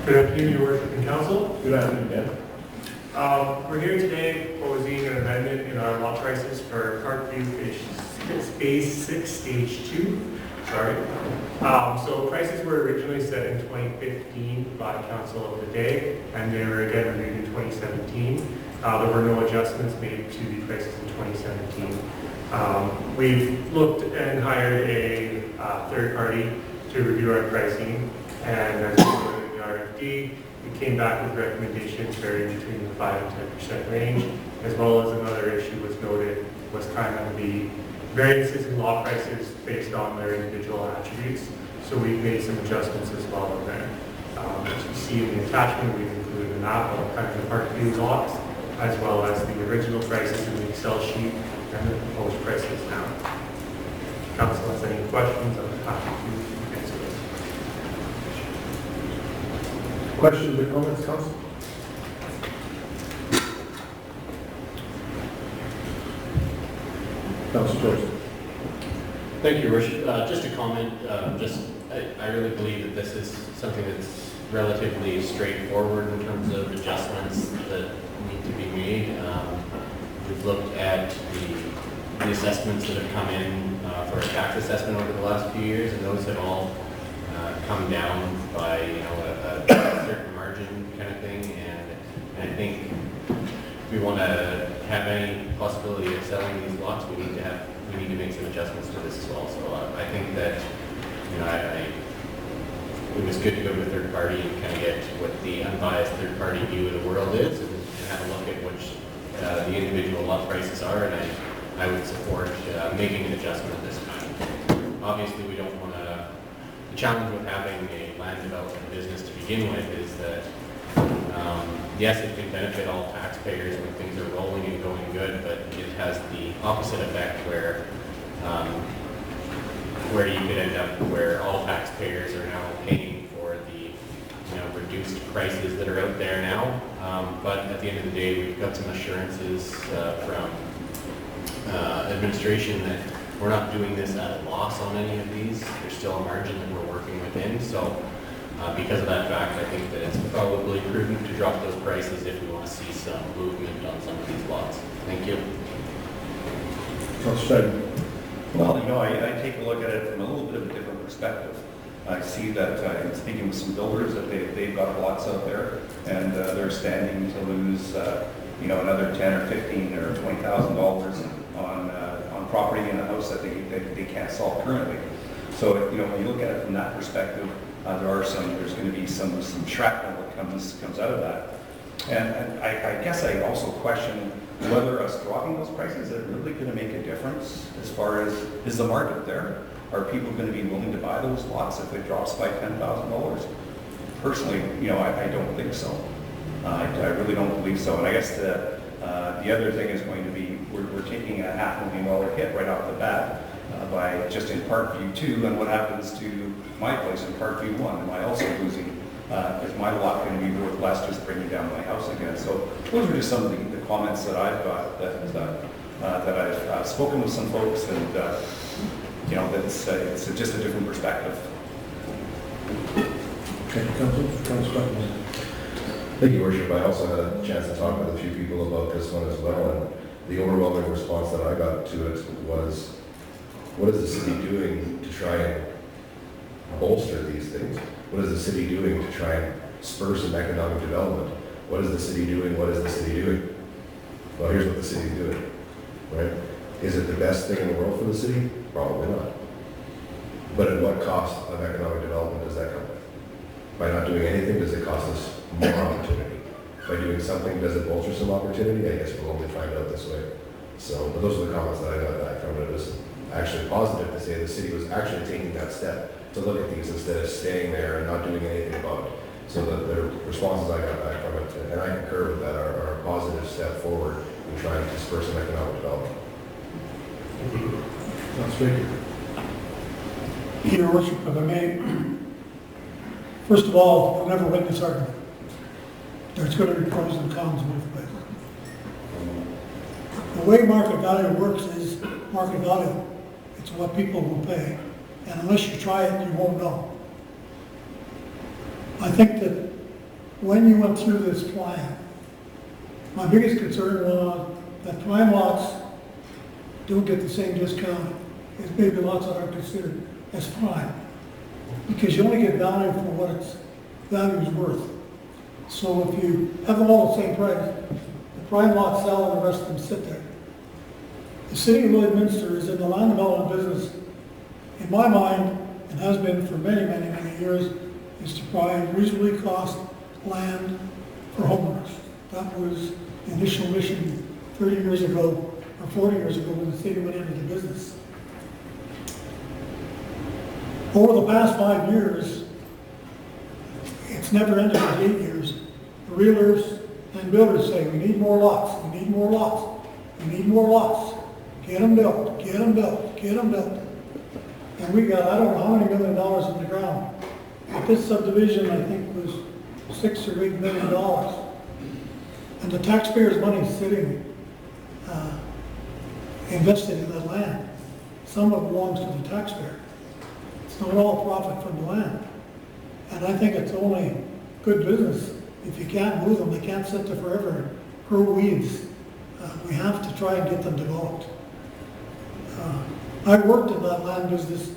Good afternoon, Your Worship and Council. Good afternoon, Ben. We're here today proposing an amendment in our lot prices for Parkview Phase 6, Stage 2. So prices were originally set in 2015 by Council of the Day, and they were again reviewed in 2017. There were no adjustments made to the prices in 2017. We've looked and hired a third party to review our pricing, and as we noted in the RFD, we came back with recommendations varying between the 5 and 10% range, as well as another issue was noted was kind of the variances in lot prices based on their individual attributes. So we've made some adjustments as well in there. As you see in the attachment, we've included a map of kind of the Parkview lots, as well as the original prices in the Excel sheet and the proposed prices now. Council has any questions, I'm happy to answer those. Questions or comments, Council? Council George. Thank you, Your Worship. Just a comment. I really believe that this is something that's relatively straightforward in terms of adjustments that need to be made. We've looked at the assessments that have come in for a tax assessment over the last few years, and those have all come down by a certain margin kind of thing. And I think if we want to have any possibility of selling these lots, we need to make some adjustments to this as well. So I think that it was good to go to a third party and kind of get what the unbiased third party view of the world is, and have a look at which the individual lot prices are, and I would support making an adjustment at this time. Obviously, we don't want to. The challenge with having a land development business to begin with is that yes, it can benefit all taxpayers when things are rolling and going good, but it has the opposite effect where you could end up where all taxpayers are now paying for the reduced prices that are out there now. But at the end of the day, we've got some assurances from administration that we're not doing this at a loss on any of these. There's still a margin that we're working within. So because of that fact, I think that it's probably prudent to drop those prices if we want to see some movement on some of these lots. Thank you. Council Stein. Well, I take a look at it from a little bit of a different perspective. I see that in speaking with some builders that they've got lots out there, and they're standing to lose another $10,000 or $15,000 or $20,000 on property in a house that they can't sell currently. So when you look at it from that perspective, there's going to be some shrapnel that comes out of that. And I guess I also question whether us dropping those prices is really going to make a difference as far as, is the market there? Are people going to be willing to buy those lots if it drops by $10,000? Personally, I don't think so. I really don't believe so. And I guess the other thing is going to be, we're taking a $500,000 hit right off the bat by just in Parkview 2, and what happens to my place in Parkview 1? Am I also losing? Is my lot going to be worth less just bringing down my house again? So those are just some of the comments that I've got that I've spoken with some folks, and it's just a different perspective. Okay, Council Stein. Thank you, Worship. I also had a chance to talk with a few people about this one as well, and the overwhelming response that I got to it was, what is the city doing to try and bolster these things? What is the city doing to try and spur some economic development? What is the city doing? What is the city doing? Well, here's what the city's doing, right? Is it the best thing in the world for the city? Probably not. But at what cost of economic development does that come with? By not doing anything, does it cost us more opportunity? By doing something, does it bolster some opportunity? I guess we'll only find out this way. So, but those are the comments that I got back from it. It was actually positive to say the city was actually taking that step to look at these instead of staying there and not doing anything about it. So the responses I got back from it, and I concur with that, are a positive step forward in trying to spur some economic development. Council Baker. Your Worship, if I may, first of all, we'll never win this argument. There's going to be pros and cons both ways. The way market value works is market value. It's what people will pay. And unless you try it, you won't know. I think that when you went through this plan, my biggest concern was that prime lots don't get the same discount as maybe lots that are considered as prime. Because you only get value for what its value is worth. So if you have them all the same price, the prime lots sell and the rest of them sit there. The city of Lloydminster is in the land development business, in my mind, and has been for many, many, many years, is to provide reasonably cost land for homeowners. That was the initial mission 30 years ago, or 40 years ago, when the city went into the business. Over the past 5 years, it's never ended in 8 years. The realtors and builders say, we need more lots, we need more lots, we need more lots. Get them built, get them built, get them built. And we got, I don't know how many $1 million in the ground. But this subdivision, I think, was $6 or $8 million. And the taxpayers' money is sitting, invested in that land. Some of it belongs to the taxpayer. It's not all profit from the land. And I think it's only good business. If you can't move them, they can't sit there forever and grow weeds. We have to try and get them developed. I've worked in that land business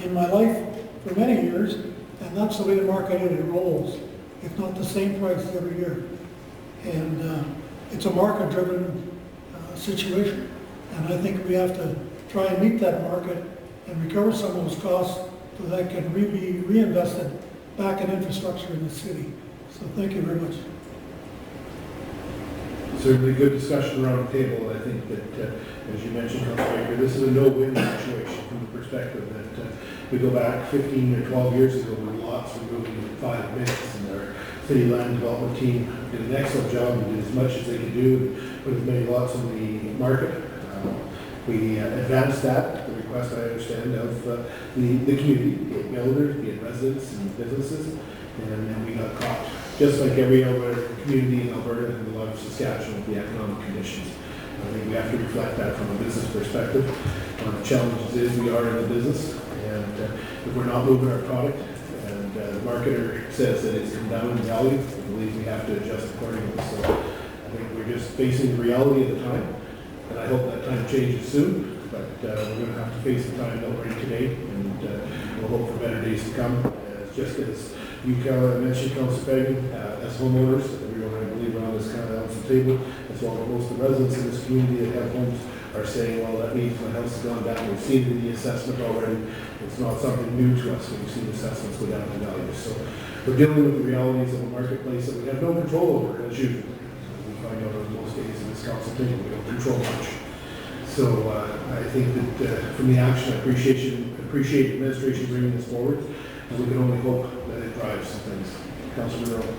in my life for many years, and that's the way the market rolls. It's not the same price every year. And it's a market-driven situation. And I think we have to try and meet that market and recover some of those costs so that can be reinvested back in infrastructure in the city. So thank you very much. Certainly good discussion around the table. I think that, as you mentioned, Councilor Baker, this is a no-win situation from the perspective that we go back 15 or 12 years ago when lots were moving in 5 minutes, and our city land development team did an excellent job and did as much as they could do and put as many lots on the market. We advanced that, the request, I understand, of the community, be it builders, be it residents and businesses, and then we got caught, just like every other community in Alberta and a lot of Saskatchewan, with the economic conditions. I think we have to reflect that from a business perspective. One of the challenges is we are in the business, and if we're not moving our product, and the marketer says that it's come down in value, I believe we have to adjust accordingly. So I think we're just facing the reality of the time. And I hope that time changes soon, but we're going to have to face the time that we're in today, and we'll hope for better days to come. Just as you mentioned, Councilor Fagan, as homeowners, everyone I believe around this kind of council table, as well as most of the residents in this community that have homes, are saying, well, that means my house has gone down. We've seen it in the assessment already. It's not something new to us. We've seen assessments go down in value. So we're dealing with the realities of a marketplace that we have no control over, as usual. I know on most days in this council table, we don't control much. So I think that from the action, I appreciate administration bringing this forward, and we can only hope that it drives some things. Councilor Monroe.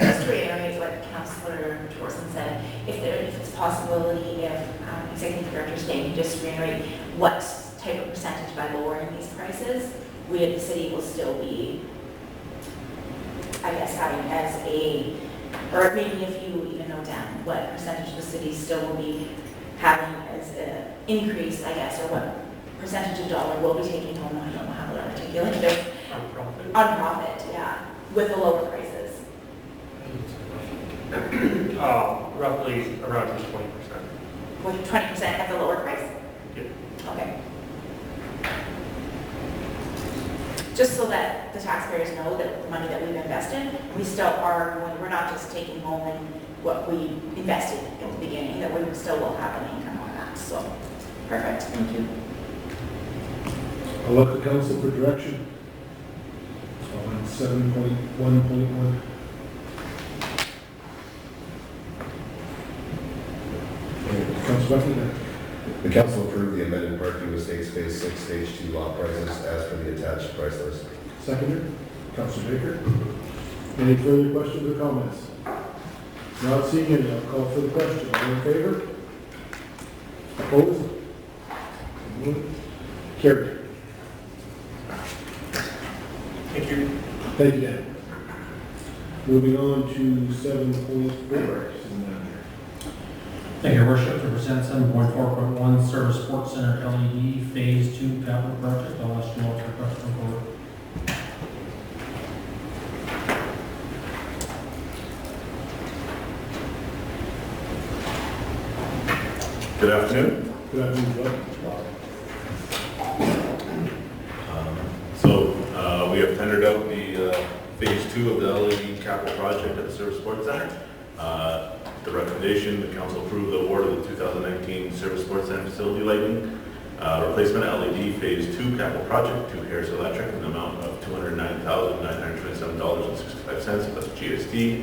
Just to reiterate what Councillor Thorson said, if it's a possibility, if Executive Director Stain can just reiterate what type of percentage by lowering these prices, we at the city will still be, I guess, having as a, or maybe if you even know down what percentage the city still will be having as an increase, I guess, or what percentage of dollar will be taking home, I don't know how to articulate it. On profit. On profit, yeah, with the lower prices. Roughly around 20%. With 20% at the lower price? Yep. Okay. Just so that the taxpayers know that the money that we've invested, we still are, we're not just taking home and what we invested at the beginning, that we still will have an income on that. So, perfect, thank you. I'll look to council for direction on 7.1.1. Councilor Buckingham. The council approved the amended Parkview Estates Phase 6 Stage 2 lot prices as per the attached price list. Seconder, Councilor Baker. Any further questions or comments? Not seeing any, I'll call for the question. All in favor? Opposed? Carried. Thank you. Thank you, Dan. Moving on to 7.4. Thank you, Your Worship. To present 7.4.1 Service Sports Center LED Phase 2 capital project. I'll ask you all to request from court. Good afternoon. Good afternoon, Joel. We have tendered out the phase 2 of the LED capital project at the Service Sports Center. The recommendation, the council approved the award of the 2019 Service Sports Center facility lighting replacement LED phase 2 capital project to Harris Electric in the amount of $209,927.65 plus GST,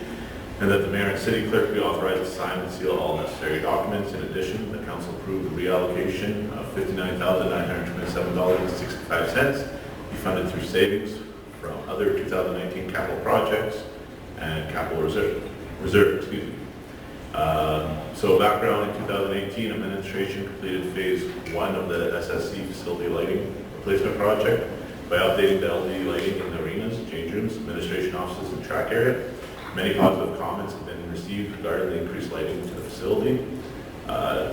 and that the mayor and city clerk be authorized to sign and seal all necessary documents. In addition, the council approved the reallocation of $59,927.65 be funded through savings from other 2019 capital projects and capital reserve. So background, in 2018, administration completed phase 1 of the SSC facility lighting replacement project by updating the LED lighting in the arenas, change rooms, administration offices, and track area. Many positive comments have been received regarding the increased lighting to the facility.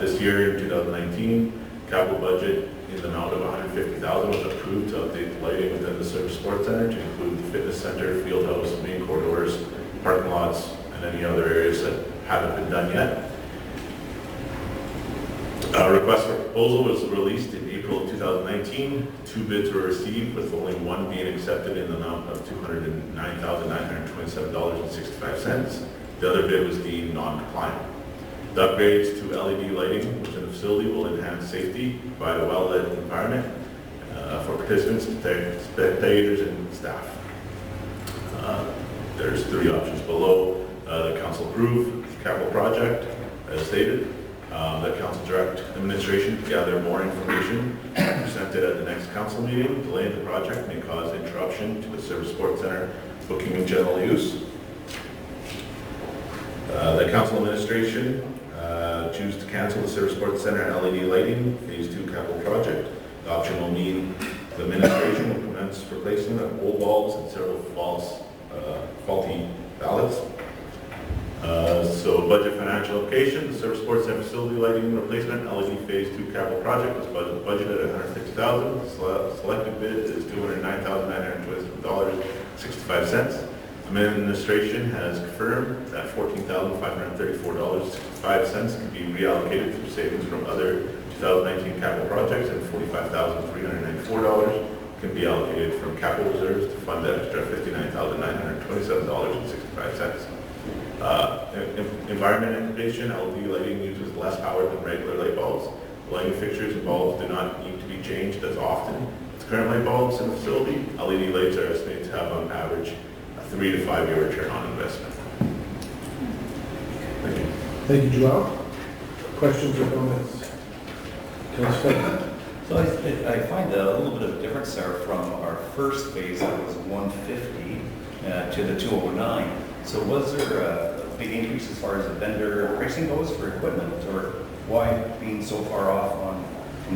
This year, in 2019, capital budget in the amount of $150,000 was approved to update the lighting within the Service Sports Center to include the fitness center, field house, main corridors, parking lots, and any other areas that haven't been done yet. A request for proposal was released in April of 2019. 2 bids were received, with only one being accepted in the amount of $209,927.65. The other bid was deemed non-compliant. The upgrades to LED lighting within the facility will enhance safety, provide a well-lit environment for participants, spectators, and staff. There's 3 options below. The council approved the capital project as stated. The council direct administration to gather more information presented at the next council meeting. Delaying the project may cause interruption to the Service Sports Center booking and general use. The council administration choose to cancel the Service Sports Center LED lighting phase 2 capital project. The option will mean the administration will commence replacement of old bulbs and several faulty ballots. So budget financial application, the Service Sports Center facility lighting replacement LED phase 2 capital project was budgeted at $150,000. Selected bid is $209,927.65. Administration has confirmed that $14,534.65 can be reallocated through savings from other 2019 capital projects, and $45,394 can be allocated from capital reserves to fund the extra $59,927.65. Environment implication, LED lighting uses less power than regular light bulbs. Lighting fixtures and bulbs do not need to be changed as often as current light bulbs in the facility. LED lights are estimated to have on average a 3 to 5 year return on investment. Thank you. Thank you, Joel. Questions or comments? Councilor. So I find a little bit of a difference there from our first phase that was 150 to the 209. So was there a big increase as far as the vendor pricing goes for equipment, or why being so far off from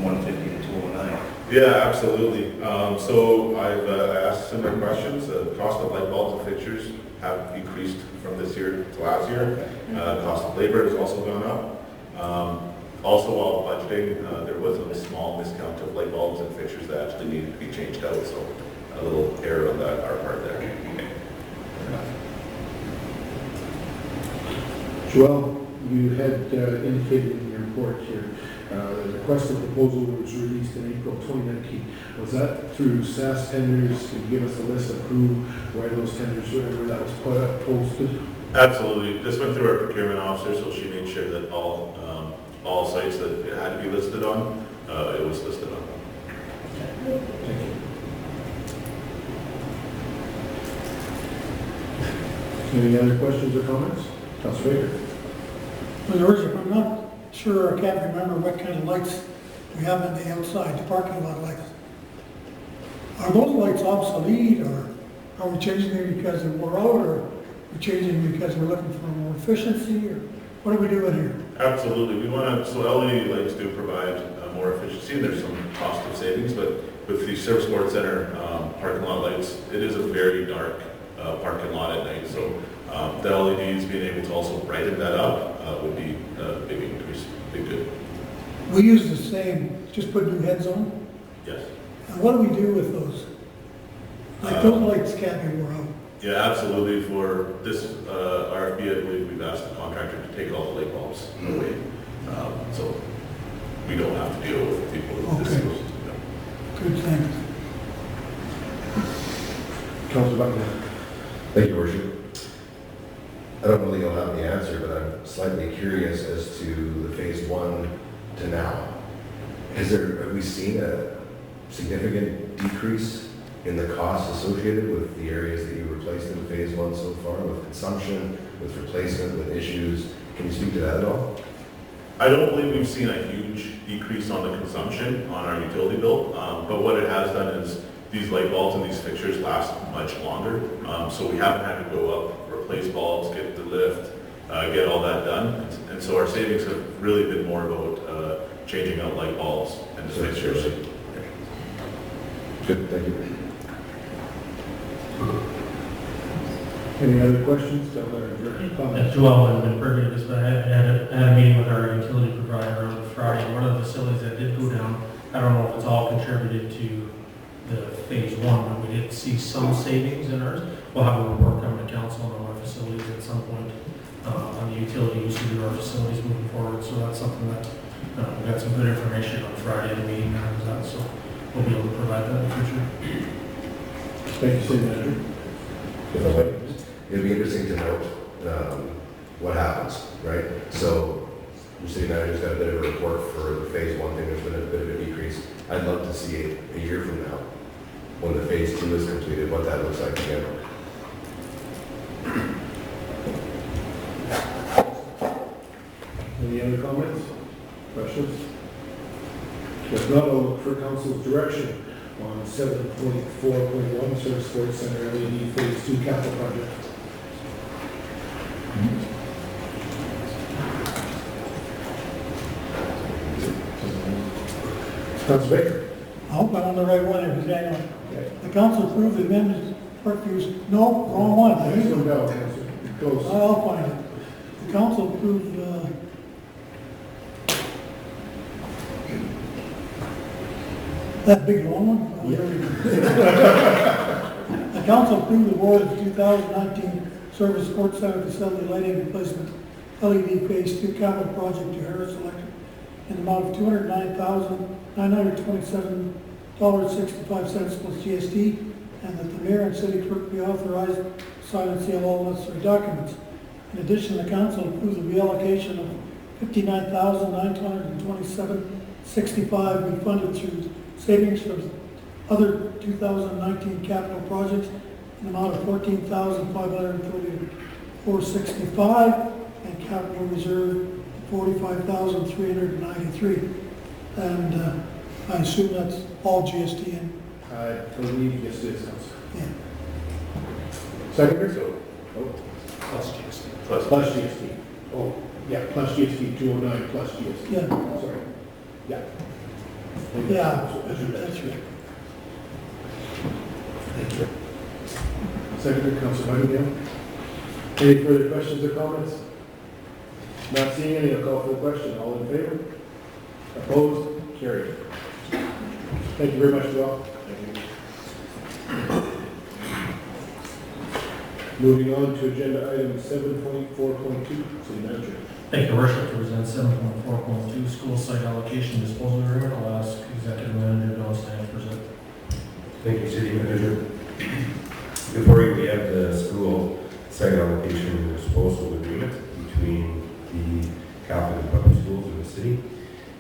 150 to 209? Yeah, absolutely. So I've asked similar questions. The cost of light bulbs and fixtures have increased from this year to last year. Cost of labor has also gone up. Also, while budgeting, there was a small discount of light bulbs and fixtures that actually needed to be changed out. So a little error on our part there. Joel, you had indicated in your report here, the request for proposal was released in April 2019. Was that through SAS tenders? Can you give us a list of where those tenders were, where that was posted? Absolutely. This went through our procurement officer, so she made sure that all sites that it had to be listed on, it was listed on. Thank you. Any other questions or comments? Councilor Baker. Well, Your Worship, I'm not sure, I can't remember what kind of lights we have on the outside, the parking lot lights. Are those lights obsolete, or are we changing them because they wore out, or are we changing them because we're looking for more efficiency, or what are we doing here? Absolutely. We want to, so LED lights do provide more efficiency. There's some cost of savings, but with the Service Sports Center parking lot lights, it is a very dark parking lot at night. So the LEDs being able to also brighten that up would be a big increase, big good. We use the same, just put new heads on, Yes. and what do we do with those? Like those lights can't be wore out. Yeah, absolutely. For this RFP, I believe we've asked the contractor to take all the light bulbs away. So we don't have to deal with people with Okay. disabilities. Good, thanks. Councilor Buckingham. Thank you, Worship. I don't know that you'll have the answer, but I'm slightly curious as to the phase one to now. Have we seen a significant decrease in the costs associated with the areas that you replaced in phase one so far, with consumption, with replacement, with issues? Can you speak to that at all? I don't believe we've seen a huge decrease on the consumption on our utility bill, but what it has done is these light bulbs and these fixtures last much longer. So we haven't had to go up, replace bulbs, get the lift, get all that done. And so our savings have really been more about changing out light bulbs and the fixtures. Good, thank you. Any other questions? Councilor comments? Joel would have been privy to this, but I had a meeting with our utility provider on Friday. One of the facilities that did go down, I don't know if it's all contributed to the phase one, but we did see some savings in ours. We'll have a report coming to council on our facilities at some point on the utility usage of our facilities moving forward. So that's something that we got some good information on Friday in the meeting after that. So we'll be able to provide that in the future. Thank you, City Manager. It'd be interesting to note what happens, right? So the city manager's got a bit of a report for the phase one thing. There's been a bit of a decrease. I'd love to see it a year from now, when the phase two is completed, what that looks like again. Any other comments? Questions? If not, I'll look for council's direction on 7.4.1 Service Sports Center LED Phase 2 capital project. Councilor Baker. I hope I'm on the right one here, because anyway, Okay. the council approved the amendments, no, wrong one. There's no doubt, Councilor. Close. I'll find it. The council approved, that big long one? The council approved the board's 2019 Service Sports Center facility lighting replacement LED Phase 2 capital project to Harris Electric in the amount of $209,927.65 plus GST, and that the mayor and city clerk be authorized to sign and seal all necessary documents. In addition, the council approved the reallocation of $59,927.65 refunded through savings from other 2019 capital projects in the amount of $14,534.65 and capital reserve $45,393. And I assume that's all GST and, I believe yes, it is, Councilor. yeah. Seconder? Oh, Plus GST. plus GST. Oh, yeah, plus GST, 209 plus GST. Yeah. Sorry. Yeah. Yeah, That's your that's right. Thank you. Seconder, Councilor Buckingham. Any further questions or comments? Not seeing any, I'll call for the question. All in favor? Opposed? Carried. Thank you very much, Joel. Moving on to agenda item 7.4.2, City Manager. Thank you, Worship, to present 7.4.2 school site allocation disposal agreement. I'll ask Executive Manager Don Stein to present. Thank you, City Manager. Before you, we have the school site allocation and disposal agreement between the Catholic Public Schools in the city.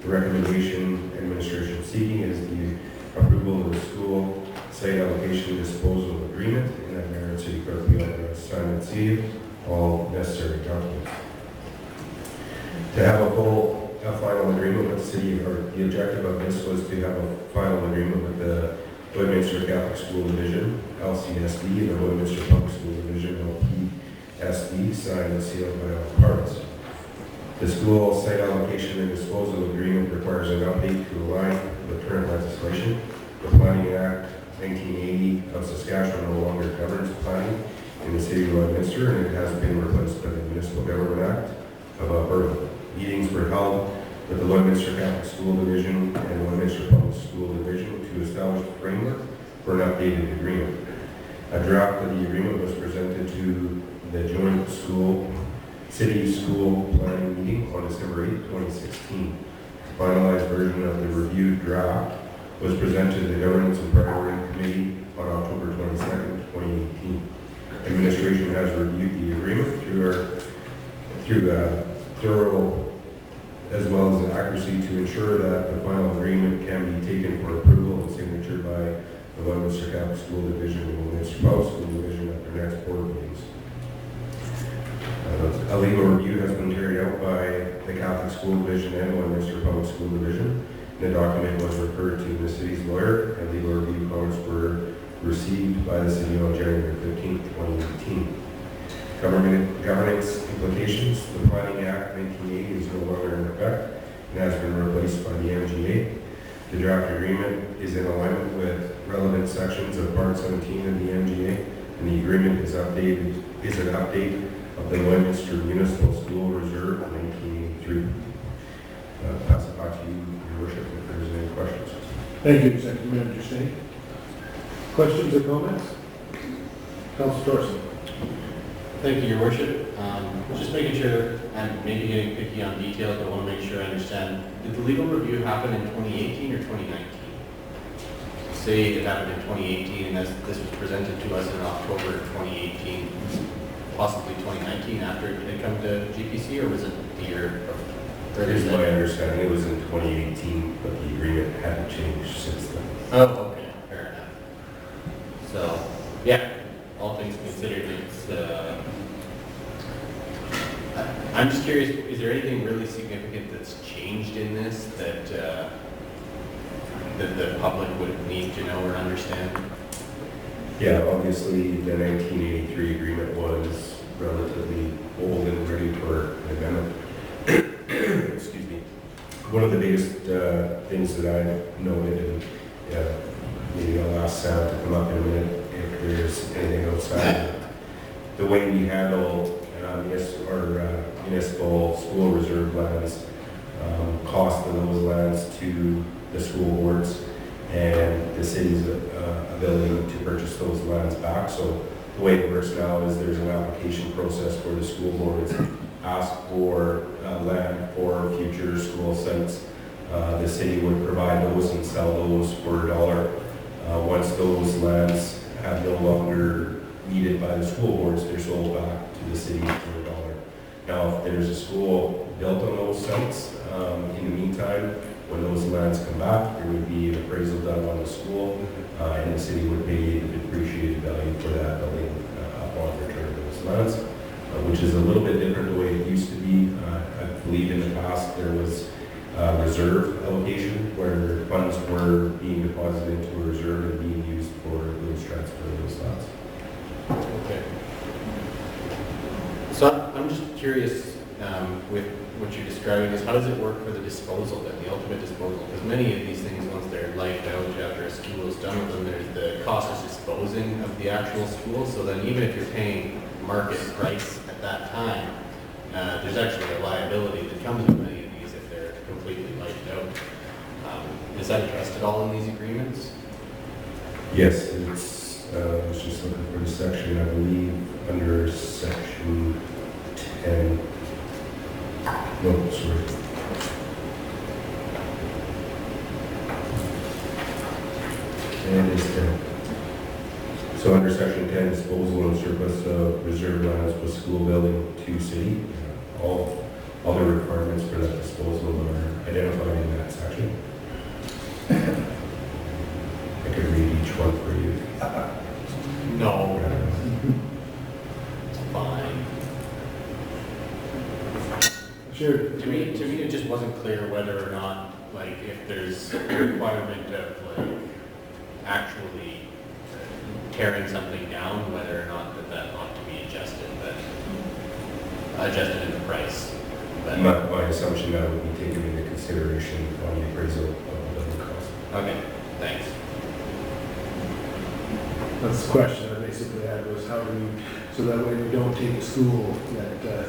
The recommendation administration seeking is the approval of the school site allocation and disposal agreement, and that mayor and city clerk be authorized to sign and seal all necessary documents. To have a final agreement with the city, or the objective of this was to have a final agreement with the Lloydminster Catholic School Division, LCSD, and the Lloydminster Public School Division, LPSD, signed and sealed by all parties. The school site allocation and disposal agreement requires an update to align with current legislation. The Planning Act 1980 of Saskatchewan no longer governs planning in the city of Lloydminster, and it has been replaced by the Municipal Government Act of Alberta. Meetings were held with the Lloydminster Catholic School Division and Lloydminster Public School Division to establish a framework for an updated agreement. A draft of the agreement was presented to the joint city school planning meeting on December 8, 2016. finalized version of the reviewed draft was presented to the Governance and Priority Committee on October 22nd, 2018. Administration has reviewed the agreement through thorough as well as accuracy to ensure that the final agreement can be taken for approval and signature by the Lloydminster Catholic School Division and Lloydminster Public School Division at their next board meetings. A legal review has been carried out by the Catholic School Division and Lloydminster Public School Division. The document was referred to the city's lawyer, and legal review comments were received by the city on January 15, 2018. Governance implications. The Planning Act 1980 is no longer in effect and has been replaced by the MGA. The draft agreement is in alignment with relevant sections of Part 17 of the MGA, and the agreement is an update of the Lloydminster Municipal School Reserve of 1983. Pass it back to you, Your Worship, if there's any questions. Thank you, Executive Manager Singh. Questions or comments? Councilor Thorson. Thank you, Your Worship. Just making sure, I'm maybe getting picky on details, but I want to make sure I understand. Did the legal review happen in 2018 or 2019? Say it happened in 2018 and this was presented to us in October 2018, possibly 2019 after it had come to GPC, or was it the year That is my understanding. It was in 2018, but the agreement hadn't changed since then. Oh, okay, fair enough. So, yeah, all things considered, it's, I'm just curious, is there anything really significant that's changed in this that the public would need to know or understand? Yeah, obviously the 1983 agreement was relatively old and ready for an amendment. Excuse me. One of the biggest things that I noted, and maybe I'll ask Sam to come up in a minute if there's anything outside, the way we handle our municipal school reserve lands, cost of those lands to the school boards, and the city's ability to purchase those lands back. So the way it works now is there's an application process where the school boards ask for land for future school sites. The city would provide those and sell those for $1. Once those lands have no longer needed by the school boards, they're sold back to the city for $1. Now, if there's a school built on those sites, in the meantime, when those lands come back, there would be an appraisal done on the school, and the city would pay the depreciated value for that building upon return of those lands, which is a little bit different the way it used to be. I believe in the past there was reserve allocation where funds were being deposited into a reserve and being used for those transfer of those lands. Okay. So I'm just curious with what you're describing is how does it work for the disposal, then the ultimate disposal? Because many of these things, once they're lifed out after a school is done with them, there's the cost of disposing of the actual school. So then even if you're paying market price at that time, there's actually a liability that comes with many of these if they're completely lifed out. Is that addressed at all in these agreements? Yes, it's, I was just looking for the section, I believe, under section 10. No, sorry. And it's 10. So under section 10, disposal and surplus of reserve lands with school building to city, all the requirements for that disposal are identified in that section. I could read each one for you. No. It's fine. Sure. To me, it just wasn't clear whether or not, like, if there's a requirement of, like, actually tearing something down, whether or not that ought to be adjusted in the price. But, My assumption that would be taken into consideration on the appraisal of the building cost. okay, thanks. That's the question I basically had was how do we, so that way we don't take a school that,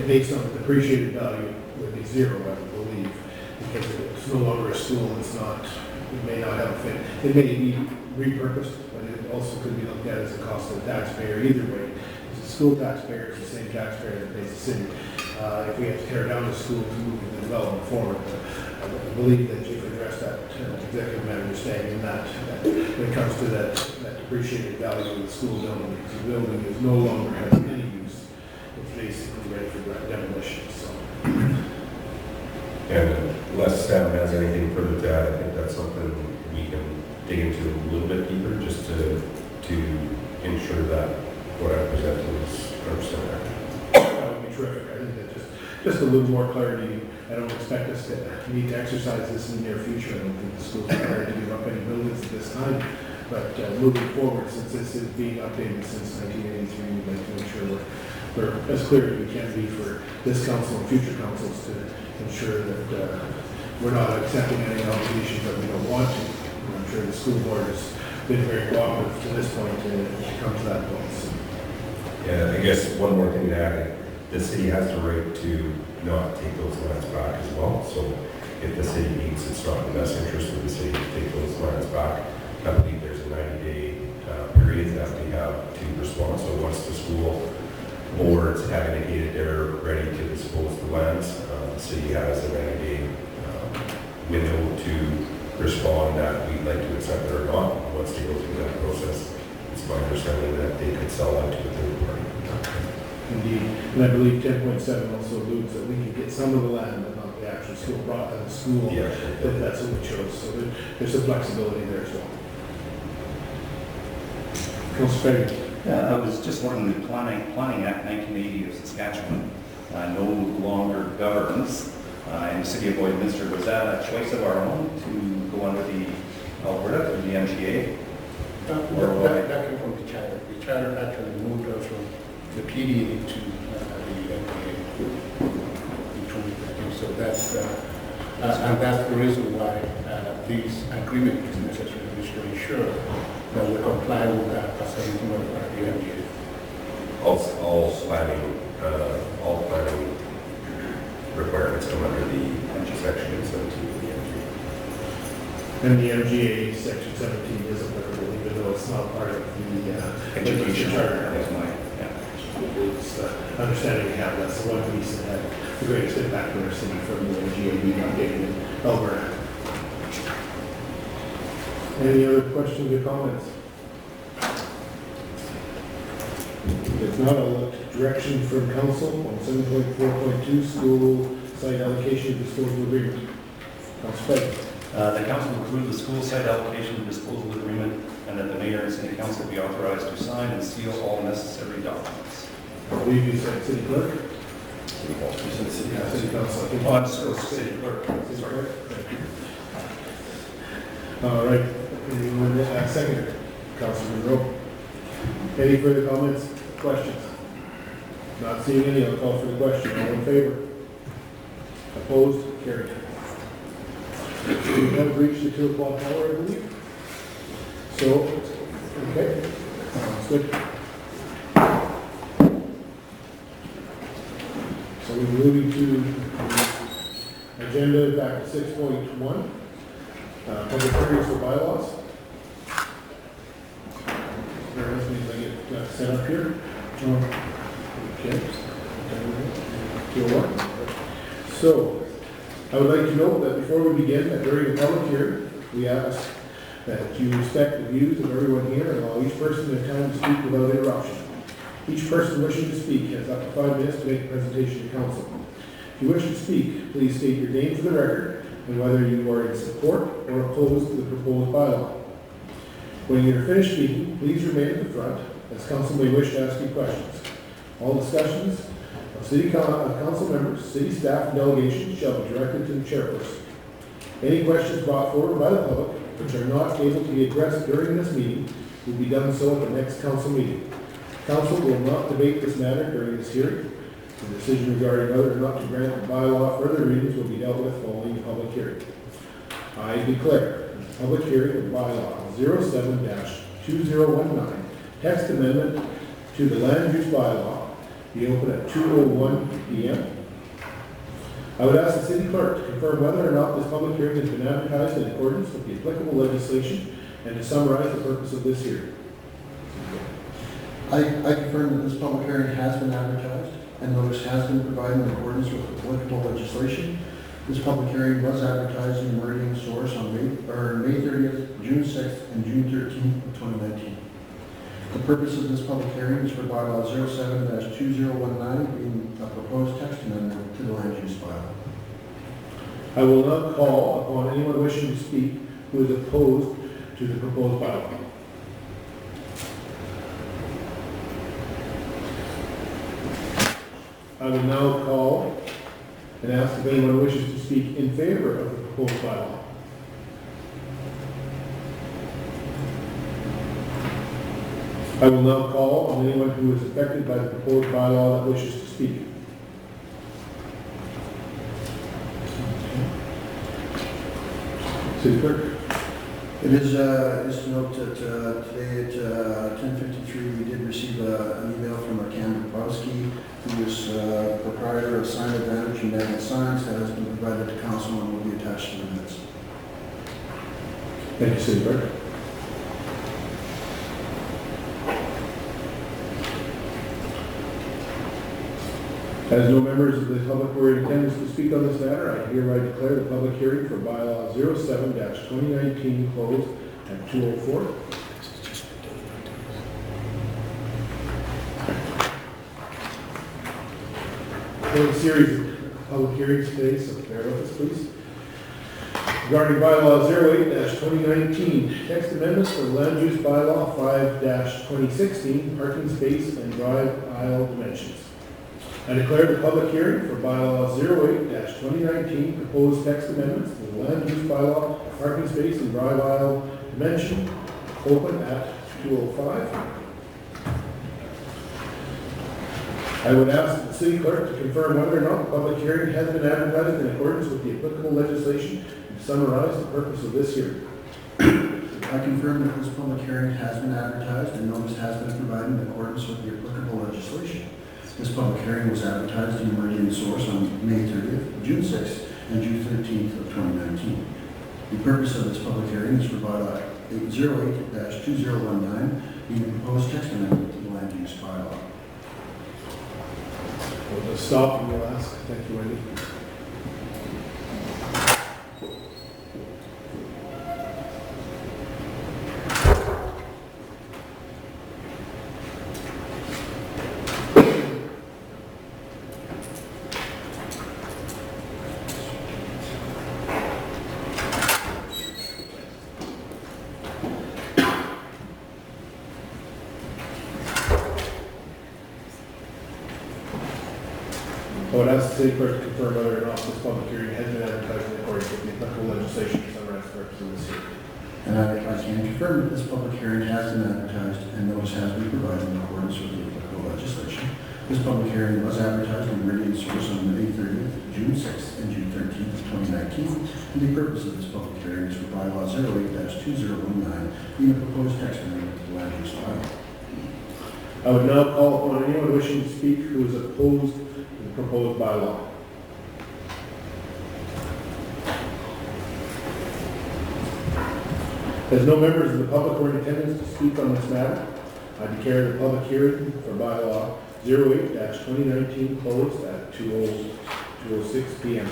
based on the depreciated value would be zero, I would believe, because it's no longer a school, it's not, it may not have a fit. It may be repurposed, but it also could be looked at as a cost of the taxpayer either way. Because the school taxpayer is the same taxpayer that pays the city. if we have to tear down the school to move the development forward. I believe that you've addressed that executive matter understanding that when it comes to that depreciated value of the school building, because the building is no longer has any use. It's basically ready for demolition, so. And unless Sam has anything further to add, I think that's something we can dig into a little bit deeper, just to ensure that what I presented is understood. That would be terrific. I think that just a little more clarity. I don't expect us to need to exercise this in the near future. I don't think the school's required to give up any buildings at this time. But moving forward, since this is being updated since 1983, we'd like to make sure we're as clear as we can be for this council and future councils to ensure that we're not accepting any obligations that we don't want to. And I'm sure the school board has been very cooperative to this point to come to that point. So. Yeah, I guess one more thing to add, the city has the right to not take those lands back as well. So if the city needs, it's not in the best interest of the city to take those lands back. I believe there's a 90-day period that we have to respond. So once the school boards have indicated they're ready to dispose the lands, the city has a 90-day window to respond that we'd like to accept it or not. Once they go through that process, it's my understanding that they could sell out to a third party. Indeed, and I believe 10.7 also alludes that we can get some of the land, but not the actual school, the school, Yeah. that's what we chose. So there's some flexibility there as well. Councilor Perry. Yeah, I was just wondering, the Planning Act 1980 of Saskatchewan no longer governs in the city of Lloydminster. Was that a choice of our own to go under the Alberta or the MGA? That came from the charter. The charter actually moved us from the PDA to the MPA in 2013. So that's the reason why this agreement is necessary, is to ensure that we comply with that percentage of the MPA. All planning requirements come under the section 17 of the MGA. And the MGA section 17 is applicable, even though it's not part of the Education charter. That's my, It's understanding we have that's the one piece that had the greatest impact on our city from the MGA being updated in Alberta. Any other questions or comments? If not, I'll look direction from council on 7.4.2 school site allocation and disposal agreement. Councilor Pegg. The council will approve the school site allocation and disposal agreement, and that the mayor and city council be authorized to sign and seal all necessary documents. I believe you said city clerk? City council. Yeah, city council. I think. Oh, I'm sorry, city clerk. City Sorry. clerk. All right, anyone second? Councilor Monroe. Any further comments, questions? Not seeing any, I'll call for the question. All in favor? Opposed? Carried. We have reached the 2 o'clock hour, I believe. So, okay, sounds good. So we're moving to the agenda back to 6.1, public hearings for bylaws. Bear with me as I get set up here. Okay. So, I would like to note that before we begin, that during the public hearing, we ask that you respect the views of everyone here and allow each person their time to speak without interruption. Each person wishing to speak has up to 5 minutes to make a presentation to council. If you wish to speak, please state your name for the record and whether you are in support or opposed to the proposed bylaw. When you are finished speaking, please remain at the front, as council may wish to ask you questions. All discussions of council members, city staff, and delegations shall be directed to the chairperson. Any questions brought forward by the public which are not able to be addressed during this meeting will be done so at the next council meeting. Council will not debate this matter during this hearing. The decision regarding whether or not to grant the bylaw further readings will be dealt with following the public hearing. I declare the public hearing of bylaw 07-2019 text amendment to the land use bylaw be open at 2:01 p.m. I would ask the city clerk to confirm whether or not this public hearing has been advertised in accordance with the applicable legislation and to summarize the purpose of this hearing. I confirm that this public hearing has been advertised. and notice has been provided in accordance with applicable legislation. This public hearing was advertised in the Meridian Source on May 30th, June 6th, and June 13th of 2019. The purpose of this public hearing is for bylaw 07-2019, being a proposed text amendment to the land use bylaw. I will now call upon anyone wishing to speak who is opposed to the proposed bylaw. I will now call and ask if anyone wishes to speak in favor of the proposed bylaw. I will now call on anyone who is affected by the proposed bylaw that wishes to speak. City Clerk. It is to note that today at 10:53 we did receive an email from Cam Bukowski, who is proprietor of Sign Advantage and Magnet Signs, that has been provided to council and will be attached to the minutes. Thank you, City Clerk. As no members of the public were in attendance to speak on this matter, I hereby declare the public hearing for bylaw 07-2019 closed at 2:04. We have a series of public hearings today, so bear with us, please. Regarding bylaw 08-2019, text amendments for land use bylaw 5-2016, parking space and drive aisle dimensions. I declare the public hearing for bylaw 08-2019 proposed text amendments to the land use bylaw, parking space and drive aisle dimension open at 2:05. I would ask the city clerk to confirm whether or not the public hearing has been advertised in accordance with the applicable legislation and summarize the purpose of this hearing. I confirm that this public hearing has been advertised and notice has been provided in accordance with the applicable legislation. This public hearing was advertised in the Meridian Source on May 30th, June 6th, and June 13th of 2019. The purpose of this public hearing is for bylaw 808-2019, being a proposed text amendment to the land use bylaw. We'll just stop and we'll ask. Thank you, Wendy. I would ask the city clerk to confirm whether or not this public hearing has been advertised in accordance with the applicable legislation and summarize the purpose of this hearing. And I can confirm that this public hearing has been advertised and notice has been provided in accordance with the applicable legislation. This public hearing was advertised in Meridian Source on May 30th, June 6th, and June 13th of 2019. And the purpose of this public hearing is for bylaw 08-2019, being a proposed text amendment to the land use bylaw. I would now call upon anyone wishing to speak who is opposed to the proposed bylaw. As no members of the public were in attendance to speak on this matter, I declare the public hearing for bylaw 08-2019 closed at 2:06 p.m.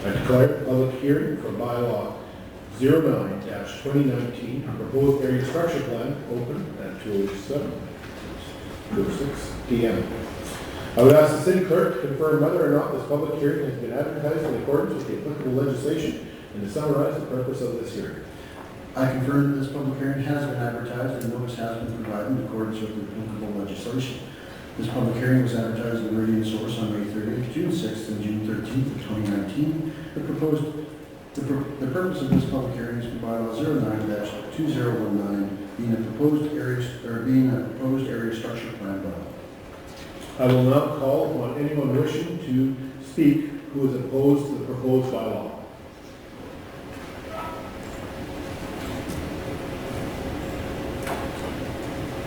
I declare the public hearing for bylaw 09-2019, proposed area structure plan, open at 2:06 p.m. I would ask the city clerk to confirm whether or not this public hearing has been advertised in accordance with the applicable legislation and to summarize the purpose of this hearing. I confirm that this public hearing has been advertised and notice has been provided in accordance with the applicable legislation. This public hearing was advertised in the Meridian Source on May 30th, June 6th, and June 13th of 2019. The purpose of this public hearing is for bylaw 09-2019, being a proposed area structure plan bylaw. I will now call upon anyone wishing to speak who is opposed to the proposed bylaw.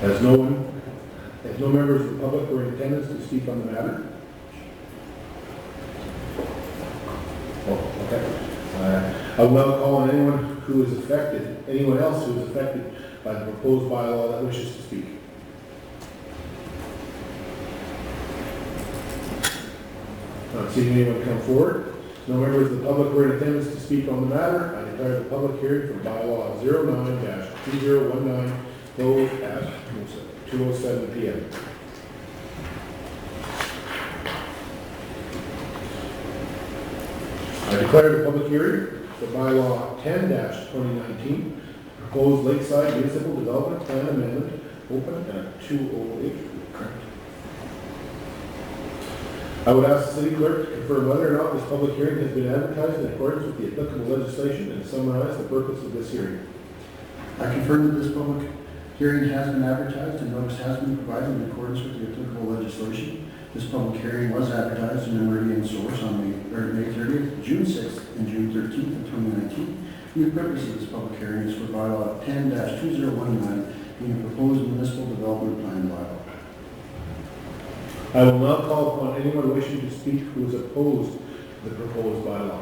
As no members of the public were in attendance to speak on the matter. Oh, okay. I will now call on anyone who is affected anyone else who is affected by the proposed bylaw that wishes to speak? Not seeing anyone come forward. No members of the public were in attendance to speak on the matter. I declare the public hearing for bylaw 09-2019 closed at 2:07 p.m. I declare the public hearing for bylaw 10-2019 proposed Lakeside Municipal Development Plan Amendment open at 2:08. I would ask the city clerk to confirm whether or not this public hearing has been advertised in accordance with the applicable legislation and summarize the purpose of this hearing. I confirm that this public hearing has been advertised and notice has been provided in accordance with the applicable legislation. This public hearing was advertised in the Meridian Source on May 30th, June 6th, and June 13th of 2019. The purpose of this public hearing is for bylaw 10-2019 being a proposed municipal development plan bylaw. I will now call upon anyone wishing to speak who is opposed to the proposed bylaw.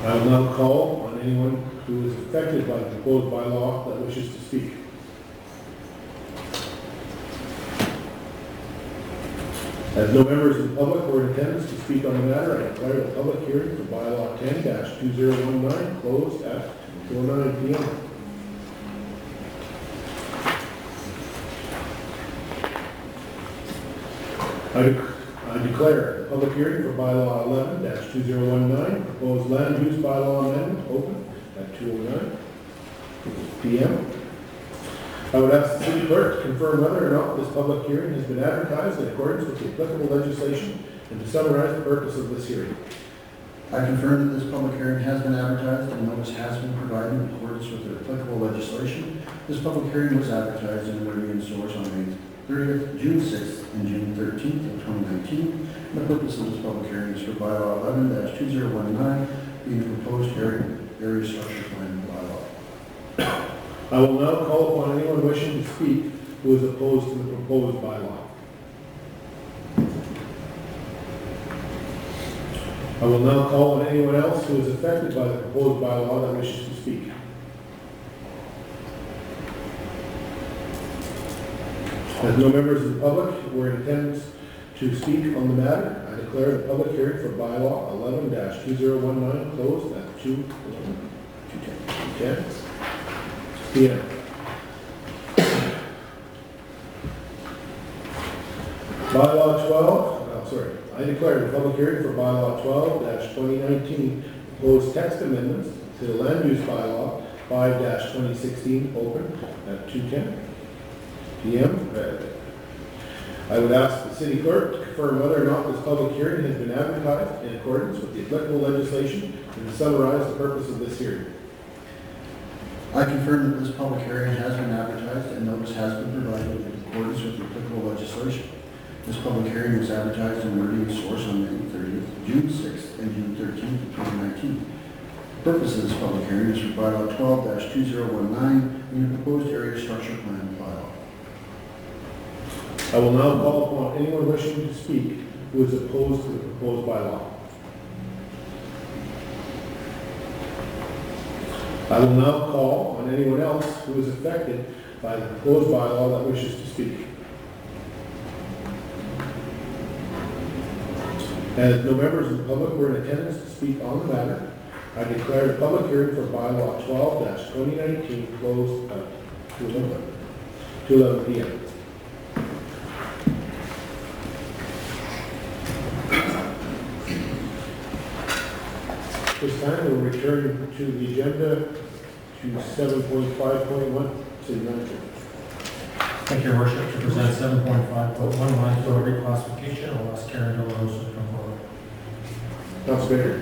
I will now call on anyone who is affected by the proposed bylaw that wishes to speak. As no members of the public were in attendance to speak on the matter, I declare the public hearing for bylaw 10-2019 closed at 2:09 p.m. I declare the public hearing for bylaw 11-2019 proposed land use bylaw amendment open at 2:09 p.m. I would ask the city clerk to confirm whether or not this public hearing has been advertised in accordance with the applicable legislation and to summarize the purpose of this hearing. I confirm that this public hearing has been advertised and notice has been provided in accordance with the applicable legislation. This public hearing was advertised in the Meridian Source on May 30th, June 6th, and June 13th of 2019. The purpose of this public hearing is for bylaw 11-2019 being the proposed area structure plan bylaw. I will now call upon anyone wishing to speak who is opposed to the proposed bylaw. I will now call on anyone else who is affected by the proposed bylaw that wishes to speak. As no members of the public were in attendance to speak on the matter, I declare the public hearing for bylaw 11-2019 closed at 2:10 p.m. Bylaw 12, I declare the public hearing for bylaw 12-2019 proposed text amendments to the land use bylaw 5-2016 open at 2:10 p.m. I would ask the city clerk to confirm whether or not this public hearing has been advertised in accordance with the applicable legislation and to summarize the purpose of this hearing. I confirm that this public hearing has been advertised and notice has been provided in accordance with the applicable legislation. This public hearing was advertised in the Meridian Source on May 30th, June 6th, and June 13th of 2019. The purpose of this public hearing is for bylaw 12-2019 being a proposed area structure plan bylaw. I will now call upon anyone wishing to speak who is opposed to the proposed bylaw. I will now call on anyone else who is affected by the proposed bylaw that wishes to speak. As no members of the public were in attendance to speak on the matter, I declare the public hearing for bylaw 12-2019 closed at 2:11 p.m. This time we'll return to the agenda to 7.5.1, City Manager. Thank you, Your Worship. To present 7.5.1 landfill reclassification, I'll ask Karen Delrose to come forward. Councilor Baker.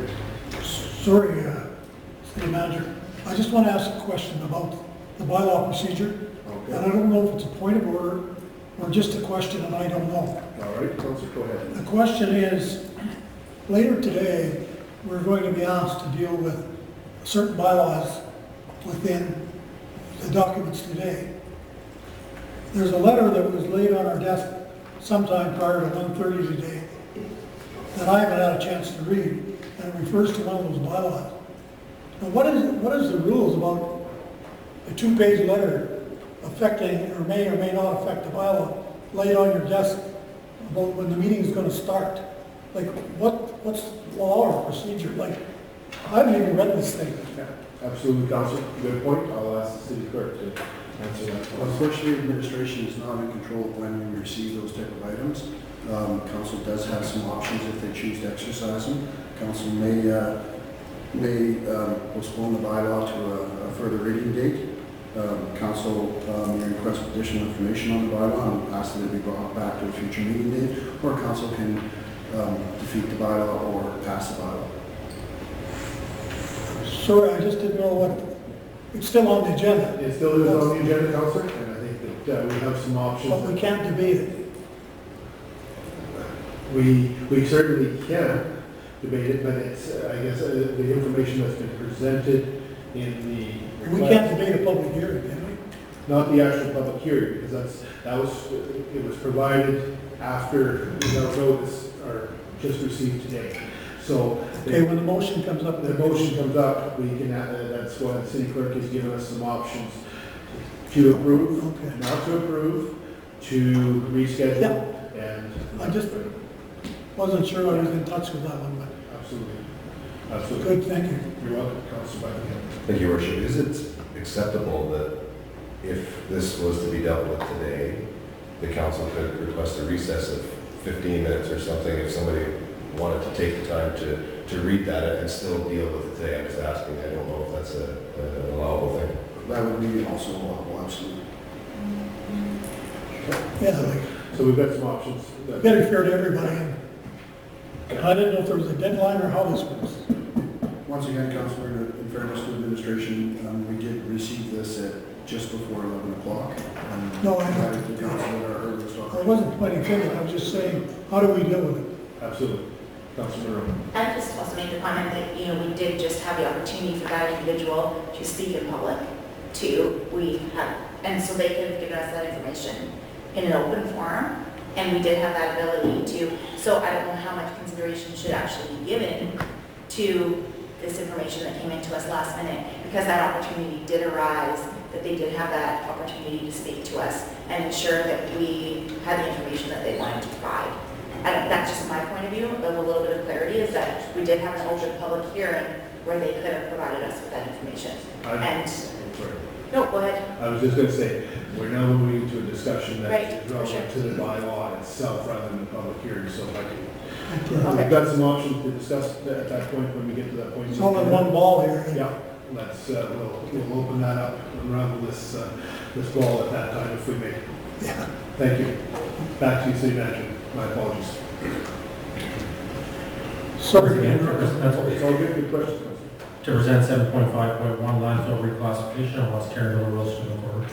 Sorry, City Manager. I just want to ask a question about the bylaw procedure. Okay. And I don't know if it's a point of order or just a question and I don't know. All right, Councilor, go ahead. The question is, later today, we're going to be asked to deal with certain bylaws within the documents today. There's a letter that was laid on our desk sometime prior to 1:30 today that I haven't had a chance to read. and it refers to one of those bylaws. Now, what is the rules about a two-page letter affecting, or may not affect the bylaw, laid on your desk about when the meeting is gonna start? Like, what's law or procedure? Like, I haven't even read this thing. Yeah, absolutely, Council. Good point. I'll ask the city clerk to answer that. Unfortunately, administration is not in control of when we receive those type of items. Council does have some options if they choose to exercise them. Council may postpone the bylaw to a further reading date. Council may request additional information on the bylaw and ask that it be brought back to a future meeting date, or council can defeat the bylaw or pass the bylaw. Sorry, I just didn't know what, it's still on the agenda, It still is on the agenda, Councilor, and I think that we have some options. but we can't debate it. We certainly can debate it, but it's, I guess, the information that's been presented in the We request. can't debate a public hearing, can we? Not the actual public hearing, because it was provided after without notice, or just received today. So Okay, when the motion comes up. the motion comes up, we can, that's why the city clerk has given us some options to approve, Okay. not to approve, to reschedule, Yeah. and. I just wasn't sure I was in touch with that one, Absolutely. but Absolutely. good, thank you. You're welcome, Councilor Buckingham. Thank you, Worship. Is it acceptable that if this was to be dealt with today, the council could request a recess of 15 minutes or something if somebody wanted to take the time to read that and still deal with it today? I'm just asking. I don't know if that's an allowable thing. That would be also allowable, absolutely. Yeah, like, So we've got some options. that- better fair to everybody. I didn't know if there was a deadline or how this works. Once again, Councilor, in fairness to administration, we did receive this at just before 11 o'clock. No, I know. That is the council at our earliest I opportunity. wasn't pointing fingers, I was just saying, how do we deal with it? Absolutely. Councilor Monroe. I just also make the comment that, we did just have the opportunity for that individual to speak in public, and so they could have given us that information in an open forum, and we did have that ability to, so I don't know how much consideration should actually be given to this information that came into us last minute, because that opportunity did arise, that they did have that opportunity to speak to us and ensure that we had the information that they wanted to provide. That's just my point of view, of a little bit of clarity, is that we did have an open public hearing where they could have provided us with that information. And, no, go ahead. I was just going to say, we're now moving to a discussion that Right, is for relevant to sure. the bylaw itself rather than the public hearing, so if I can. Okay. We've got some options to discuss at that point when we get to that point. It's all in one ball here. Yeah, let's, we'll open that up, unravel this ball at that time if we may. Yeah. Thank you. Back to you, City Manager. My apologies. Sorry, Again, It's all good, good questions. Councilor. To present 7.5.1 landfill reclassification, I'll ask Karen Miller Wilson to go forward.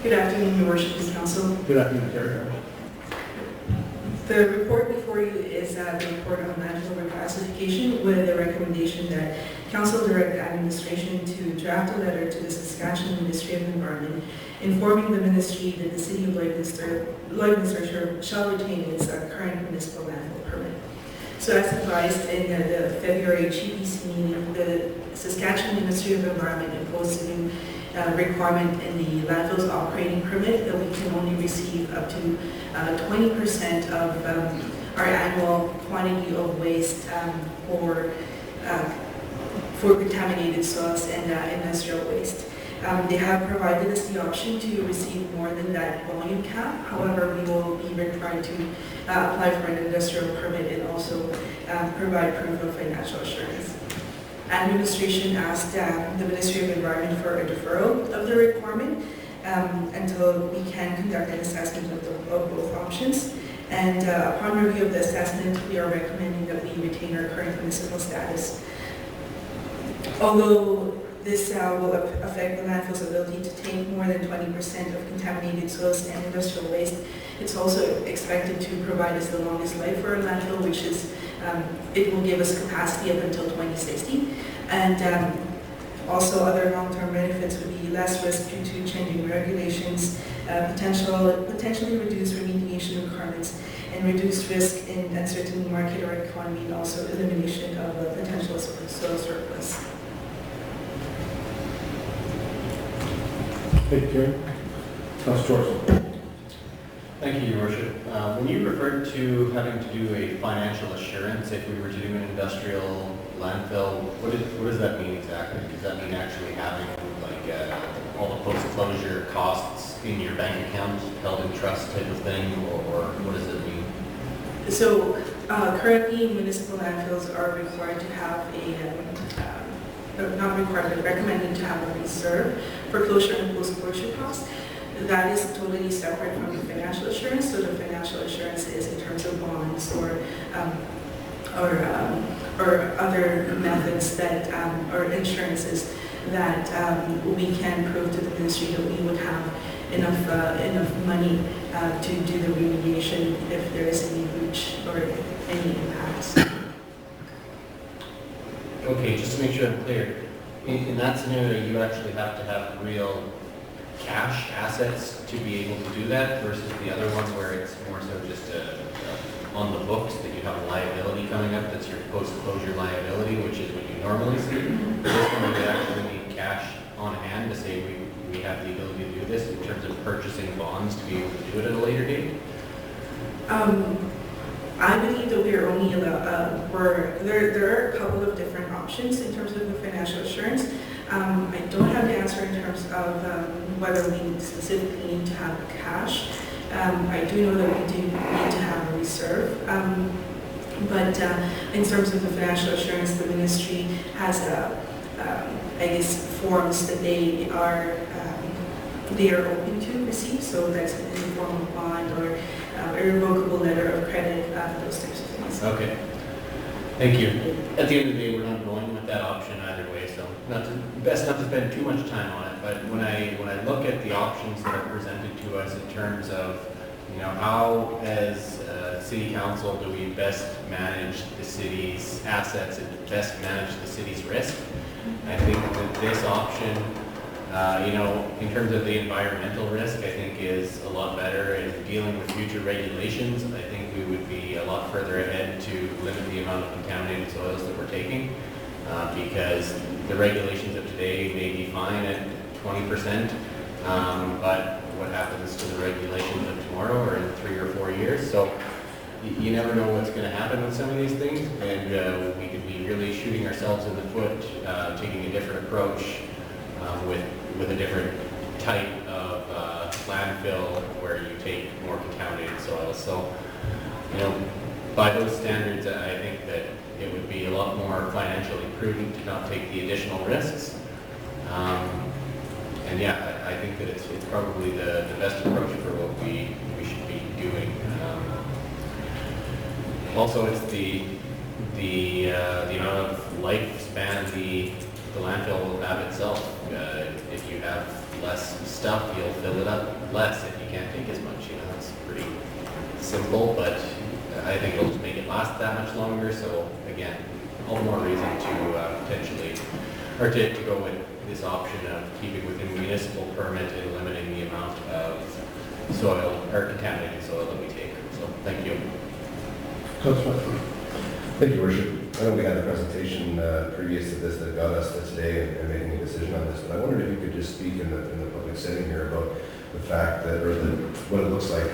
Good afternoon, Your Worship, Council. Good afternoon, Terry. The report before you is the report on landfill reclassification with a recommendation that Council direct administration to draft a letter to the Saskatchewan Ministry of Environment informing the ministry that the city of Lloydminster shall retain its current municipal landfill permit. So as advised in the February GPC meeting, the Saskatchewan Ministry of Environment imposed a new requirement in the landfill's operating permit that we can only receive up to 20% of our annual quantity of waste for contaminated soils and industrial waste. They have provided us the option to receive more than that volume cap. However, we will be required to apply for an industrial permit and also provide proof of financial assurance. Administration asked the Ministry of Environment for a deferral of the requirement until we can conduct an assessment of both options. And upon review of the assessment, we are recommending that we retain our current municipal status. Although this will affect the landfill's ability to take more than 20% of contaminated soils and industrial waste, it's also expected to provide us the longest life for our landfill, which is, it will give us capacity up until 2060. And also other long-term benefits would be less risk due to changing regulations, potentially reduced remediation requirements, and reduced risk in uncertain market or economy, and also elimination of a potential soil surplus. Thank you, Karen. Councilor Torson. Thank you, Your Worship. When you referred to having to do a financial assurance if we were to do an industrial landfill, what does that mean exactly? Does that mean actually having like all the post-closure costs in your bank account held in trust type of thing, or what does it mean? So currently municipal landfills are required to have not required, but recommended to have a reserve for closure and post-closure costs. That is totally separate from the financial assurance. So the financial assurance is in terms of bonds or other methods that, or insurances that we can prove to the ministry that we would have enough money to do the remediation if there is any breach or any impacts. Okay, just to make sure I'm clear, in that scenario, you actually have to have real cash assets to be able to do that versus the other one where it's more so just on the books that you have a liability coming up that's your post-closure liability, which is what you normally see. This one, you actually need cash on hand to say we have the ability to do this in terms of purchasing bonds to be able to do it at a later date. I believe that we are only allowed, there are a couple of different options in terms of the financial assurance. I don't have the answer in terms of whether we specifically need to have cash. I do know that we do need to have a reserve. But in terms of the financial assurance, the ministry has, I guess, forms that they are open to receive. So that's in the form of bond or irrevocable letter of credit, those types of things. Okay. Thank you. At the end of the day, we're not going with that option either way, so best not to spend too much time on it. But when I look at the options that are presented to us in terms of, how as city council do we best manage the city's assets and best manage the city's risk, I think that this option, in terms of the environmental risk, I think is a lot better in dealing with future regulations. I think we would be a lot further ahead to limit the amount of contaminated soils that we're taking, because the regulations of today may be fine at 20%, but what happens to the regulations of tomorrow or in 3 or 4 years? So you never know what's going to happen with some of these things, and we could be really shooting ourselves in the foot, taking a different approach with a different type of landfill where you take more contaminated soil. So, by those standards, I think that it would be a lot more financially prudent to not take the additional risks. And yeah, I think that it's probably the best approach for what we should be doing. Also, it's the amount of lifespan the landfill will have itself. If you have less stuff, you'll fill it up less if you can't take as much. It's pretty simple, but I think it'll just make it last that much longer. So again, all the more reason to potentially, or to go with this option of keeping within municipal permit and limiting the amount of soil or contaminated soil that we take. So thank you. Thank you, Worship. I know we had a presentation previous to this that got us to today and making a decision on this, but I wondered if you could just speak in the public setting here about the fact that, or what it looks like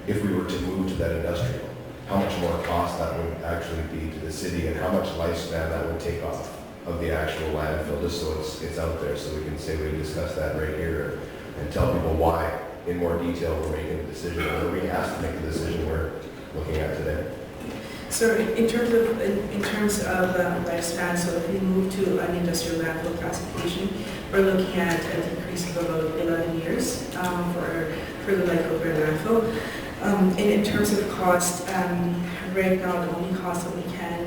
if we were to move to that industrial, how much more cost that would actually be to the city and how much lifespan that would take off of the actual landfill, just so it's out there so we can say we discussed that right here and tell people why in more detail we're making the decision, or we're being asked to make the decision we're looking at today. So in terms of lifespan, so if we move to an industrial landfill classification, we're looking at a decrease of about 11 years for the life of our landfill. And in terms of cost, right now the only cost that we can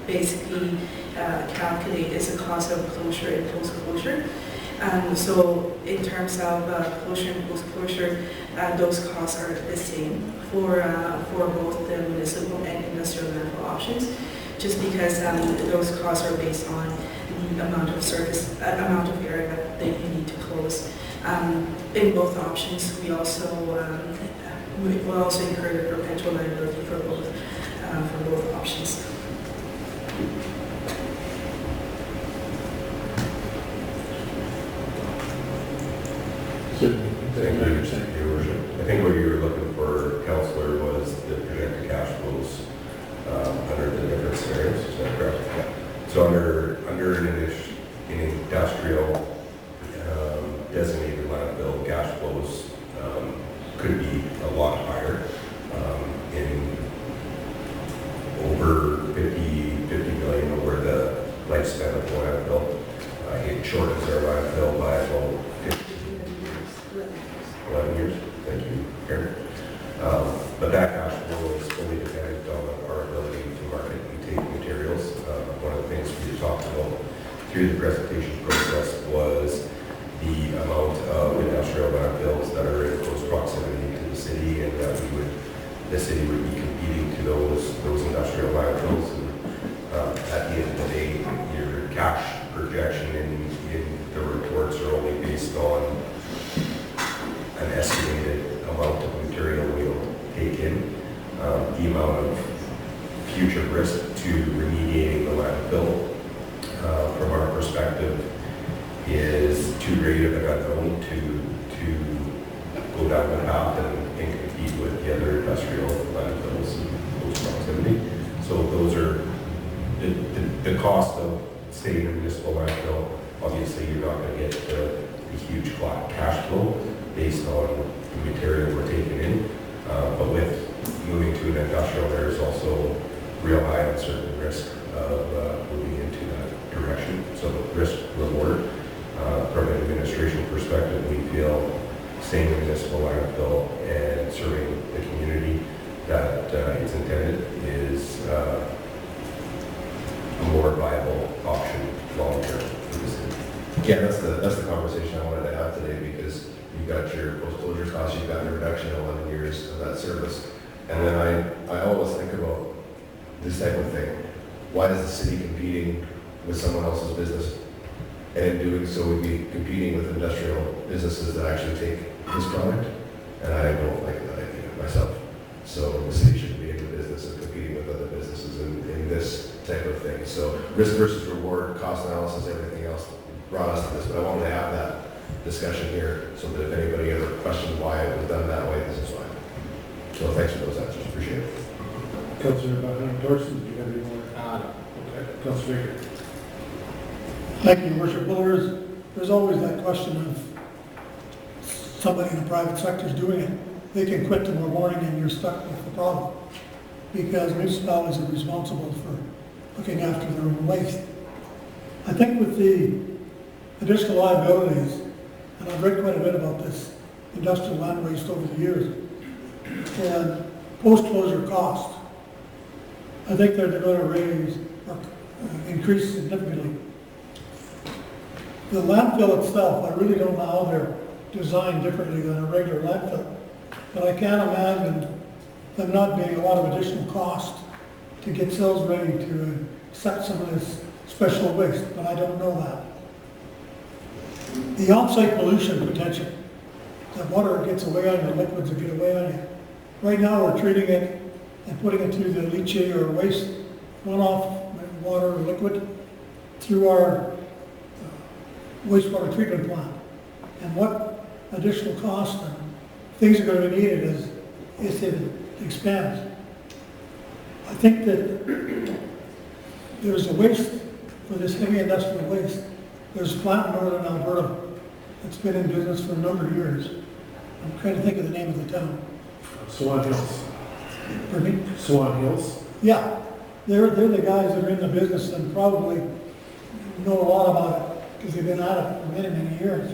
basically calculate is the cost of closure and post-closure. So in terms of closure and post-closure, those costs are the same for both the municipal and industrial landfill options, just because those costs are based on the amount of area that you need to close. In both options, we also will also incur the perpetual liability for both options. Thank you, Your Worship. I think what you were looking for, Councillor, was the projected cash flows under the different scenarios, is that correct? Yeah. So under an industrial designated landfill, cash flows could be a lot higher, in over 50 million over the lifespan of the landfill. It shortens our landfill by about 11 years. Thank you, Karen. But that cash flow is fully dependent on our ability to market and take materials. One of the things we talked about through the presentation process was the amount of industrial landfills that are in close proximity to the city, and that the city would be competing to those industrial landfills. And at the end of the day, your cash projection in the reports are only based on an estimated amount of material we'll take in. The amount of future risk to remediating the landfill, from our perspective, is too great of an unknown to go down the path and compete with the other industrial landfills in close proximity. So those are the cost of staying in a municipal landfill. Obviously, you're not going to get the huge cash flow based on the material we're taking in. But with moving to an industrial, there's also real high uncertain risk of moving into that direction. So risk reward, from an administration perspective, we feel staying in a municipal landfill and serving the community that it's intended is a more viable option long term for the city. Yeah, that's the conversation I wanted to have today, because you've got your post-closure costs, you've got the reduction in 11 years of that service. And then I always think about this type of thing. Why is the city competing with someone else's business? And in doing so, we'd be competing with industrial businesses that actually take this product. And I don't like that idea myself. So the city shouldn't be in the business of competing with other businesses in this type of thing. So risk versus reward, cost analysis, everything else brought us to this. But I wanted to have that discussion here so that if anybody ever questioned why it was done that way, this is why. So thanks for those answers. Appreciate it. Councillor Thorson, do you have any more? Okay. Councillor Baker. Thank you, Your Worship. Well, there's always that question of somebody in the private sector is doing it. They can quit tomorrow morning and you're stuck with the problem, because municipalities are responsible for looking after their own waste. I think with the additional liabilities, and I've read quite a bit about this industrial land waste over the years, and post-closure costs, I think they're going to raise or increase significantly. The landfill itself, I really don't know how they're designed differently than a regular landfill, but I can't imagine them not being a lot of additional cost to get cells ready to accept some of this special waste, but I don't know that. The on-site pollution potential, that water gets away on you, liquids that get away on you. Right now, we're treating it and putting it through the leachate or waste runoff water or liquid through our wastewater treatment plant. And what additional costs and things are going to be needed as it expands. I think that there's a waste for this heavy industrial waste. There's a plant in northern Alberta that's been in business for a number of years. I'm trying to think of the name of the town. Swan Hills. Pardon me? Swan Hills. Yeah, they're the guys that are in the business and probably know a lot about it because they've been at it for many, many years.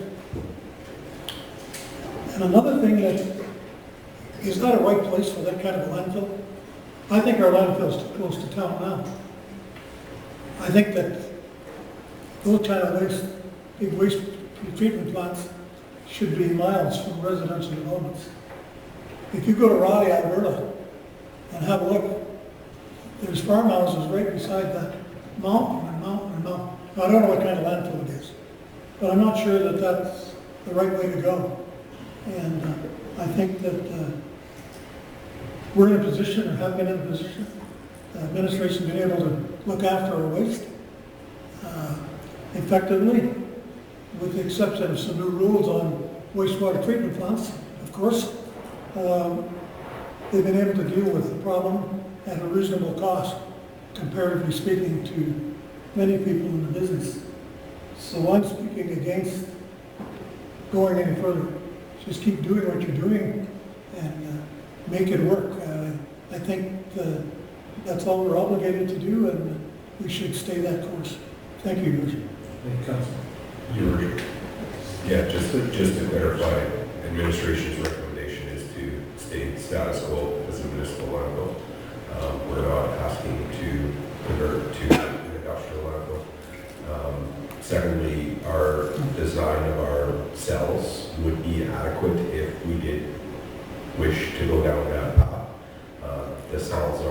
And another thing that, is that a right place for that kind of a landfill? I think our landfill's too close to town now. I think that those kind of waste, big waste treatment plants should be miles from residential developments. If you go to Raleigh, Alberta, and have a look, there's farmhouses right beside that mountain and mountain and mountain. Now, I don't know what kind of landfill it is, but I'm not sure that that's the right way to go. And I think that we're in a position, or have been in a position, administration been able to look after our waste effectively, with the exception of some new rules on wastewater treatment plants, of course. They've been able to deal with the problem at a reasonable cost, comparatively speaking to many people in the business. So I'm speaking against going any further. Just keep doing what you're doing and make it work. I think that's all we're obligated to do, and we should stay that course. Thank you, Your Worship. Thank you, Council. Your Worship. Yeah, just to clarify, administration's recommendation is to stay status quo as a municipal landfill. We're not asking to convert to an industrial landfill. Secondly, our design of our cells would be adequate if we did wish to go down that path. The cells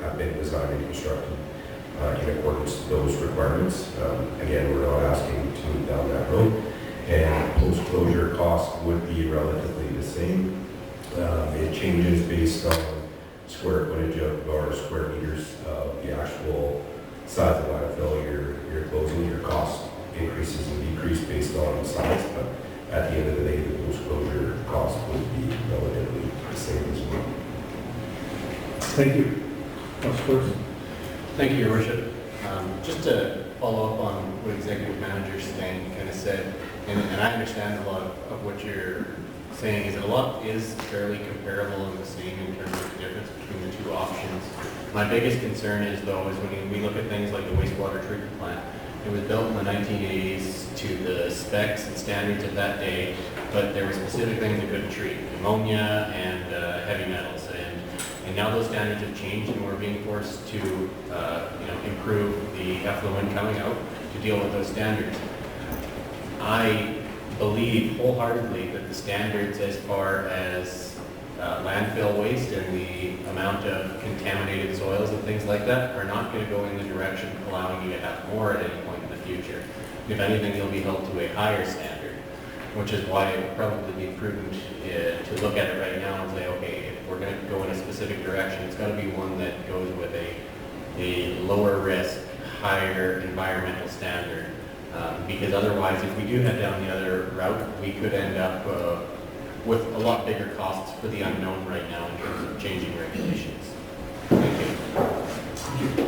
have been designed and constructed in accordance to those requirements. Again, we're not asking to move down that road. And post-closure cost would be relatively the same. It changes based on square footage of, or square meters of the actual size of landfill you're closing. Your cost increases and decreases based on size, but at the end of the day, the post-closure cost would be relatively the same as well. Thank you. Councilor Person. Thank you, Your Worship. Just to follow up on what Executive Manager Stan kind of said, and I understand a lot of what you're saying, is that a lot is fairly comparable and the same in terms of the difference between the two options. My biggest concern is, though, is when we look at things like the wastewater treatment plant. It was built in the 1980s to the specs and standards of that day, but there were specific things it couldn't treat, ammonia and heavy metals. And now those standards have changed, and we're being forced to improve the effluent coming out to deal with those standards. I believe wholeheartedly that the standards as far as landfill waste and the amount of contaminated soils and things like that are not going to go in the direction of allowing you to have more at any point in the future. If anything, you'll be held to a higher standard, which is why it would probably be prudent to look at it right now and say, okay, if we're going to go in a specific direction, it's got to be one that goes with a lower risk, higher environmental standard. Because otherwise, if we do head down the other route, we could end up with a lot bigger costs for the unknown right now in terms of changing regulations. Thank you.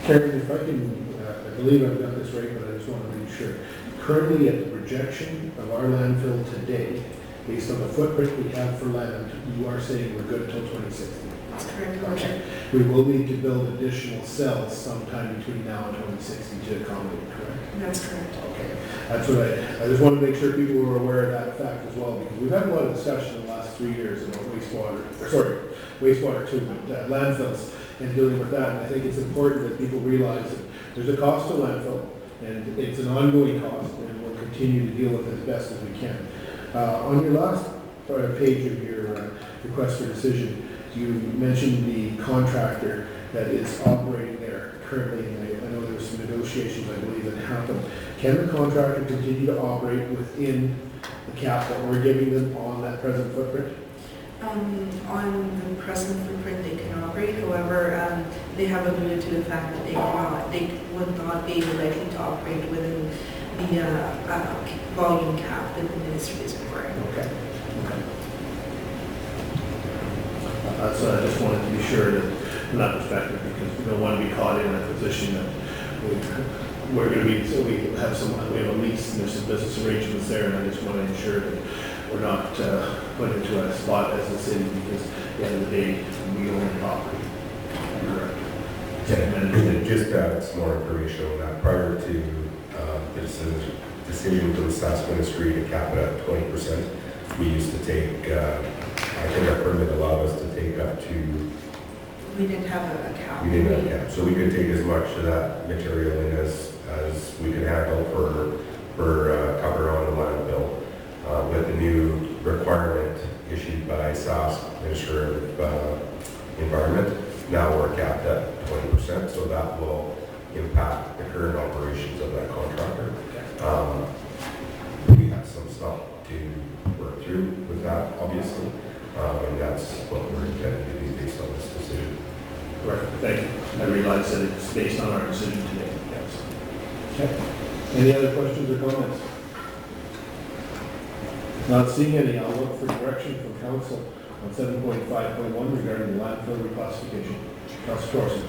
Karen, if I can, I believe I've got this right, but I just want to be sure. Currently, at the projection of our landfill today, based on the footprint we have for land, you are saying we're good until 2060. That's correct, Your Worship. We will need to build additional cells sometime between now and 2060 to accommodate, correct? That's correct. Okay. That's what I just want to make sure people were aware of that fact as well, because we've had a lot of discussion in the last 3 years about wastewater treatment, landfills, and dealing with that. And I think it's important that people realize that there's a cost to landfill, and it's an ongoing cost, and we'll continue to deal with it as best as we can. On your last page of your request for decision, you mentioned the contractor that is operating there currently, and I know there were some negotiations, I believe, that happened. Can the contractor continue to operate within the cap that we're giving them on that present footprint? On the present footprint, they can operate. However, they have alluded to the fact that they would not be likely to operate within the volume cap that the ministry is requiring. Okay. So I just wanted to be sure that from that perspective, because we don't want to be caught in a position that we're going to be, so we have a lease and there's some business arrangements there, and I just want to ensure that we're not put into a spot as a city, because at the end of the day, we own the property. And just to add some more information on that, prior to the decision from the SAS Ministry to cap it at 20%, we used to take, I think our permit allowed us to take up to... We didn't have a cap. We didn't have a cap, so we could take as much of that material in as we could handle for cover on the landfill. With the new requirement issued by SAS, Minister of Environment, now we're capped at 20%, so that will impact the current operations of that contractor. We have some stuff to work through with that, obviously. And that's what we're intending to do based on this decision. Correct, thank you. I realize that it's based on our decision today, yes. Okay. Any other questions or comments? Not seeing any, I'll look for direction from council on 7.5.1 regarding the landfill reclassification. Councilor Corson.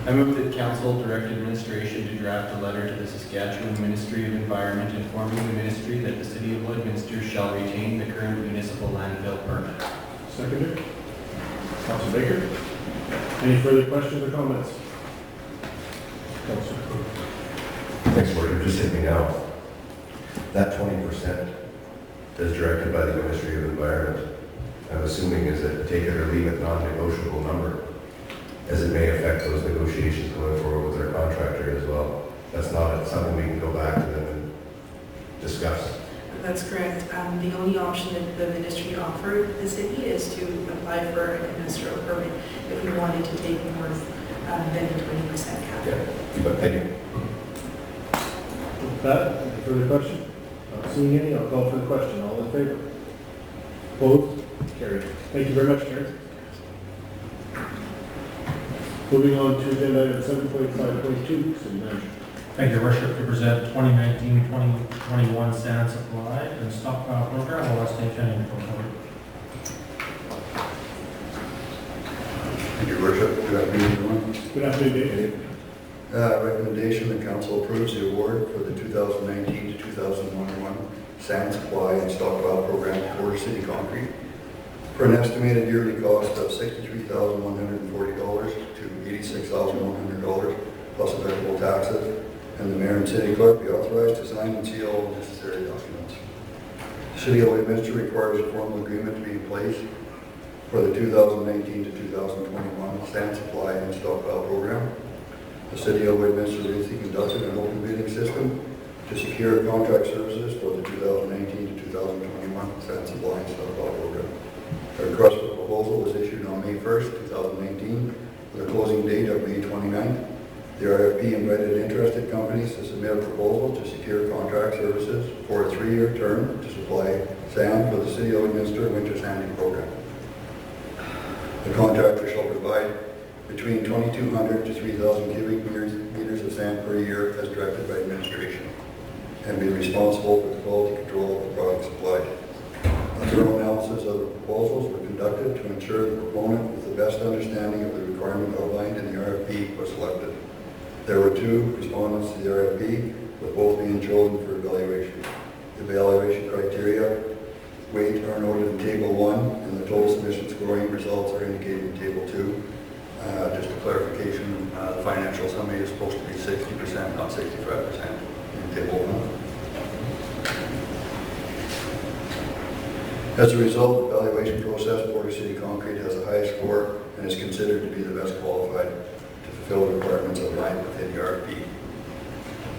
I move that council direct administration to draft a letter to the Saskatchewan Ministry of Environment informing the ministry that the city of Lloydminster shall retain the current municipal landfill permit. Seconder. Councilor Baker. Any further questions or comments? Councilor. Thanks, Morgan. Just hit me now. That 20% is directed by the Ministry of Environment. I'm assuming is a take it or leave it non-negotiable number, as it may affect those negotiations going forward with our contractor as well. That's not something we can go back to them and discuss. That's correct. The only option that the ministry offered the city is to apply for an industrial permit if we wanted to take more than the 20% cap. Yeah, but thank you. With that, any further question? Not seeing any, I'll call for the question. All in favor? Opposed? Carried. Thank you very much, Karen. Moving on to agenda item 7.5.2, City Manager. Thank you, Your Worship, to present 2019-2021 sand supply and stockpile program. I'll ask Dave Henning to come forward. Thank you, Your Worship. Good afternoon, everyone. Good afternoon, Dave. Recommendation that council approves the award for the 2019 to 2021 sand supply and stockpile program for City Concrete for an estimated yearly cost of $63,140 to $86,100 plus applicable taxes, and the mayor and city clerk be authorized to sign and seal all necessary documents. The City of Lloydminster requires a formal agreement to be in place for the 2019 to 2021 sand supply and stockpile program. The City of Lloydminster recently conducted an open bidding system to secure contract services for the 2019 to 2021 sand supply and stockpile program. A request for proposal was issued on May 1st, 2019, with a closing date of May 29th. The RFP invited interested companies to submit a proposal to secure contract services for a 3-year term to supply sand for the City of Lloydminster winter sanding program. The contractor shall provide between 2,200 to 3,000 cubic meters of sand per year as directed by administration, and be responsible for the quality control of the product supplied. A thorough analysis of the proposals were conducted to ensure the proponent with the best understanding of the requirement outlined in the RFP was selected. There were 2 respondents to the RFP, with both being chosen for evaluation. The evaluation criteria weight are noted in Table 1, and the total submission scoring results are indicated in Table 2. Just a clarification, the financial summary is supposed to be 60%, not 65% in Table 1. As a result of the evaluation process, Border City Concrete has the highest score and is considered to be the best qualified to fulfill the requirements outlined within the RFP.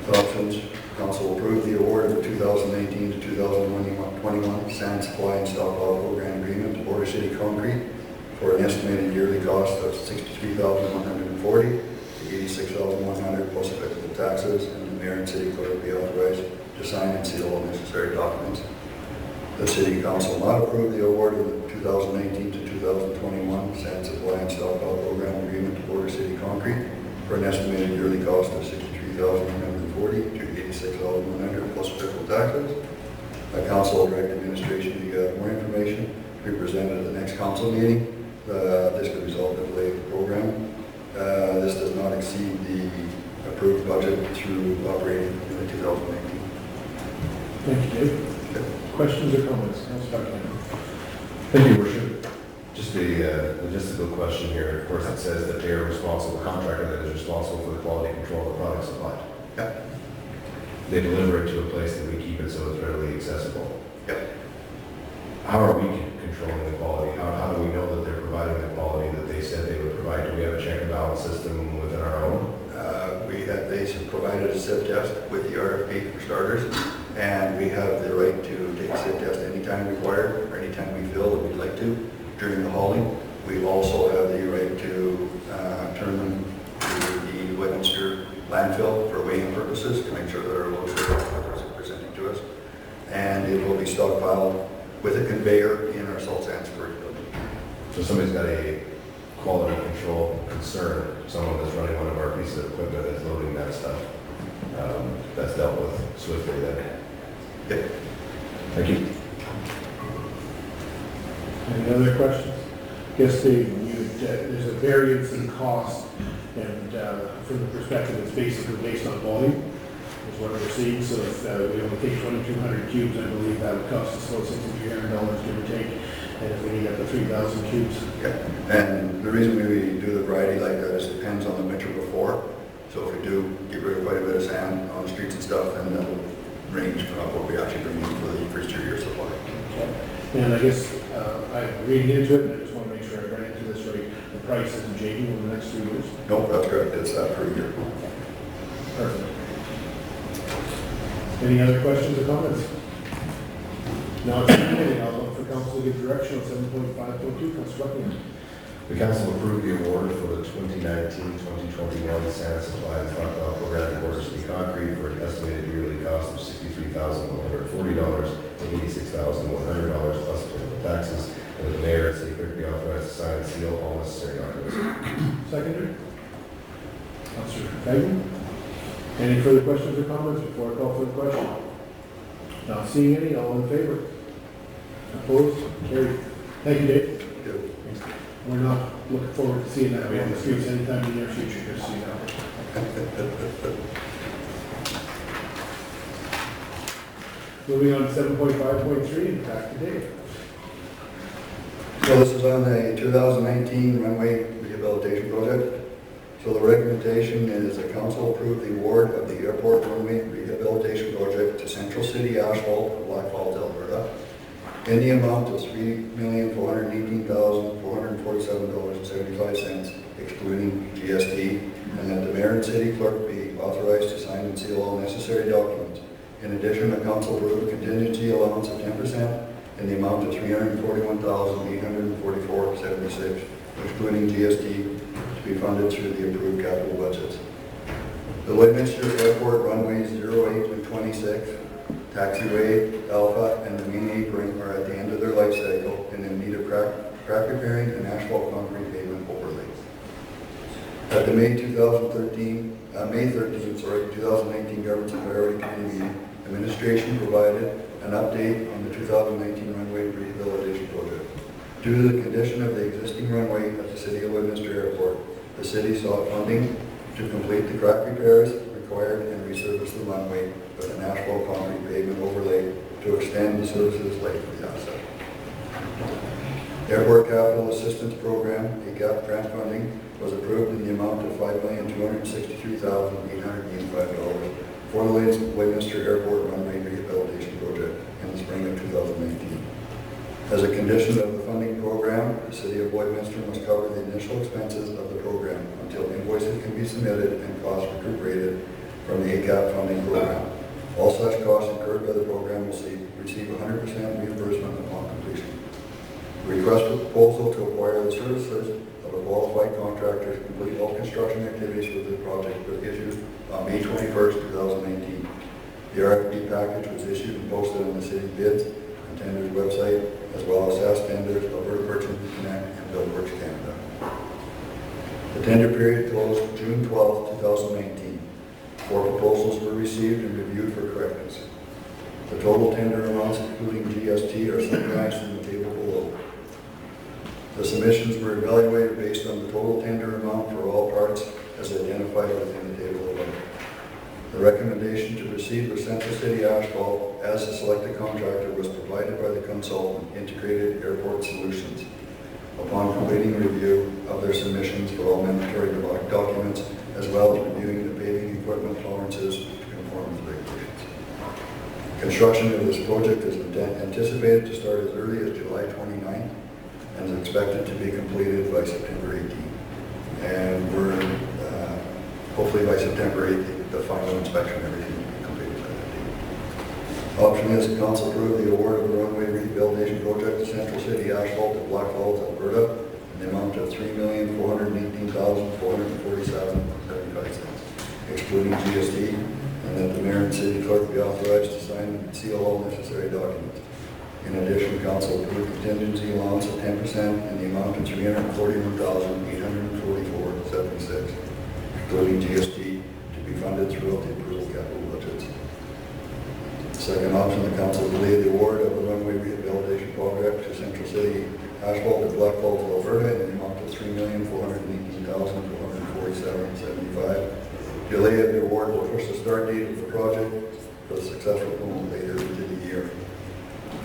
The options, council approved the award of the 2019 to 2021 sand supply and stockpile program agreement to Border City Concrete for an estimated yearly cost of $63,140 to $86,100 plus applicable taxes, and the mayor and city clerk be authorized to sign and seal all necessary documents. The City Council not approve the award of the 2019 to 2021 sand supply and stockpile program agreement to Border City Concrete for an estimated yearly cost of $63,140 to $86,100 plus applicable taxes. The Council will direct administration to get more information to be presented at the next council meeting. This could result in a delay of the program. This does not exceed the approved budget through operating in the 2019. Thank you, Dave. Questions or comments? Councilor Buchanan. Thank you, Worship. Just a logistical question here. Of course, it says that they are responsible, the contractor that is responsible for the quality control of the product supplied. Yep. They deliver it to a place that we keep it so it's readily accessible. Yep. How are we controlling the quality? How do we know that they're providing the quality that they said they would provide? Do we have a check and balance system within our own? They provided a SIP test with the RFP for starters, and we have the right to take a SIP test anytime required or anytime we feel that we'd like to during the hauling. We also have the right to turn them to the Lloydminster landfill for weighing purposes to make sure that our loads are presenting to us. And it will be stockpiled with a conveyor in our salt sand expert. So if somebody's got a quality control concern, someone that's running one of our pieces of equipment that's loading that stuff, that's dealt with swiftly then. Okay. Thank you. Any other questions? Guess there's a variance in cost, and from the perspective, it's basically based on volume, is what we're seeing. So if we only take 2,200 cubes, I believe that would cost us about $6,300, give or take. And if we need up to 3,000 cubes. Yeah, and the reason we do the variety like that is it depends on the winter before. So if we do get rid of quite a bit of sand on the streets and stuff, then that will range from what we actually bring in for the first 2 years supply. Okay. And I guess I'm reading into it, and I just want to make sure I ran into this right. The price isn't changing over the next 3 years? Nope, that's correct. It's that per year. Perfect. Any other questions or comments? Now it's committee. I'll look for council to give direction on 7.5.2. Councilor Buckingham. The council approved the award for the 2019-2021 sand supply and stockpile program for City Concrete for an estimated yearly cost of $63,140 and $86,100 plus applicable taxes, and the mayor and city clerk be authorized to sign and seal all necessary documents. Seconder. Councilor Craig. Any further questions or comments before I call for the question? Not seeing any. All in favor? Opposed? Carried. Thank you, Dave. We're not looking forward to seeing that on the streets anytime in the near future, just so you know. Moving on to 7.5.3, and back to Dave. So this is on the 2019 runway rehabilitation project. So the recommendation is the council approve the award of the airport runway rehabilitation project to Central City Asphalt of Black Falls, Alberta, in the amount of $3,418,447.75, excluding GST, and that the mayor and city clerk be authorized to sign and seal all necessary documents. In addition, the council approved a contingency allowance of 10% in the amount of $341,844.76, excluding GST, to be funded through the approved capital budgets. The Lloydminster Airport runways 08 and 26, taxiway, Alpha, and the main apron are at the end of their life cycle and in need of crack repairing and asphalt concrete pavement overlay. At the May 13, 2019 Governance and Priority Committee meeting, administration provided an update on the 2019 runway rehabilitation project. Due to the condition of the existing runway at the City of Lloydminster Airport, the city sought funding to complete the crack repairs required and resurface the runway with an asphalt concrete pavement overlay to extend the services life of the asset. Airport Capital Assistance Program, ACAP grant funding, was approved in the amount of $5,263,885 for the Lloydminster Airport runway rehabilitation project in the spring of 2019. As a condition of the funding program, the City of Lloydminster must cover the initial expenses of the program until invoices can be submitted and costs recuperated from the ACAP funding program. All such costs incurred by the program will receive 100% reimbursement upon completion. The request for proposal to acquire the services of a qualified contractor to complete all construction activities for the project was issued on May 21st, 2019. The RFP package was issued and posted on the city bids and tenders website, as well as SAS Tenders, Alberta Merchant Connect, and Buildworks Canada. The tender period closed June 12, 2019. 4 proposals were received and reviewed for correctness. The total tender amounts, including GST, are summarized in the table below. The submissions were evaluated based on the total tender amount for all parts as identified within the table above. The recommendation to proceed with Central City Asphalt as the selected contractor was provided by the consultant Integrated Airport Solutions. Upon completing review of their submissions for all mandatory documents, as well as reviewing the paving equipment tolerances to conform with regulations. Construction of this project is anticipated to start as early as July 29th and is expected to be completed by September 18th. And we're hopefully by September 8th, the final inspection, everything will be completed by that date. Option is the council approve the award of the runway rehabilitation project to Central City Asphalt of Black Falls, Alberta, in the amount of $3,418,447.75, excluding GST, and that the mayor and city clerk be authorized to sign and seal all necessary documents. In addition, council approved contingency allowance of 10% in the amount of $341,844.76, including GST, to be funded throughout the approval capital budgets. Second option, the council delayed the award of the runway rehabilitation project to Central City Asphalt of Black Falls, Alberta, in the amount of $3,418,447.75. Delay of the award will push the start date of the project for the successful implementation later into the year.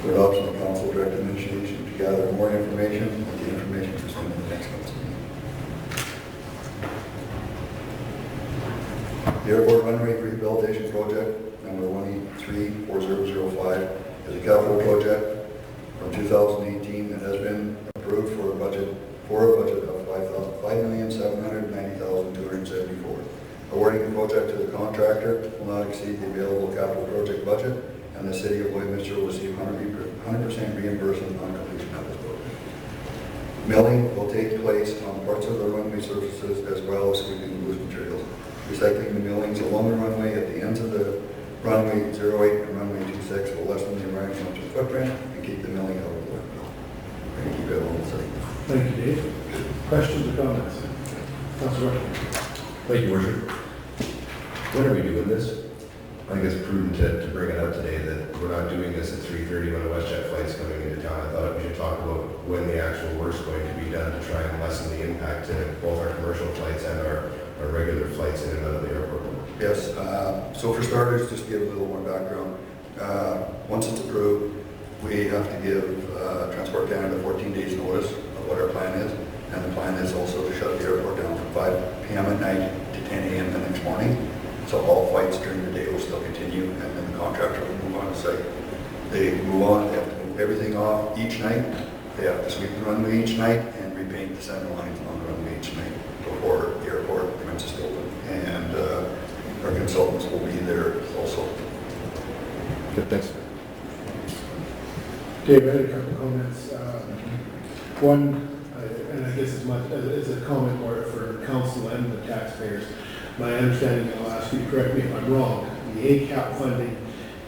Third option, the council direct administration to gather more information and the information presented in the next council meeting. The airport runway rehabilitation project, number 1834005, is a capital project from 2018 that has been approved for a budget of $5,790,274. Awarding the project to the contractor will not exceed the available capital project budget, and the city of Lloydminster will receive 100% reimbursement on completion of this project. Milling will take place on parts of the runway surfaces as well as sweeping loose materials. Recycling the millings along the runway at the ends of the runway 08 and runway 26 will lessen the environmental footprint and keep the milling out of the landfill. And keep it all safe. Thank you, Dave. Questions or comments? Councilor Rushing. Thank you, Worship. When are we doing this? I think it's prudent to bring it up today that we're not doing this at 3:30 when a WestJet flight's coming into town. I thought we should talk about when the actual work's going to be done to try and lessen the impact to both our commercial flights and our regular flights in and out of the airport. Yes, so for starters, just to give a little more background, once it's approved, we have to give Transport Canada 14 days notice of what our plan is, and the plan is also to shut the airport down from 5 p.m. at night to 10 a.m. the next morning. So all flights during the day will still continue, and then the contractor will move on to site. They move on, they have to move everything off each night, they have to sweep the runway each night and repaint the center lines on the runway each night before the airport commences to open. And our consultants will be there also. Good, thanks. Dave, I had a couple of comments. One, and I guess it's a comment more for council and the taxpayers. My understanding, I'll ask you to correct me if I'm wrong, the ACAP funding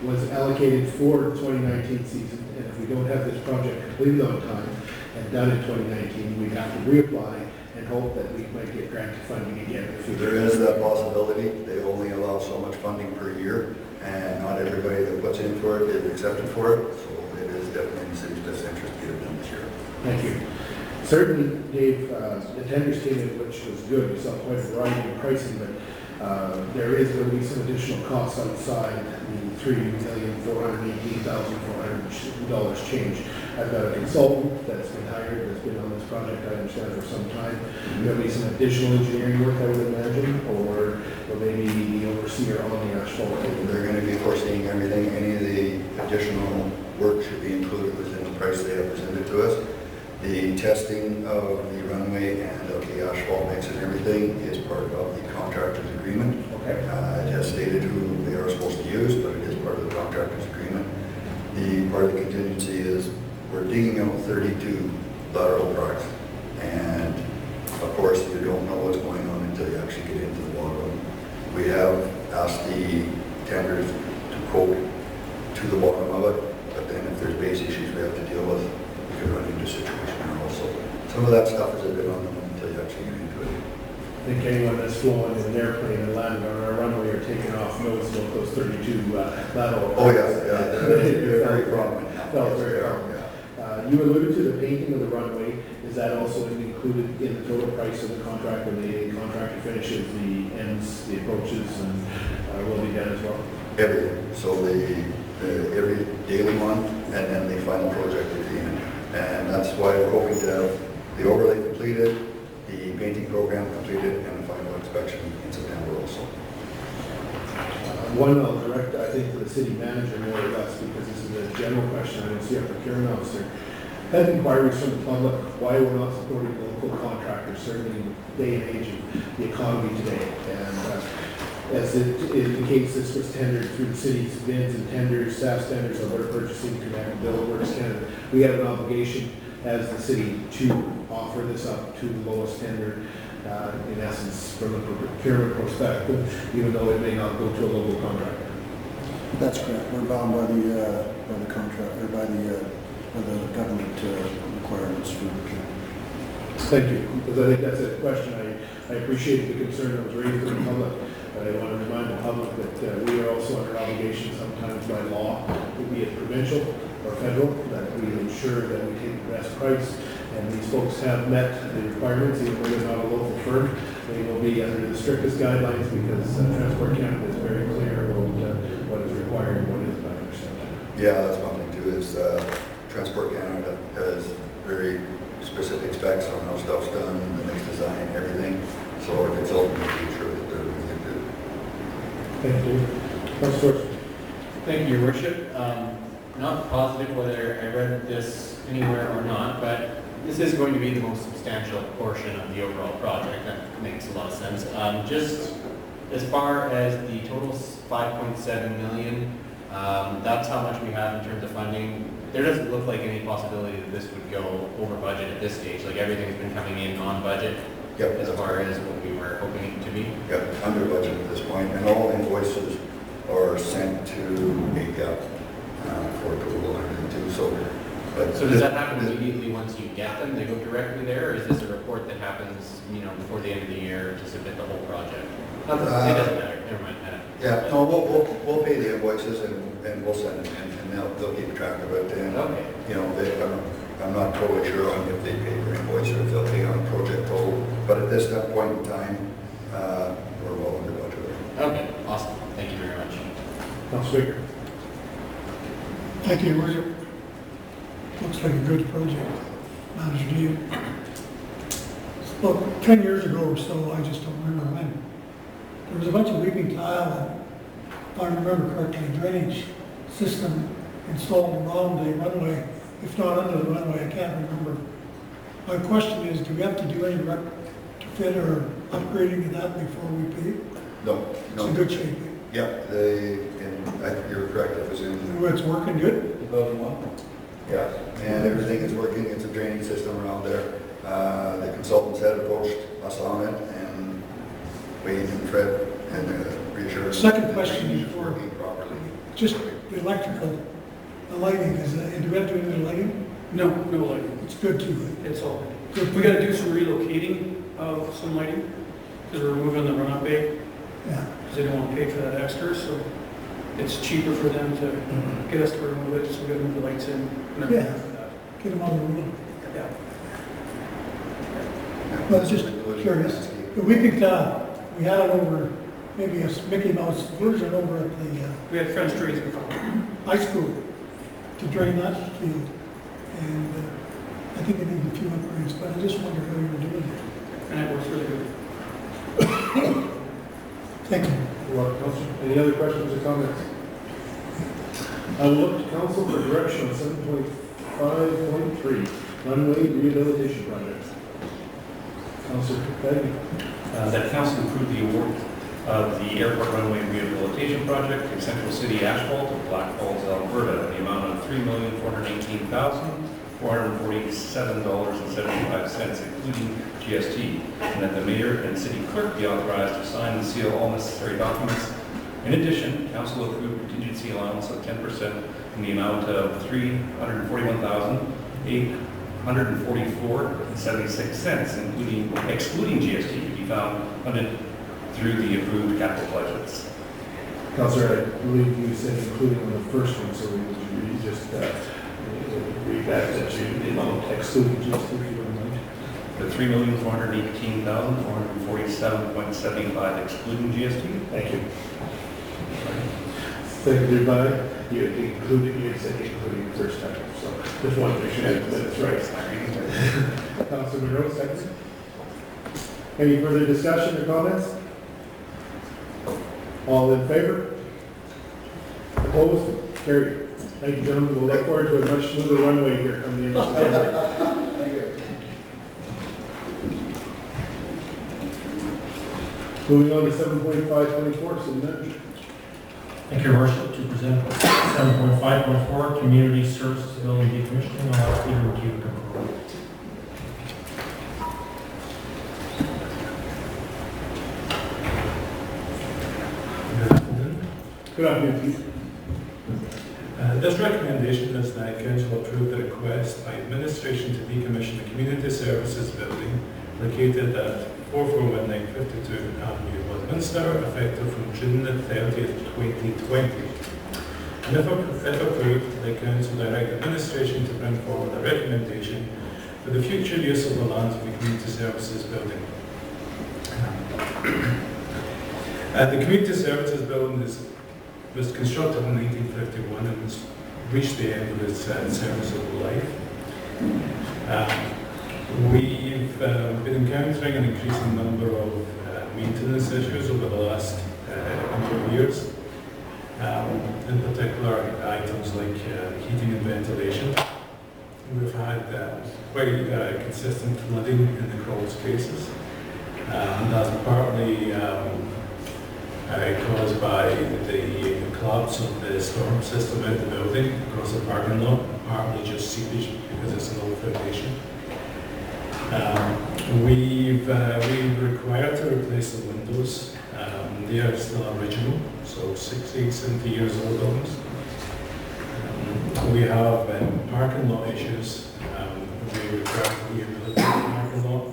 was allocated for the 2019 season, and if we don't have this project completed on time and done in 2019, we'd have to reapply and hope that we might get grant funding again in the future. There is that possibility. They only allow so much funding per year, and not everybody that puts in for it is accepted for it, so it is definitely in the city's best interest to get it done this year. Thank you. Certainly, Dave, the tenders came in, which was good. We saw quite a variety of pricing, but there is going to be some additional costs outside the $3,418,400 change. I've got a consultant that's been hired, that's been on this project, I understand, for some time. There'll be some additional engineering work, I would imagine, or maybe the overseer on the asphalt. They're going to be foreseeing everything. Any of the additional work should be included within the price they have presented to us. The testing of the runway and of the asphalt mix and everything is part of the contractor's agreement. Okay. It has stated who they are supposed to use, but it is part of the contractor's agreement. The part of the contingency is we're digging out 32 lateral tracks, and of course you don't know what's going on until you actually get into the bottom. We have asked the tenders to quote to the bottom of it, but then if there's base issues we have to deal with, we could run into a situation there also. Some of that stuff is a bit unknown until you actually get into it. I think anyone that's flown in an airplane and landed on our runway or taken off knows about those 32 lateral. Oh yeah, they're very prominent. Felt very prominent. You alluded to the painting of the runway. Is that also included in the total price of the contract when the contractor finishes the ends, the approaches, and will be done as well? Everything. So every daily one, and then the final project at the end. And that's why we're hoping to have the overlay completed, the painting program completed, and the final inspection in September also. One I'll direct, I think, to the city manager more or less, because this is a general question. I don't see our procurement officer. Had inquiries from the public why we're not supporting local contractors, certainly in the day and age of the economy today. And as it indicates, this was tendered through the city's bids and tenders, staff standards, other purchasing, Connect, Bill Works Canada. We have an obligation as the city to offer this up to the lowest tender, in essence, from a procurement perspective, even though it may not go to a local contractor. That's correct. We're bound by the contract, or by the the government requirements for procurement. Thank you, because I think that's a question, I appreciate the concern that was raised in the public, but I want to remind the public that we are also under obligation sometimes by law, be it provincial or federal, that we ensure that we take the best price, and these folks have met the requirements, even though they're not a local firm. They will be under the strictest guidelines because Transport Canada is very clear about what is required and what isn't, I understand that. Yeah, that's one thing too, is Transport Canada has very specific specs on how stuff's done, the next design, everything. So our consultant will be sure that they're doing it good. Thank you. Councilor. Thank you, Your Worship. Not positive whether I read this anywhere or not, but this is going to be the most substantial portion of the overall project. That makes a lot of sense. Just as far as the total 5.7 million, that's how much we have in terms of funding. There doesn't look like any possibility that this would go over budget at this stage. Like everything's been coming in on budget. Yep. As far as what we were hoping it to be. Yep, under budget at this point, and all invoices are sent to ACAP for approval and everything too, so. But So does that happen immediately once you get them? They go directly there, or is this a report that happens, before the end of the year to submit the whole project? It doesn't matter, never mind. Yeah, no, we'll pay the invoices and we'll send them in, and they'll keep track of it, and, Okay. I'm not totally sure on if they pay for invoice or if they'll pay on project total, but at this point in time, we're well under budget. Okay, awesome. Thank you very much. Councilor Baker. Thank you, Your Worship. Looks like a good project, Manager Dean. About 10 years ago or so, I just don't remember when, there was a bunch of weeping tile and, if I remember correctly, drainage system installed around the runway, if not under the runway, I can't remember. My question is, do we have to do any retrofit or upgrading of that before we pay? No, It's in good shape. Yeah, I think you're correct, it was in. It's working good? The building one? Yeah, and everything is working, it's a drainage system around there. The consultants had approached us on it, and Wade and Fred, and reassured. Second question is before, working properly. just the electrical, the lighting, do we have to do any lighting? No lighting. It's good too. It's all good. We got to do some relocating of some lighting because we're moving the run-up bay Yeah. because they don't want to pay for that extra. So it's cheaper for them to get us to remove it. So we got to move the lights in. And everything Yeah. for that. Get them on the road. Yeah. I was just curious. The weeping tile, we had it over, maybe a Mickey Mouse version over at the We had French trees before. high school to drain that field. And I think it needed a few upgrades, but I just wonder how you were doing it. And it works really good. Thank you. You're welcome, Councilor. Any other questions or comments? I will look to council for direction on 7.5.3, runway rehabilitation project. Councilor Baggy. That council approved the award of the airport runway rehabilitation project from Central City Asphalt of Black Falls, Alberta, in the amount of $3,418,447.75, including GST, and that the mayor and city clerk be authorized to sign and seal all necessary documents. In addition, council approved contingency allowance of 10% in the amount of $341,844.76, excluding GST, to be found funded through the approved capital budgets. Councilor, I believe you said including on the first one, so we just read that you did not exclude GST, if you don't mind. The $3,418,447.75 excluding GST. Thank you. Seconded by, you included, you said including the first time, so just wanted to make sure that's right. Councilor Monroe, second. Any further discussion or comments? All in favor? Opposed? Carried. Thank you, gentlemen. We'll look forward to a much smoother runway here come the end of September. Thank you. Moving on to 7.5.24, City Manager. Thank you, Your Worship. To present 7.5.4, Community Services Building Decommissioning, I'll ask Peter McHugh to come forward. Good afternoon, Pete. This recommendation is that council approve the request by administration to decommission the community services building located at 441952 Avenue, Westminster, effective from June the 30th, 2020. And if approved, the council direct administration to bring forward a recommendation for the future use of the lands of the community services building. The community services building was constructed in 1951 and has reached the end of its serviceable life. We've been encountering an increasing number of maintenance issues over the last number of years. In particular, items like heating and ventilation. We've had quite consistent flooding in the crawl spaces, and that's partly caused by the collapse of the storm system out the building across the parking lot, partly just seepage because it's an old foundation. We've required to replace the windows. They are still original, so 60, 70 years old buildings. We have parking lot issues. We require to rehabilitate the parking lot.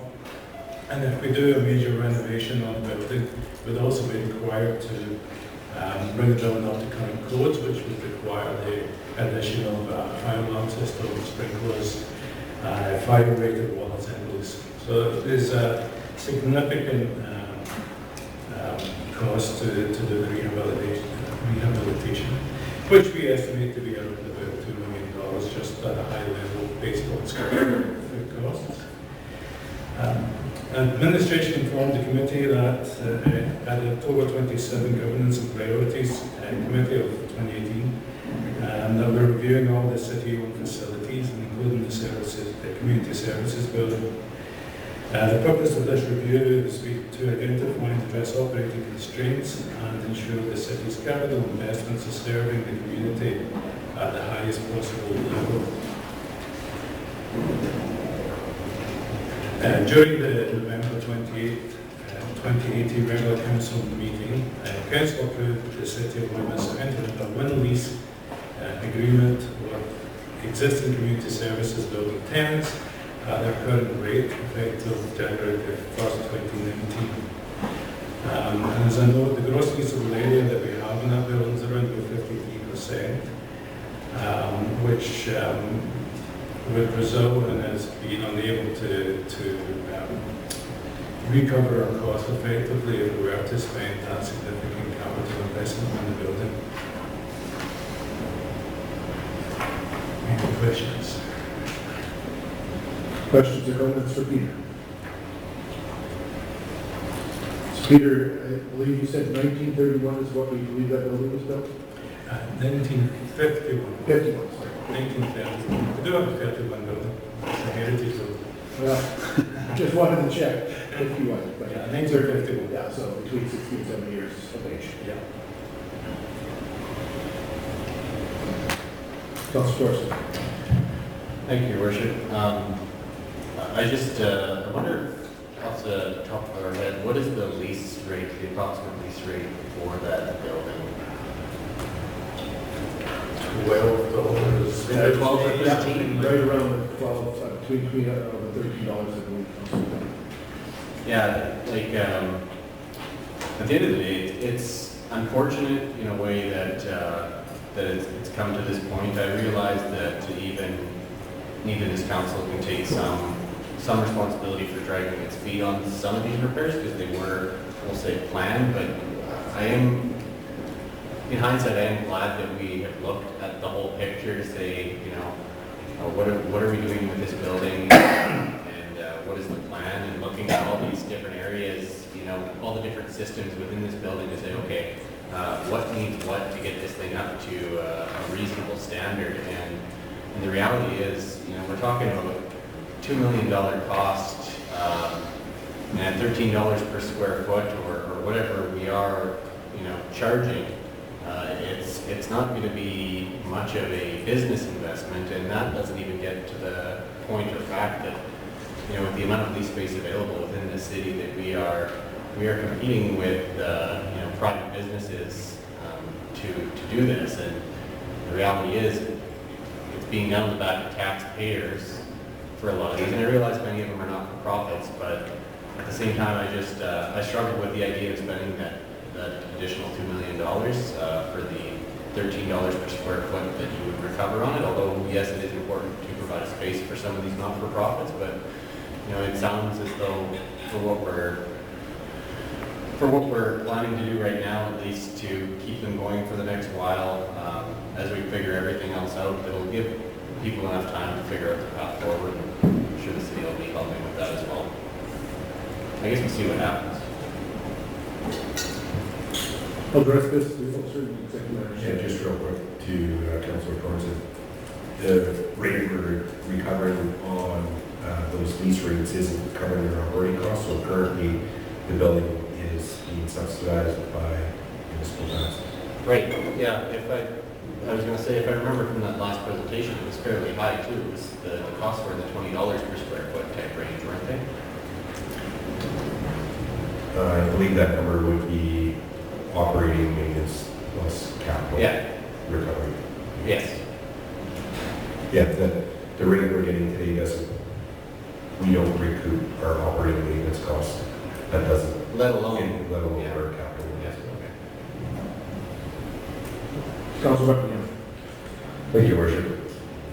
And if we do a major renovation on the building, we'd also be required to bring the building up to current codes, which would require the addition of a fire alarm system, sprinklers, fire-rated wall assemblies. So there's a significant cost to the rehabilitation, which we estimate to be around about $2 million, just at a high level based on square foot costs. Administration informed the committee that at the October 27 Governance and Priorities Committee of 2018, that we're reviewing all the city-owned facilities, including the community services building. The purpose of this review is to identify the best operating constraints and ensure the city's capital investments are serving the community at the highest possible level. During the November 28, 2018 regular council meeting, council approved the City of Westminster to enter into a win lease agreement with existing community services building tenants at their current rate, effective January 1st, 2019. And as I note, the gross leasable area that we have in that building is around about 53%, which would result in us being unable to recover our costs effectively if we were to spend that significant capital investment in the building. Any questions? Questions or comments for Peter? So Peter, I believe you said 1931 is what we believe that building was built? 1951. 51, sorry. 1951. We do have a 51 building. It's a heritage building. Well, just wanted to check if you wanted. But Yeah, 1951. yeah, so between 60 and 70 years of age. Yeah. Councilor Thorson. Thank you, Your Worship. I wonder, off the top of our head, what is the lease rate, the approximate lease rate for that building? $12. Yeah, 12 or 13? Right around the 12, between $13, I believe. Yeah, like, at the end of the day, it's unfortunate in a way that it's come to this point. I realize that even this council can take some responsibility for dragging its feet on some of these repairs because they were, we'll say, planned, but I am, in hindsight, I am glad that we have looked at the whole picture to say, you know, what are we doing with this building and what is the plan, and looking at all these different areas, you know, all the different systems within this building to say, okay, what needs what to get this thing up to a reasonable standard. And the reality is, you know, we're talking about $2 million cost and $13 per square foot or whatever we are, you know, charging. It's not going to be much of a business investment, and that doesn't even get to the point or fact that, you know, with the amount of lease space available within the city, that we are competing with, you know, private businesses to do this. And the reality is, it's being done on the back of taxpayers for a lot of these, and I realize many of them are not for profits, but at the same time, I struggle with the idea of spending that additional $2 million for the $13 per square foot that you would recover on it, although yes, it is important to provide a space for some of these not-for-profits, but it sounds as though for what we're planning to do right now, at least to keep them going for the next while, as we figure everything else out, it'll give people enough time to figure out the path forward, and I'm sure the city will be helping with that as well. I guess we'll see what happens. I'll address this, executive. Yeah, just real quick to Councillor Thornton. The rate we're recovering on those lease rates isn't covering their operating costs, so currently the building is being subsidized by municipal tax. Right, yeah, I was going to say, if I remember from that last presentation, it was fairly high too. It was the costs were the $20 per square foot type range, weren't they? I believe that number would be operating maintenance plus capital recovery. Yes. Yeah, the rate we're getting today we don't recoup our operating maintenance costs. That doesn't. Let alone our capital. Yes, okay. Councilor Buckingham. Thank you, Worship.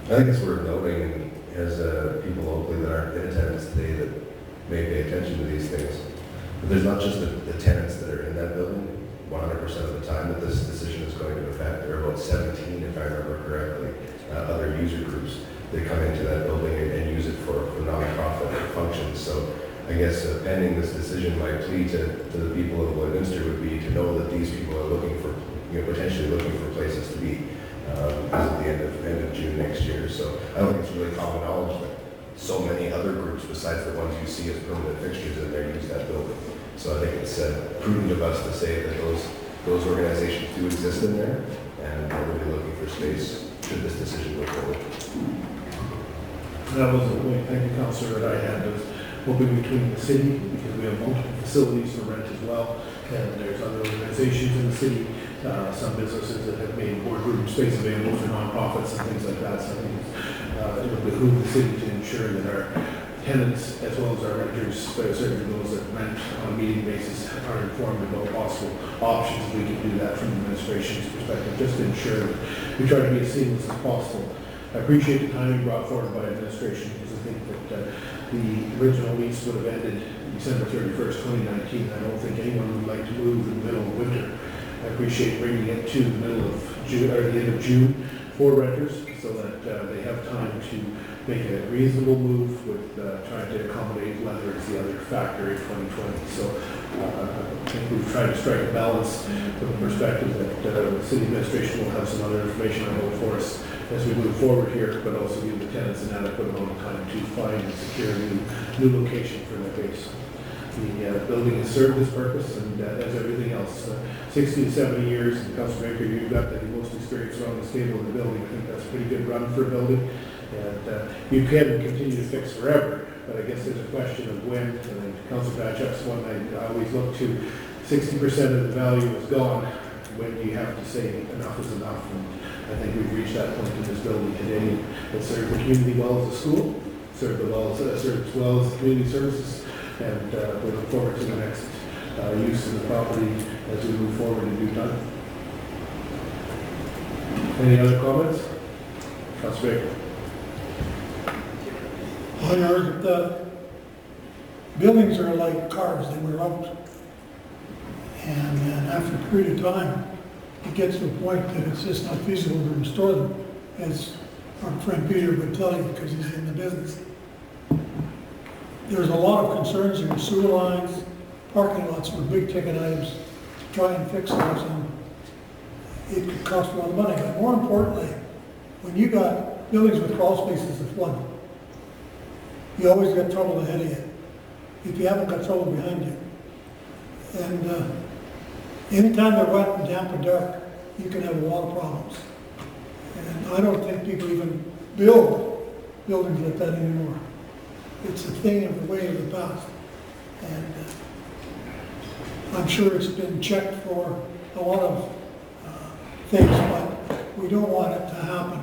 I think it's worth noting, and as people locally that aren't in attendance today that may pay attention to these things, but there's not just the tenants that are in that building 100% of the time that this decision is going to affect. There are about 17, if I remember correctly, other user groups that come into that building and use it for non-profit functions. So I guess pending this decision, my plea to the people of Lloydminster would be to know that these people are looking for, potentially looking for places to be as of the end of June next year. So I don't think it's really common knowledge that so many other groups besides the ones you see as permanent fixtures in there use that building. So I think it's prudent of us to say that those organizations do exist in there, and we'll be looking for space should this decision go forward. That was the point, thank you, Councilor, that I had, was hoping between the city, because we have multiple facilities to rent as well, and there's other organizations in the city, some businesses that have made boardroom space available for nonprofits and things like that. So I think it would behoove the city to ensure that our tenants, as well as our renters, certainly those that rent on a meeting basis, are informed about possible options. We can do that from the administration's perspective, just to ensure that we try to be as seamless as possible. I appreciate the timing brought forward by administration, because I think that the original lease would have ended December 31st, 2019. I don't think anyone would like to move in the middle of winter. I appreciate bringing it to the middle of June, or the end of June for renters, so that they have time to make a reasonable move with trying to accommodate whether it's the other factor in 2020. So I think we've tried to strike a balance from the perspective that the city administration will have some other information on hold for us as we move forward here, but also give the tenants an adequate amount of time to find and secure a new location for their base. The building has served its purpose, and as everything else, 60 to 70 years, and Councilor Baker, you've got the most experience around the stable of the building. I think that's a pretty good run for a building, and you can continue to fix forever, but I guess there's a question of when, and Councilor Batchuk's one I always look to. 60% of the value is gone. When do you have to say enough is enough? And I think we've reached that point in this building today. It served the community well as a school, served as well as community services, and we look forward to the next use of the property as we move forward in due time. Any other comments? Councilor Baker. I heard that buildings are like cars, they wear out. And then after a period of time, it gets to a point that it's just not feasible to restore them, as our friend Peter would tell you, because he's in the business. There's a lot of concerns in sewer lines, parking lots for big ticket items, to try and fix those, and it could cost a lot of money. But more importantly, when you got buildings with crawl spaces that flood, you always got trouble ahead of you, if you haven't got trouble behind you. And anytime they're wet and damp and dark, you can have a lot of problems. And I don't think people even build buildings like that anymore. It's a thing of the way of the past. And I'm sure it's been checked for a lot of things, but We don't want it to happen,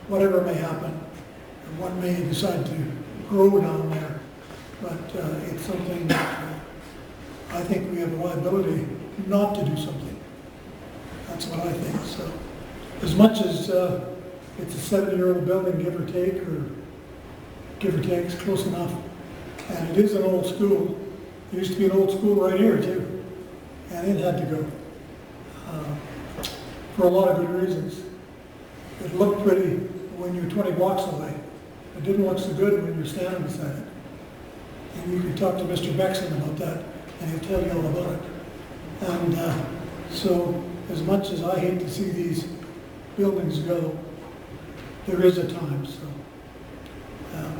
whatever may happen. And one may decide to grow down there, but it's something that I think we have a liability not to do something. That's what I think. So as much as it's a 7-year-old building, give or take it's close enough. And it is an old school. There used to be an old school right here too, and it had to go for a lot of good reasons. It looked pretty when you're 20 blocks away. It didn't look so good when you're standing beside it. And you can talk to Mr. Bexon about that, and he'll tell you all about it. And so, as much as I hate to see these buildings go, there is a time. So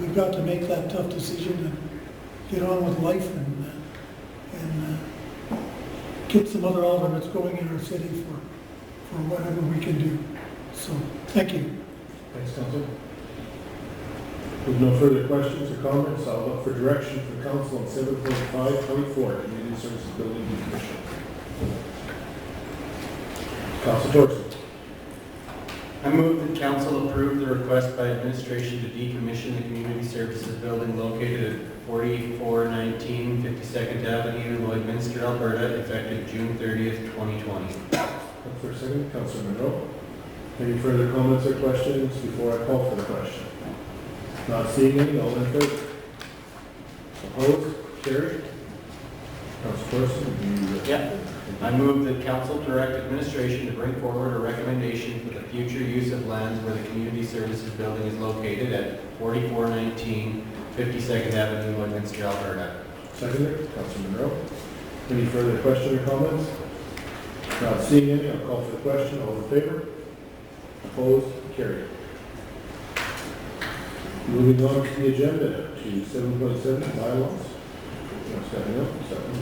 we've got to make that tough decision and get on with life and get some other elements going in our city for whatever we can do. So, thank you. Thanks, Council. With no further questions or comments, I'll look for direction from Council on 7.5.24, Community Services Building Decommission. Council Thorson. I move that council approve the request by administration to decommission the community services building located at 4419 52nd Avenue, Lloydminster, Alberta, effective June 30th, 2020. Look for a second. Councilor Monroe. Any further comments or questions before I call for the question? Not seeing any, all in favor? Opposed? Carried. Council Thorson. Yeah. I move that council direct administration to bring forward a recommendation for the future use of lands where the community services building is located at 4419 52nd Avenue, Lloydminster, Alberta. Seconder, Councilor Monroe. Any further question or comments? Not seeing any, I'll call for the question. All in favor? Opposed? Carried. Moving on to the agenda, to 7.7, bylaws. Stepping up, stepping.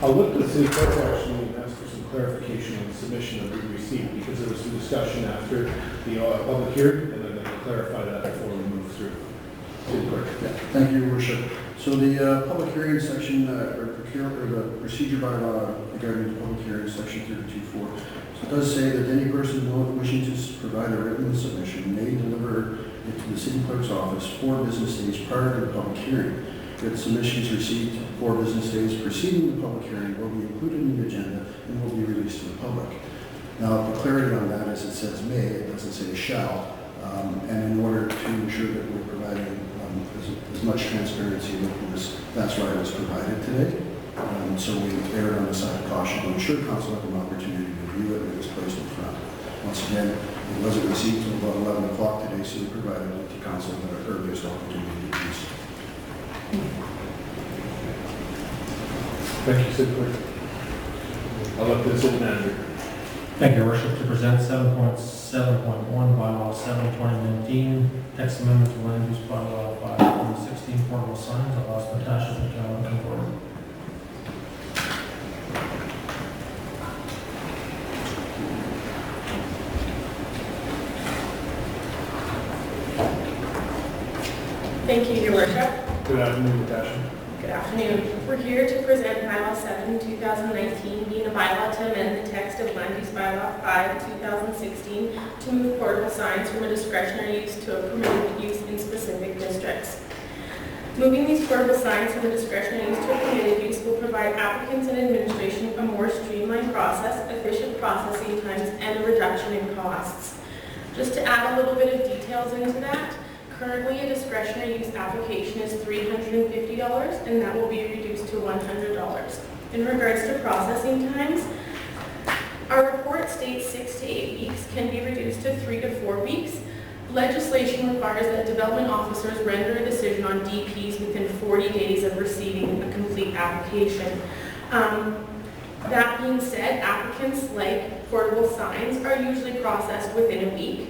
I'll look at the city clerk actually and ask for some clarification on the submission that we received, because there was some discussion after the public hearing, and I'm going to clarify that before we move through. City clerk. Yeah, thank you, Your Worship. So the public hearing section, or the procedure bylaw regarding the public hearing, section 32.4. So it does say that any person wishing to provide a written submission may deliver it to the city clerk's office 4 business days prior to the public hearing. If submissions received 4 business days preceding the public hearing will be included in the agenda and will be released to the public. Now, the clarity on that is it says may, it doesn't say shall, and in order to ensure that we're providing as much transparency with this, that's why it was provided today. So we erred on the side of caution to ensure council had an opportunity to review it, and it was placed in front. Once again, it wasn't received until about 11 o'clock today, so we provided it to council at our earliest opportunity to do so. Thank you, City Clerk. I'll look to the city manager. Thank you, Your Worship. To present 7.7.1, bylaw 7/2019, text amendment to land use bylaw 5/2016, portable signs. I'll ask Natasha Patel to come forward. Thank you, Your Worship. Good afternoon, Natasha. Good afternoon. We're here to present Bylaw 7, 2019, being a bylaw to amend the text of Land Use Bylaw 5, 2016, to move portable signs from a discretionary use to a permitted use in specific districts. Moving these portable signs from a discretionary use to a permitted use will provide applicants and administration a more streamlined process, efficient processing times, and a reduction in costs. Just to add a little bit of details into that, currently, a discretionary use application is $350, and that will be reduced to $100. In regards to processing times, our report states 6 to 8 weeks can be reduced to 3 to 4 weeks. Legislation requires that development officers render a decision on DPs within 40 days of receiving a complete application. That being said, applicants like portable signs are usually processed within a week.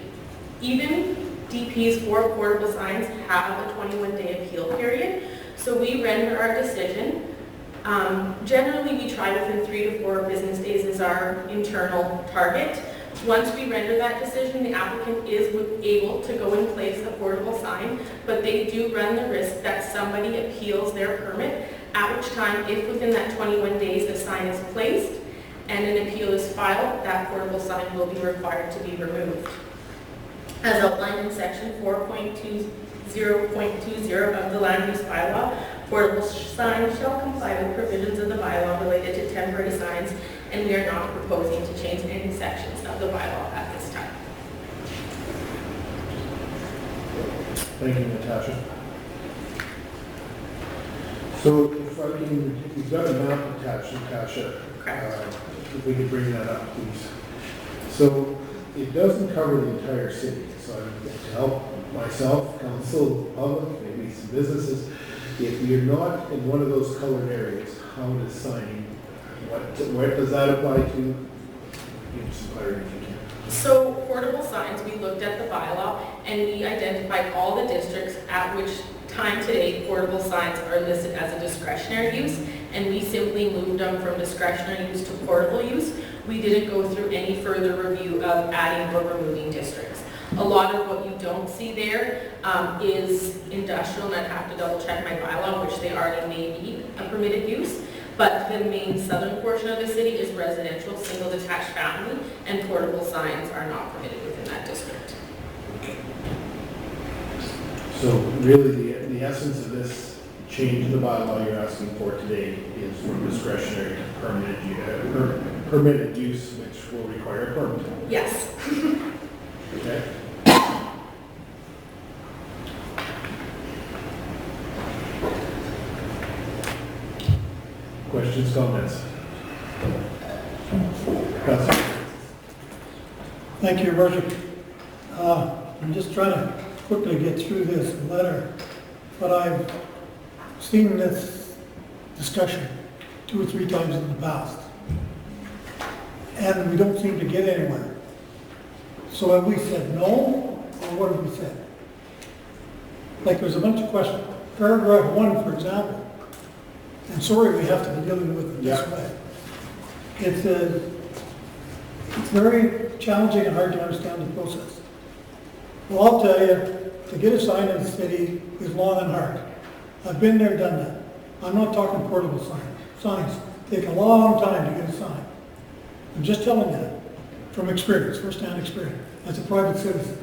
Even DPs for portable signs have a 21-day appeal period, so we render our decision. Generally, we try within 3 to 4 business days as our internal target, Once we render that decision, the applicant is able to go and place a portable sign, but they do run the risk that somebody appeals their permit, at which time, if within that 21 days a sign is placed and an appeal is filed, that portable sign will be required to be removed. As outlined in section 4.20.20 of the land use bylaw, portable signs shall comply with provisions of the bylaw related to temporary signs, and we are not proposing to change any sections of the bylaw at this time. Thank you, Natasha. So if I can, if you've got a map attached, Natasha, if we could bring that up, please. So it doesn't cover the entire city, so to help myself, council, public, maybe some businesses, if you're not in one of those colored areas, how does signing, what does that apply to? Give some clarity if you can. So portable signs, we looked at the bylaw and we identified all the districts at which time today portable signs are listed as a discretionary use, and we simply moved them from discretionary use to portable use. We didn't go through any further review of adding or removing districts. A lot of what you don't see there is industrial, and I'd have to double check my bylaw, which they already may be a permitted use. But the main southern portion of the city is residential, single detached family, and portable signs are not permitted within that district. So really, the essence of this change in the bylaw you're asking for today is from discretionary to permitted use, which will require a permit. Yes. Okay. Questions, comments? Councilor. Thank you, Your Worship. I'm just trying to quickly get through this letter, but I've seen this discussion 2 or 3 times in the past, and we don't seem to get anywhere. So have we said no, or what have we said? Like there's a bunch of questions. Paragraph 1, for example, and sorry we have to be dealing with it this way. It's very challenging and hard to understand the process. Well, I'll tell you, to get a sign in the city is long and hard. I've been there, done that. I'm not talking portable signs. Take a long time to get a sign. I'm just telling you that from experience, first-hand experience, as a private citizen.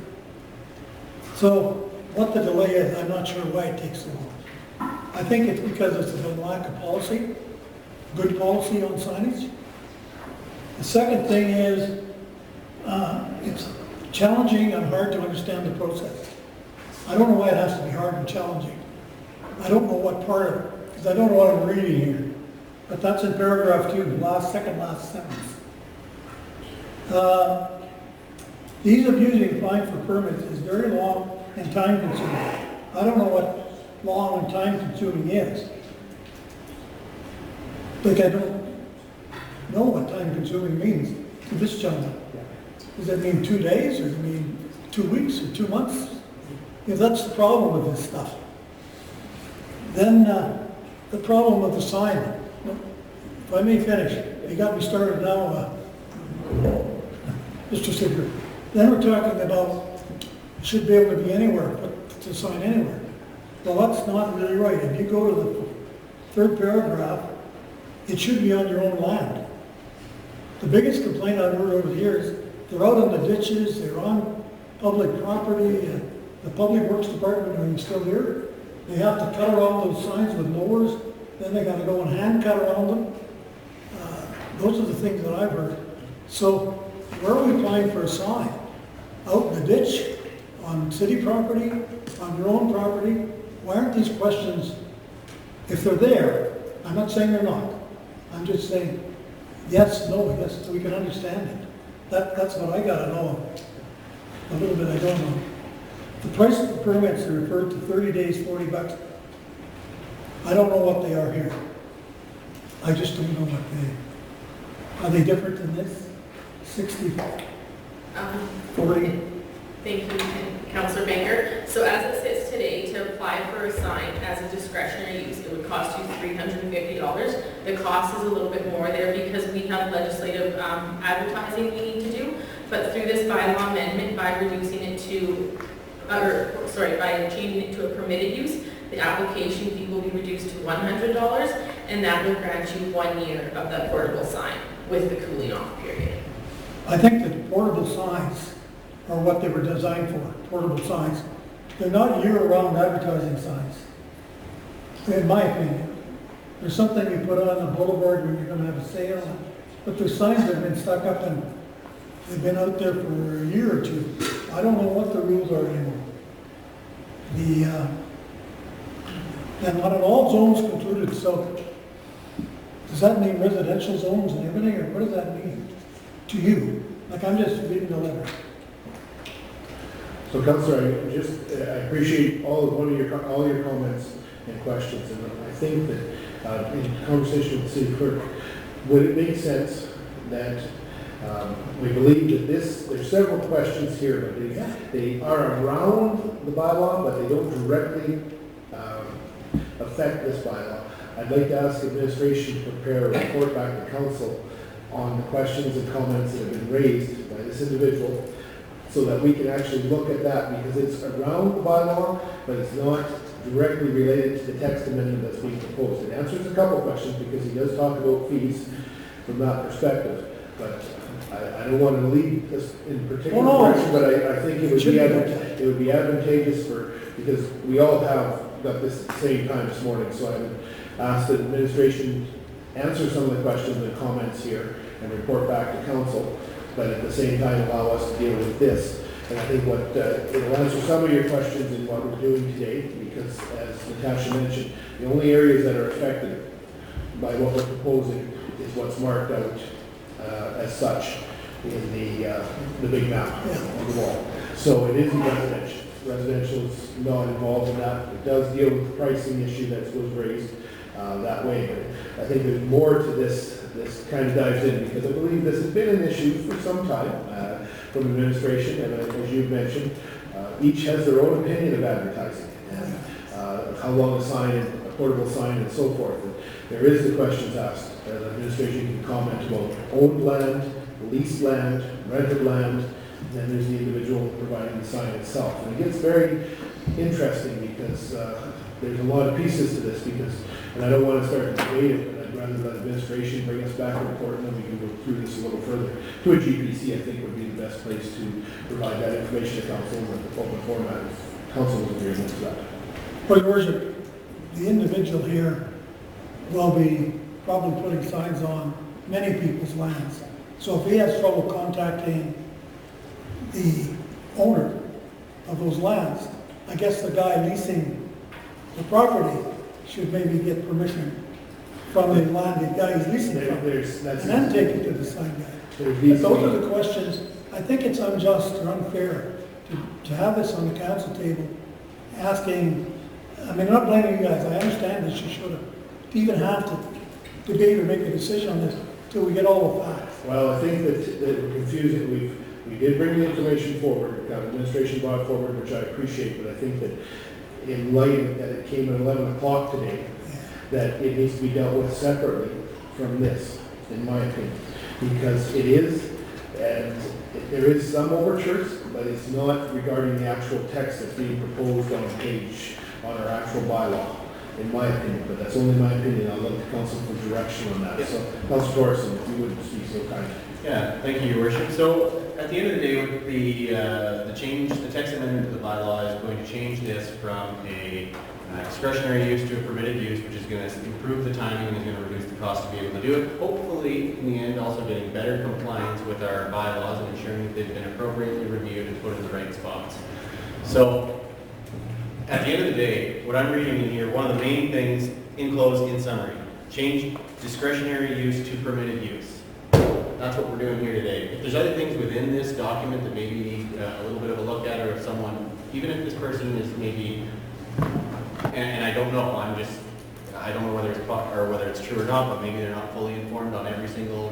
So what the delay is, I'm not sure why it takes so long. I think it's because it's a lack of policy, good policy on signage. The second thing is, it's challenging and hard to understand the process. I don't know why it has to be hard and challenging. I don't know what part of it, because I don't know what I'm reading here. But that's in paragraph 2, the second last sentence. The ease of using applying for permits is very long and time consuming. I don't know what long and time consuming is. Like I don't know what time consuming means to this gentleman. Does it mean 2 days, or does it mean 2 weeks, or 2 months? Yeah, that's the problem with this stuff. Then the problem with the sign. If I may finish, you got me started now, Mr. Sigurd. Then we're talking about should be able to be anywhere, put the sign anywhere. Well, that's not really right. If you go to the 3rd paragraph, it should be on your own land. The biggest complaint I've heard over the years, they're out in the ditches, they're on public property, the Public Works Department, are you still here? They have to cut around those signs with mowers, then they gotta go and hand cut around them. Those are the things that I've heard. So, where are we applying for a sign? Out in the ditch, on city property, on your own property? Why aren't these questions, if they're there, I'm not saying they're not. I'm just saying, yes, no, yes, so we can understand it. That's what I gotta know. A little bit I don't know. The price of the permits are referred to 30 days, $40. I don't know what they are here. I just don't know what they are. They different than this? 60, 40? Thank you, Councillor Baker. So as it sits today, to apply for a sign as a discretionary use, it would cost you $350. The cost is a little bit more there because we have legislative advertising we need to do. But through this bylaw amendment, by reducing it to, by changing it to a permitted use, the application fee will be reduced to $100, and that will grant you 1 year of that portable sign with the cooling off period. I think that portable signs are what they were designed for, portable signs. They're not year-round advertising signs, in my opinion. There's something you put on the boulevard when you're gonna have a sale, but there's signs that have been stuck up and they've been out there for a year or two. I don't know what the rules are anymore. And not in all zones concluded, so does that mean residential zones and everything, or what does that mean to you? Like, I'm just reading the letter. So Councillor, I appreciate all your comments and questions, and I think that in conversation with the city clerk, would it make sense that we believe that there's several questions here, but they are around the bylaw, but they don't directly affect this bylaw. I'd like to ask the administration to prepare a report back to council on the questions and comments that have been raised by this individual, so that we can actually look at that, because it's around the bylaw, but it's not directly related to the text amendment that's being proposed. It answers a couple questions because he does talk about fees from that perspective, but I don't want to lead this in particular direction, but I think it would be advantageous because we all have got this at the same time this morning, so I would ask that administration answer some of the questions and comments here and report back to council, but at the same time allow us to deal with this. And I think it'll answer some of your questions in what we're doing today, because as Natasha mentioned, the only areas that are affected by what we're proposing is what's marked out as such in the big map on the wall. So it isn't residential. Residential is not involved in that. It does deal with the pricing issue that was raised that way, but I think there's more to this kind of dives in, because I believe this has been an issue for some time from administration, and as you've mentioned, each has their own opinion of advertising and how long a portable sign and so forth. And there is the questions asked. The administration can comment about owned land, leased land, rented land, and then there's the individual providing the sign itself. And it gets very interesting because there's a lot of pieces to this, and I don't want to start to debate it, but I'd rather let administration bring us back a report, and then we can go through this a little further. To a GPC, I think would be the best place to provide that information to council in the open format. Council is agreeable to that. Well, Your Worship, the individual here will be probably putting signs on many people's lands. So if he has trouble contacting the owner of those lands, I guess the guy leasing the property should maybe get permission from the land the guy he's leasing from, and then take it to the sign guy. But those are the questions. I think it's unjust or unfair to have this on the council table, asking, I mean, I'm not blaming you guys, I understand that you should have, to even have to debate or make a decision on this until we get all the facts. Well, I think that we're confusing. We did bring the information forward, the administration brought it forward, which I appreciate, but I think that in light of that it came at 11 o'clock today, that it needs to be dealt with separately from this, in my opinion, because it is, and there is some overtures, but it's not regarding the actual text that's being proposed on a page on our actual bylaw, in my opinion, but that's only my opinion. I'll look to council for direction on that. Yeah. So, Councilor Thorson, if you would be so kind. Yeah, thank you, Your Worship. So, at the end of the day, the text amendment to the bylaw is going to change this from a discretionary use to a permitted use, which is going to improve the timing and is going to reduce the cost to be able to do it. Hopefully, in the end, also getting better compliance with our bylaws and ensuring that they've been appropriately reviewed and put in the right spots. So, at the end of the day, what I'm reading in here, one of the main things, in summary, change discretionary use to permitted use. That's what we're doing here today. If there's other things within this document that maybe need a little bit of a look at, or if someone, even if this person is maybe, and I don't know, I don't know whether it's true or not, but maybe they're not fully informed on every single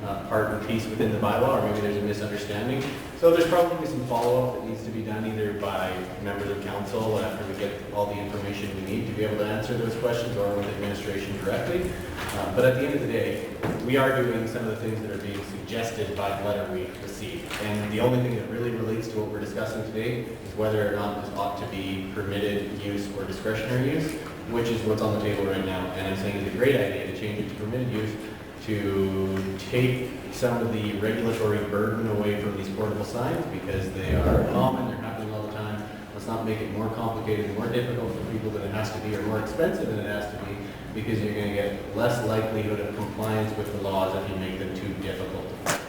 part and piece within the bylaw, or maybe there's a misunderstanding. So there's probably some follow-up that needs to be done either by members of council after we get all the information we need to be able to answer those questions, or with administration directly. But at the end of the day, we are doing some of the things that are being suggested by the letter we received. And the only thing that really relates to what we're discussing today is whether or not this ought to be permitted use or discretionary use, which is what's on the table right now. And I'm saying it's a great idea to change it to permitted use, to take some of the regulatory burden away from these portable signs, because they are common, they're happening all the time. Let's not make it more complicated, more difficult for people than it has to be, or more expensive than it has to be, because you're going to get less likelihood of compliance with the laws if you make them too difficult to follow.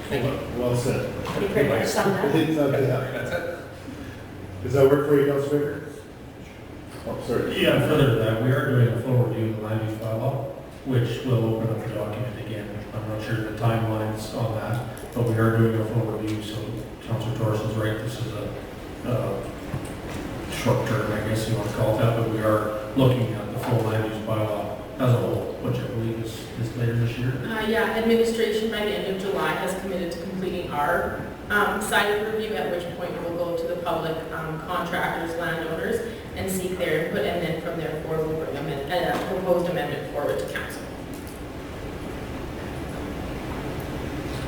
Thank you. Well said. You pretty much summed I up. think that's it. Does that work for you, Councilor Baker? Oh, sorry. Yeah, further to that, we are doing a full review of the land use bylaw, which will open up the document again. I'm not sure the timelines on that, but we are doing a full review, so Councilor Torres is right, this is a short term, I guess you want to call it that, but we are looking at the full land use bylaw as a whole, which I believe is later this year. Yeah, administration by the end of July has committed to completing our side of the review, at which point we'll go to the public, contractors, landowners, and seek their input, and then from there forward we'll bring a proposed amendment forward to council.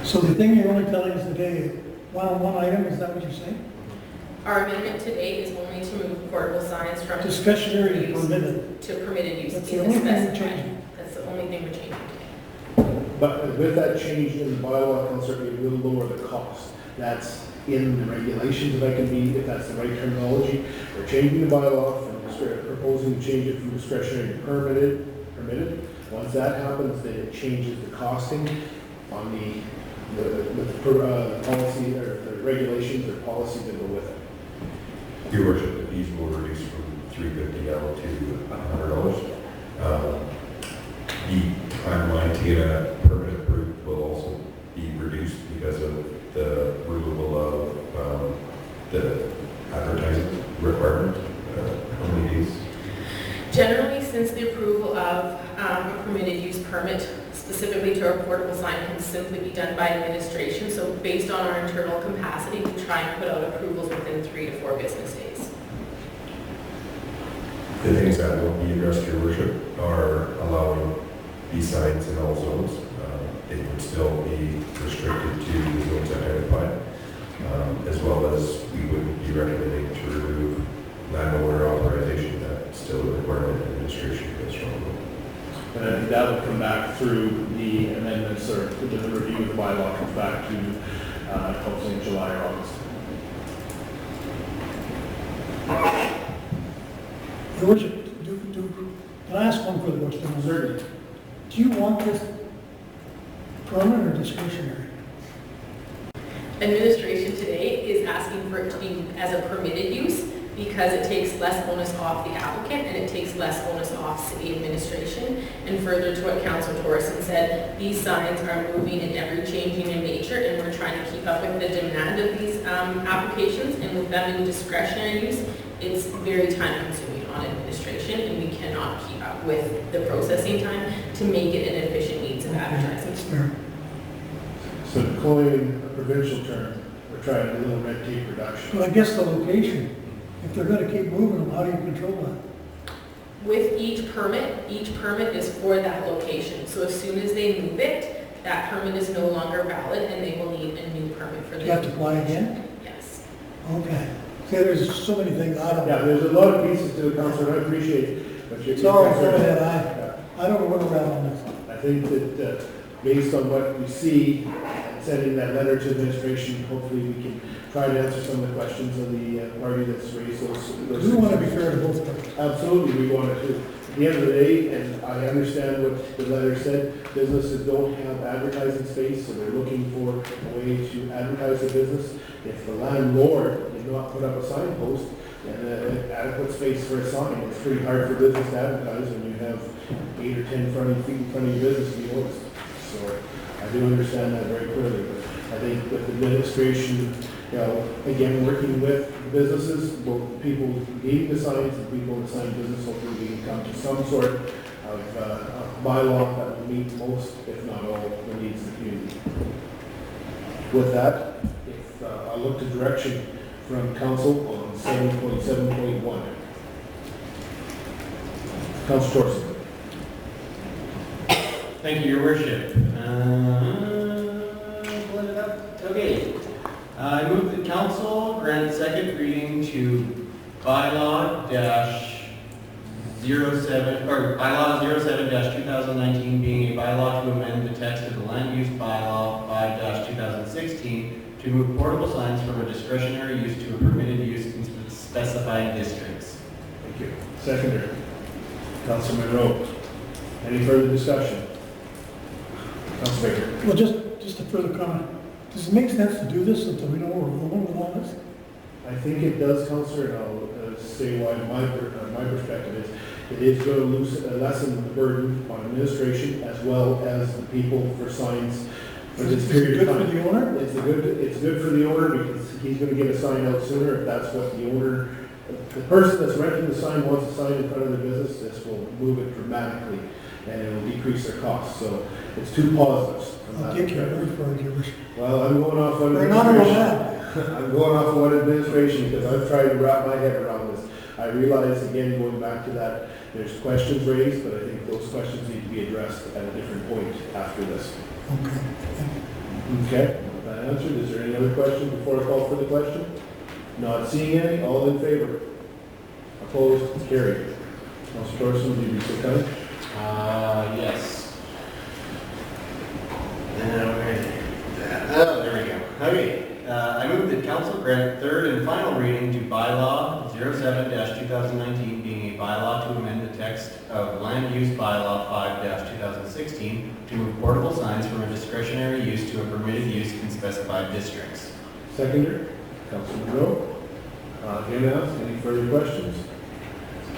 So the thing you're only telling us today is one item, is that what you're saying? Our amendment today is only to move portable signs from Discretionary to permitted. to permitted use. That's in the only thing we're specified- changing. That's the only thing we're changing today. But with that change in the bylaw, Councilor, it will lower the cost. That's in the regulations, if I can be, if that's the right terminology. We're changing the bylaw from, proposing to change it from discretionary to permitted. Once that happens, then it changes the costing on the policy, or the regulations or policies that go with it. Your worship, the fees will reduce from $350 down to $100. The timeline to get a permit approved will also be reduced because of the removal of the advertising requirement. How many days? Generally, since the approval of a permitted use permit, specifically to a portable sign, can simply be done by administration. So based on our internal capacity, we try and put out approvals within 3 to 4 business days. The things that will be addressed, your worship, are allowing these signs in all zones. They would still be restricted to the zones identified, as well as we wouldn't be recommending to remove landowner authorization. That's still a requirement administration goes from. And I think that will come back through the amendments, or the review of the bylaw comes back to hopefully in July or August. Your worship, can I ask one further question? Certainly. Do you want this permanent or discretionary? Administration today is asking for it to be as a permitted use because it takes less onus off the applicant and it takes less onus off city administration. And further to what Councilor Torreson said, these signs are moving and ever changing in nature, and we're trying to keep up with the demand of these applications. And with them in discretionary use, it's very time consuming on administration, and we cannot keep up with the processing time to make it an efficient means of advertising. That's fair. So to coin a provincial term, we're trying a little red tape reduction. Well, I guess the location, if they're gonna keep moving them, how do you control that? With each permit is for that location. So as soon as they move it, that permit is no longer valid and they will need a new permit for Do the. you have to apply again? Yes. Okay. See, there's so many things I don't Yeah, know. there's a lot of pieces to the council, and I appreciate it. But It's all right, go ahead, I don't know where we're at on this. I think that based on what we see, sending that letter to administration, hopefully we can try to answer some of the questions of the party that's raised those. We want to be fair to both parties. Absolutely, we want to. At the end of the day, and I understand what the letter said, businesses don't have advertising space, so they're looking for a way to advertise their business. If the landlord did not put up a signpost and adequate space for a sign, it's pretty hard for business to advertise when you have 8 or 10 feet in front of your business to be noticed. So I do understand that very clearly, but I think with administration, you know, again, working with businesses, both people needing the signs and people in the sign business, hopefully we can come to some sort of a bylaw that will meet most, if not all, the needs of the community. With that, if I look to direction from council on 7.7.1. Council Torson. Thank you, Your Worship. Pull it up. Okay. I move that council grant second reading to bylaw bylaw 07-2019 being a bylaw to amend the text of the land use bylaw 5-2016 to move portable signs from a discretionary use to a permitted use in specified districts. Thank you. Seconder. Councilman Rowe. Any further discussion? Council Baker. Well, just a further comment. Does it make sense to do this until we know where we're going with all this? I think it does, Councillor, and I'll say why my perspective is. It is going to lessen the burden on administration as well as the people for signs for this period of time. Is it good for the owner? It's good for the owner because he's going to get a sign out sooner if that's what the owner, the person that's renting the sign wants a sign in front of their business. This will move it dramatically and it will decrease their costs. So it's two positives. I'll take your word for it, Your Worship. Well, I'm going off on We're not on administration. I'm going off on administration because I've tried to wrap my head around this. I realize, again, going back to that, there's questions raised, but I think those questions need to be addressed at a different point after this. Okay. Okay, with that answered, is there any other questions before I call for the question? Not seeing any, all in favor? Opposed, carried. Councilor Thorson, will you be so kind? Yes. There we go. Okay. I move that council grant third and final reading to bylaw 07-2019 being a bylaw to amend the text of land use bylaw 5-2016 to move portable signs from a discretionary use to a permitted use in specified districts. Seconder, Councilman Rowe. Again, asked, any further questions?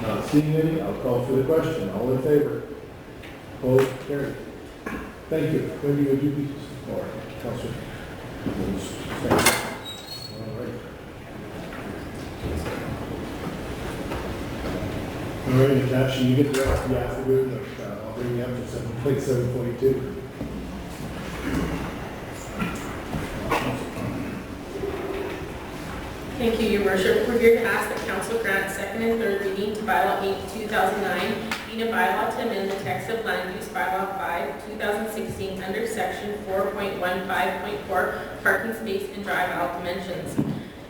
Not seeing any, I'll call for the question. All in favor? Opposed, carried. Thank you. Wendy, would you be, or Councilor? All right. All right, Natasha, you get the rest of the afternoon, but I'll bring you up to 7.7.2. Thank you, Your Worship. We're here to ask that council grant second and third reading to bylaw 8/2009, being a bylaw to amend the text of land use bylaw 5/2016 under section 4.15.4 parking space and drive aisle dimensions.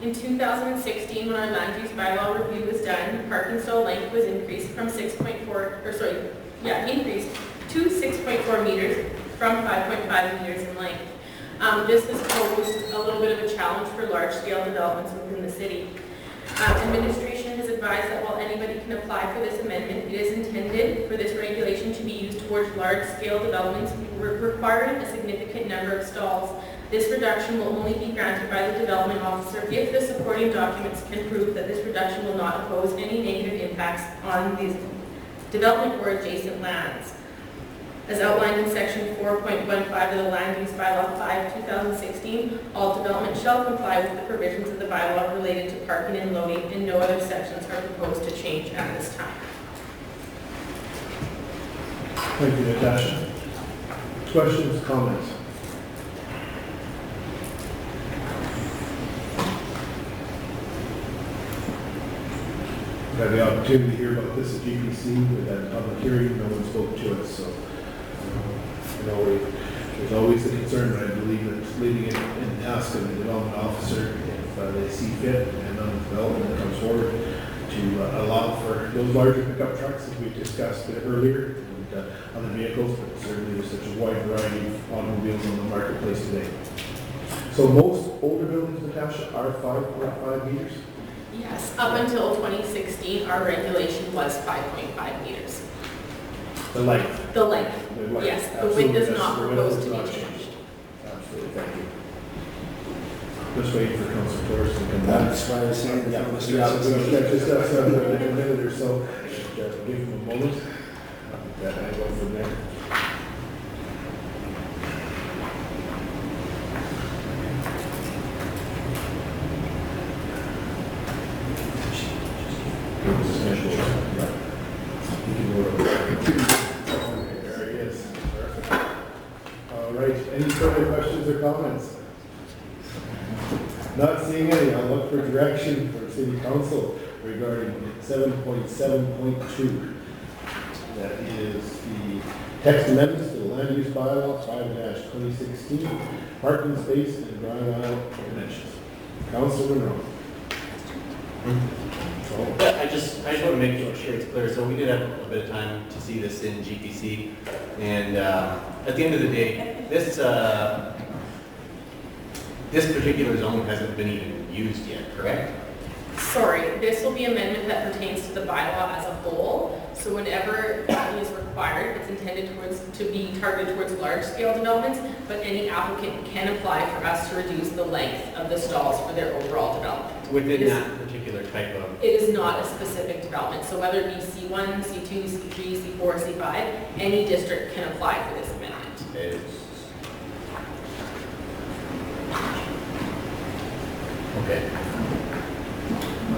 In 2016, when our land use bylaw review was done, parking stall length was increased from increased to 6.4 meters from 5.5 meters in length. This has posed a little bit of a challenge for large-scale developments within the city. Administration has advised that while anybody can apply for this amendment, it is intended for this regulation to be used towards large-scale developments requiring a significant number of stalls. This reduction will only be granted by the development officer if the supporting documents can prove that this reduction will not impose any negative impacts on the development or adjacent lands. As outlined in section 4.15 of the land use bylaw 5/2016, all development shall comply with the provisions of the bylaw related to parking and loading, and no other sections are proposed to change at this time. Thank you, Natasha. Questions, comments? We've had the opportunity to hear about this at GPC. We've had a public hearing, no one spoke to us, so you know, there's always the concern, but I believe that it's leaving it in the task of the development officer if they see fit and on the development that comes forward to allow for those larger pickup trucks as we discussed earlier and other vehicles, but certainly there's such a wide variety of automobiles on the marketplace today. So most older buildings, Natasha, are 5.5 meters? Yes, up until 2016, our regulation was 5.5 meters. The length? The length, yes. The width is not proposed to be changed. changed. Absolutely, thank you. Just waiting for Councilor Torres to come back. That's why I was saying Yeah, that. just a minute or so, give him a moment. That I go from there. You can go over. All right, any further questions or comments? Not seeing any, I'll look for direction for city council regarding 7.7.2. That is the text amendments to the land use bylaw 5-2016, parking space and drive aisle dimensions. Councilor Monroe. Yeah, I just want to make sure it's clear. So we did have a bit of time to see this in GPC, and at the end of the day, this particular zone hasn't been even used yet, correct? Sorry, this will be amendment that pertains to the bylaw as a whole. So whenever that is required, it's intended to be targeted towards large-scale developments, but any applicant can apply for us to reduce the length of the stalls for their overall development. Within that particular type of... It is not a specific development, so whether it be C1, C2, C3, C4, C5, any district can apply for this amendment. Okay.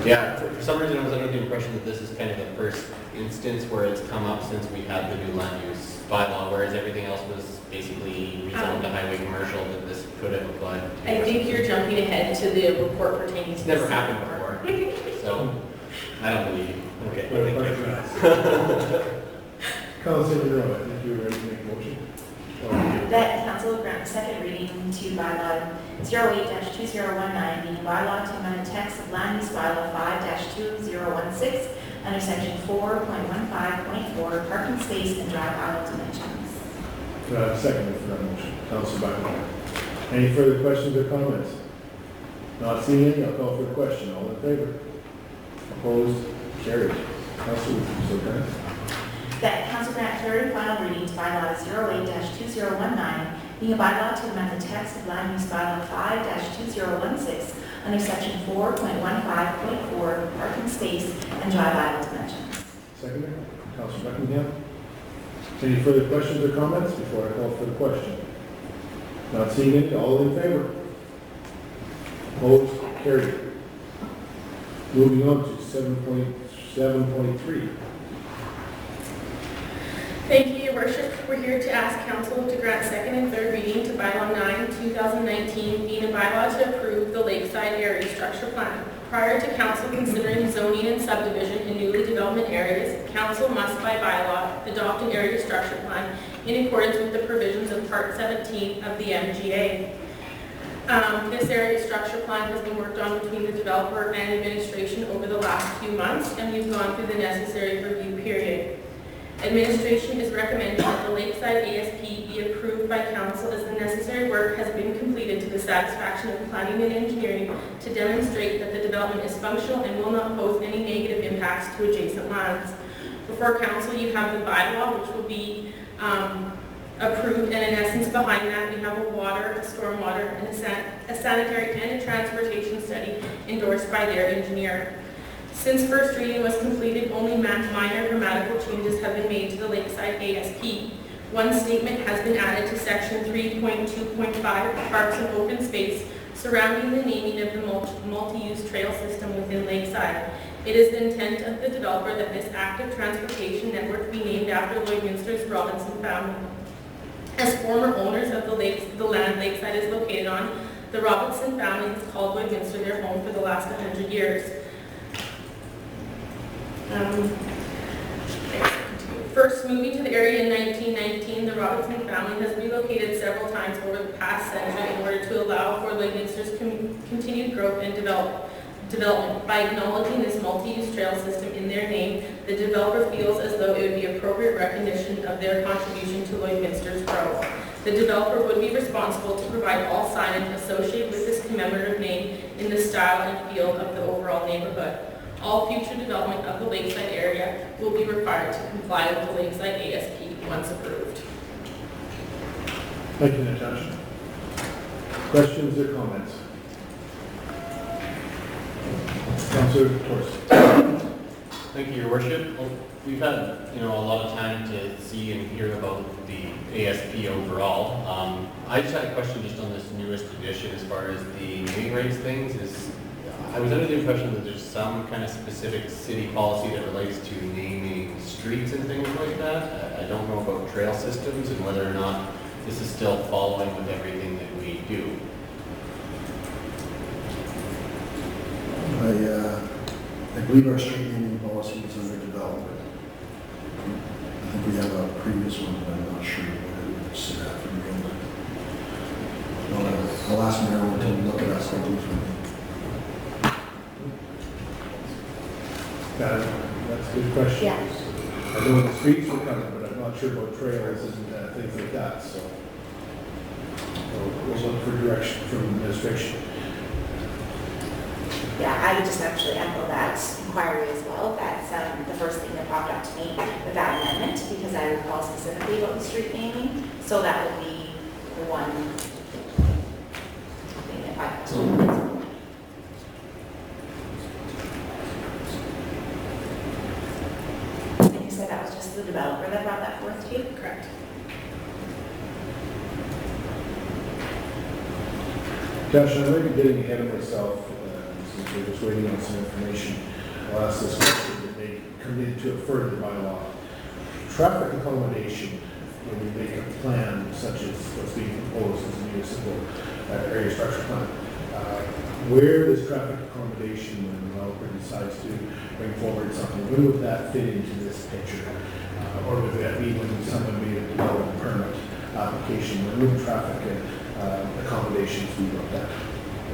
Yeah, for some reason I was under the impression that this is kind of the first instance where it's come up since we had the new land use bylaw, whereas everything else was basically rezoned to highway commercial, that this could have applied to. I think you're jumping ahead to the report pertaining to It's this. never happened before, so I don't believe you. Okay. Councilor Monroe, I think you were ready to make a motion. That council grant second reading to bylaw 08-2019, being a bylaw to amend the text of land use bylaw 5-2016 under section 4.15.4, parking space and drive aisle dimensions. Do I have a second for that motion? Councilor Buckingham. Any further questions or comments? Not seeing any, I'll call for the question. All in favor? Opposed? Carried. Councilor Sokrat. That council grant third and final reading to bylaw 08-2019, being a bylaw to amend the text of land use bylaw 5-2016 under section 4.15.4, parking space and drive aisle dimensions. Seconder, Councilor Buckingham. Any further questions or comments before I call for the question? Not seeing any, all in favor? Opposed? Carried. Moving on to 7.7.3. Thank you, Your Worship. We're here to ask Council to grant second and third reading to bylaw 9/2019, being a bylaw to approve the Lakeside Area Structure Plan. Prior to Council considering zoning and subdivision in newly development areas, Council must by bylaw adopt an area structure plan in accordance with the provisions of Part 17 of the MGA. This area structure plan has been worked on between the developer and administration over the last few months, and we've gone through the necessary review period. Administration is recommending that the Lakeside ASP be approved by Council as the necessary work has been completed to the satisfaction of planning and engineering to demonstrate that the development is functional and will not pose any negative impacts to adjacent lands. Before Council, you have the bylaw, which will be approved, and in essence behind that we have a water, a stormwater, and a sanitary and a transportation study endorsed by their engineer. Since first reading was completed, only minor grammatical changes have been made to the Lakeside ASP. One statement has been added to section 3.2.5, Parks and Open Space, surrounding the naming of the multi-use trail system within Lakeside. It is the intent of the developer that this active transportation network be named after Lloydminster's Robinson family. As former owners of the land Lakeside is located on, the Robinson family has called Lloydminster their home for the last 100 years. First moving to the area in 1919, the Robinson family has relocated several times over the past century in order to allow for Lloydminster's continued growth and development. By acknowledging this multi-use trail system in their name, the developer feels as though it would be appropriate recognition of their contribution to Lloydminster's growth. The developer would be responsible to provide all signage associated with this commemorative name in the style and feel of the overall neighborhood. All future development of the Lakeside area will be required to comply with the Lakeside ASP once approved. Thank you, Natasha. Questions or comments? Councilor Torres. Thank you, Your Worship. Well, we've had, a lot of time to see and hear about the ASP overall. I just had a question just on this newest edition as far as the naming rights things. I was under the impression that there's some kind of specific city policy that relates to naming streets and things like that. I don't know about trail systems and whether or not this is still following with everything that we do. I believe our street naming policy is under development. I think we have a previous one, but I'm not sure what it would sit at for the I'll ask Marilyn to look at that something for me. That's a good question. Yeah. I know the streets were covered, but I'm not sure about trails and things like that, so we'll look for direction from administration. Yeah, I would just actually echo that inquiry as well. That's the first thing that popped up to me with that amendment, because I recall specifically about the street naming. So that would be the one thing that popped to me. And you said that was just the developer that brought that forth to you? Correct. Josh, I might be getting ahead of myself, since we're just waiting on some information. I'll ask this question that they come into a further bylaw. Traffic accommodation, when we make a plan such as what's being proposed as a municipal area structure plan, where does traffic accommodation, when the developer decides to bring forward something, when would that fit into this picture? Or would that be when someone made a development permit application, when would traffic accommodations be looked at?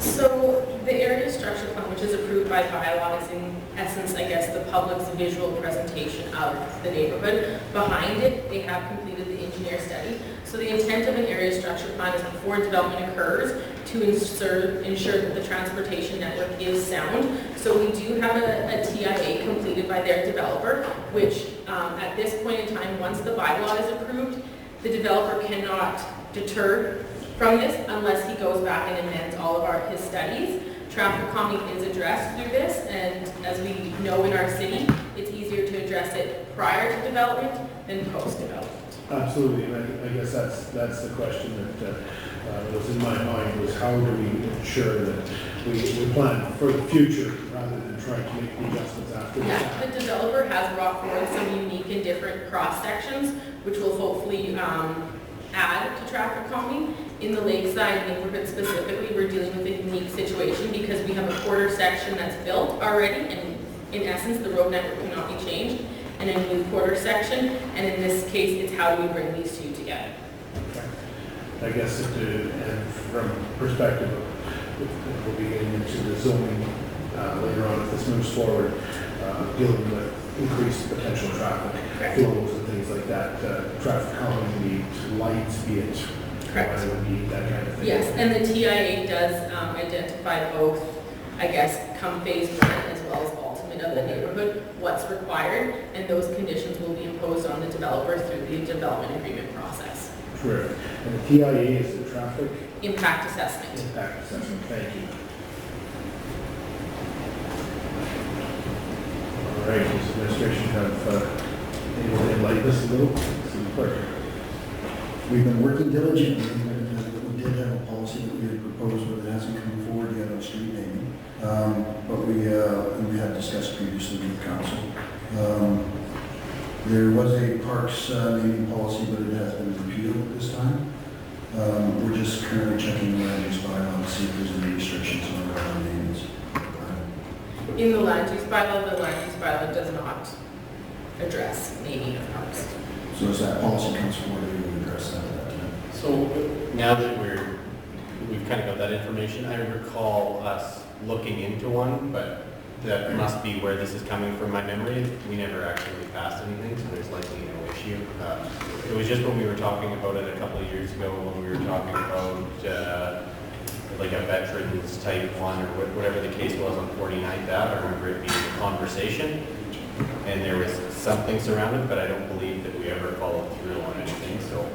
So the area structure plan, which is approved by bylaw, is in essence, I guess, the public's visual presentation of the neighborhood. Behind it, they have completed the engineer study. So the intent of an area structure plan is before development occurs to ensure that the transportation network is sound. So we do have a TIA completed by their developer, which at this point in time, once the bylaw is approved, the developer cannot deter from this unless he goes back and amends all of his studies. Traffic calming is addressed through this, and as we know in our city, it's easier to address it prior to development than post-development. Absolutely, and I guess that's the question that was in my mind, was how do we ensure that we plan for the future rather than trying to make the adjustments after the fact? Yeah, the developer has brought forward some unique and different cross-sections, which will hopefully add to traffic calming. In the lakeside neighborhood specifically, we're dealing with a unique situation because we have a quarter section that's built already, and in essence, the road network cannot be changed, and a new quarter section, and in this case, it's how do we bring these two together. Okay. I guess and from perspective of, we'll be getting into the zoning later on if this moves forward, dealing with increased potential traffic flows and things like that, traffic calming needs, lights, be it Correct. That kind of thing. Yes, and the TIA does identify both, I guess, come phase one as well as ultimate of the neighborhood, what's required, and those conditions will be imposed on the developer through the development agreement process. Terrific. And the TIA is the traffic Impact assessment. impact assessment. Thank you. All right, does administration have able to enlighten us a little? City Clerk. We've been working diligently, and we did have a policy that we had proposed, but it hasn't come forward yet on street naming. But we had discussed previously with council. There was a parks naming policy, but it has been repealed at this time. We're just currently checking the land use bylaw to see if there's any restrictions on our names. In the land use bylaw does not address naming of parks. So as that policy comes forward, we will address that at that time. So now that we've kind of got that information, I recall us looking into one, but that must be where this is coming from my memory. We never actually passed anything, so there's likely no issue. It was just when we were talking about it a couple of years ago, when we were talking about like a veterans type one or whatever the case was on 49th Ave. I remember it being a conversation, and there was something surrounded, but I don't believe that we ever followed through on anything, so.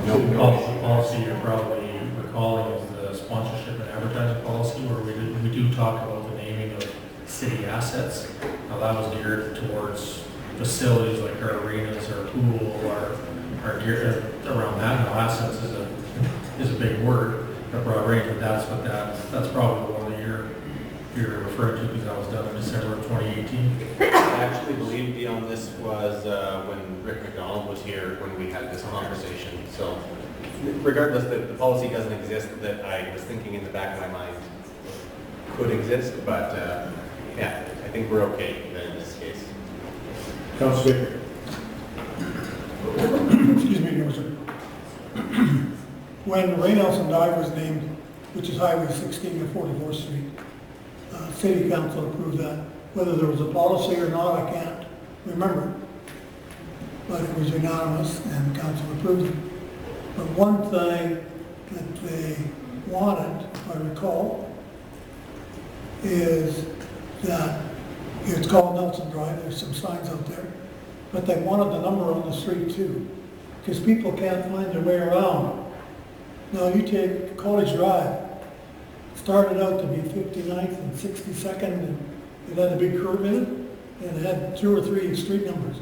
The policy you're probably recalling is the sponsorship and advertising policy, where we do talk about the naming of city assets. Now that was geared towards facilities like our arenas, our pool, our gear around that. Now assets is a big word, a broad range, but that's probably the one that you're referring to, because that was done in December of 2018. I actually believe beyond this was when Rick McDonald was here when we had this conversation. So regardless, the policy doesn't exist that I was thinking in the back of my mind could exist, but yeah, I think we're okay in this case. Councilor Baker. Excuse me, Your Worship. When Ray Nelson Drive was named, which is Highway 16 to 44th Street, City Council approved that. Whether there was a policy or not, I can't remember. But it was unanimous and council approved it. But one thing that they wanted, if I recall, is that it's called Nelson Drive, there's some signs out there, but they wanted the number on the street too, because people can't find their way around. Now you take College Drive, started out to be 59th and 62nd, and it had a big curve in it, and it had 2 or 3 street numbers.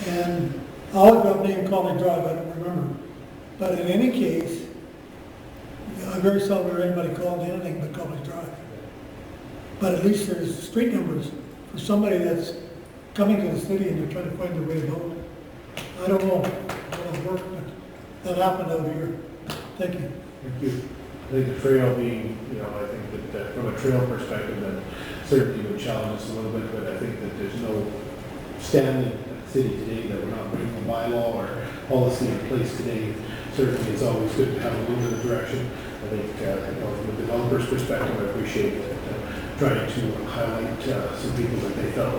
And I always got named College Drive, I don't remember. But in any case, I very seldom heard anybody called anything but College Drive. But at least there's street numbers for somebody that's coming to the city and they're trying to find their way about. I don't know how it'll work, but that happened out here. Thank you. Thank you. I think the trail being, I think that from a trail perspective, that certainly would challenge us a little bit, but I think that there's no standing at the city today that we're not bringing a bylaw or policy in place today. Certainly, it's always good to have a little bit of direction. I think, from a developer's perspective, I appreciate trying to highlight some people that they felt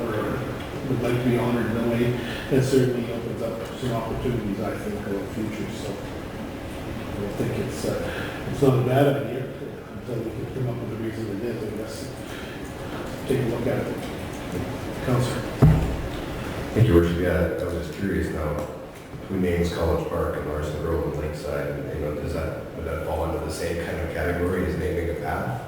would like to be honored in a way. That certainly opens up some opportunities, I think, for the future. So I think it's not a bad idea until we can come up with a reason it is, I guess. Take a look at it. Councilor. Thank you, Worship. Yeah, I was just curious now, who names College Park and Larson Road and Lakeside? And, would that fall under the same kind of category as naming a path?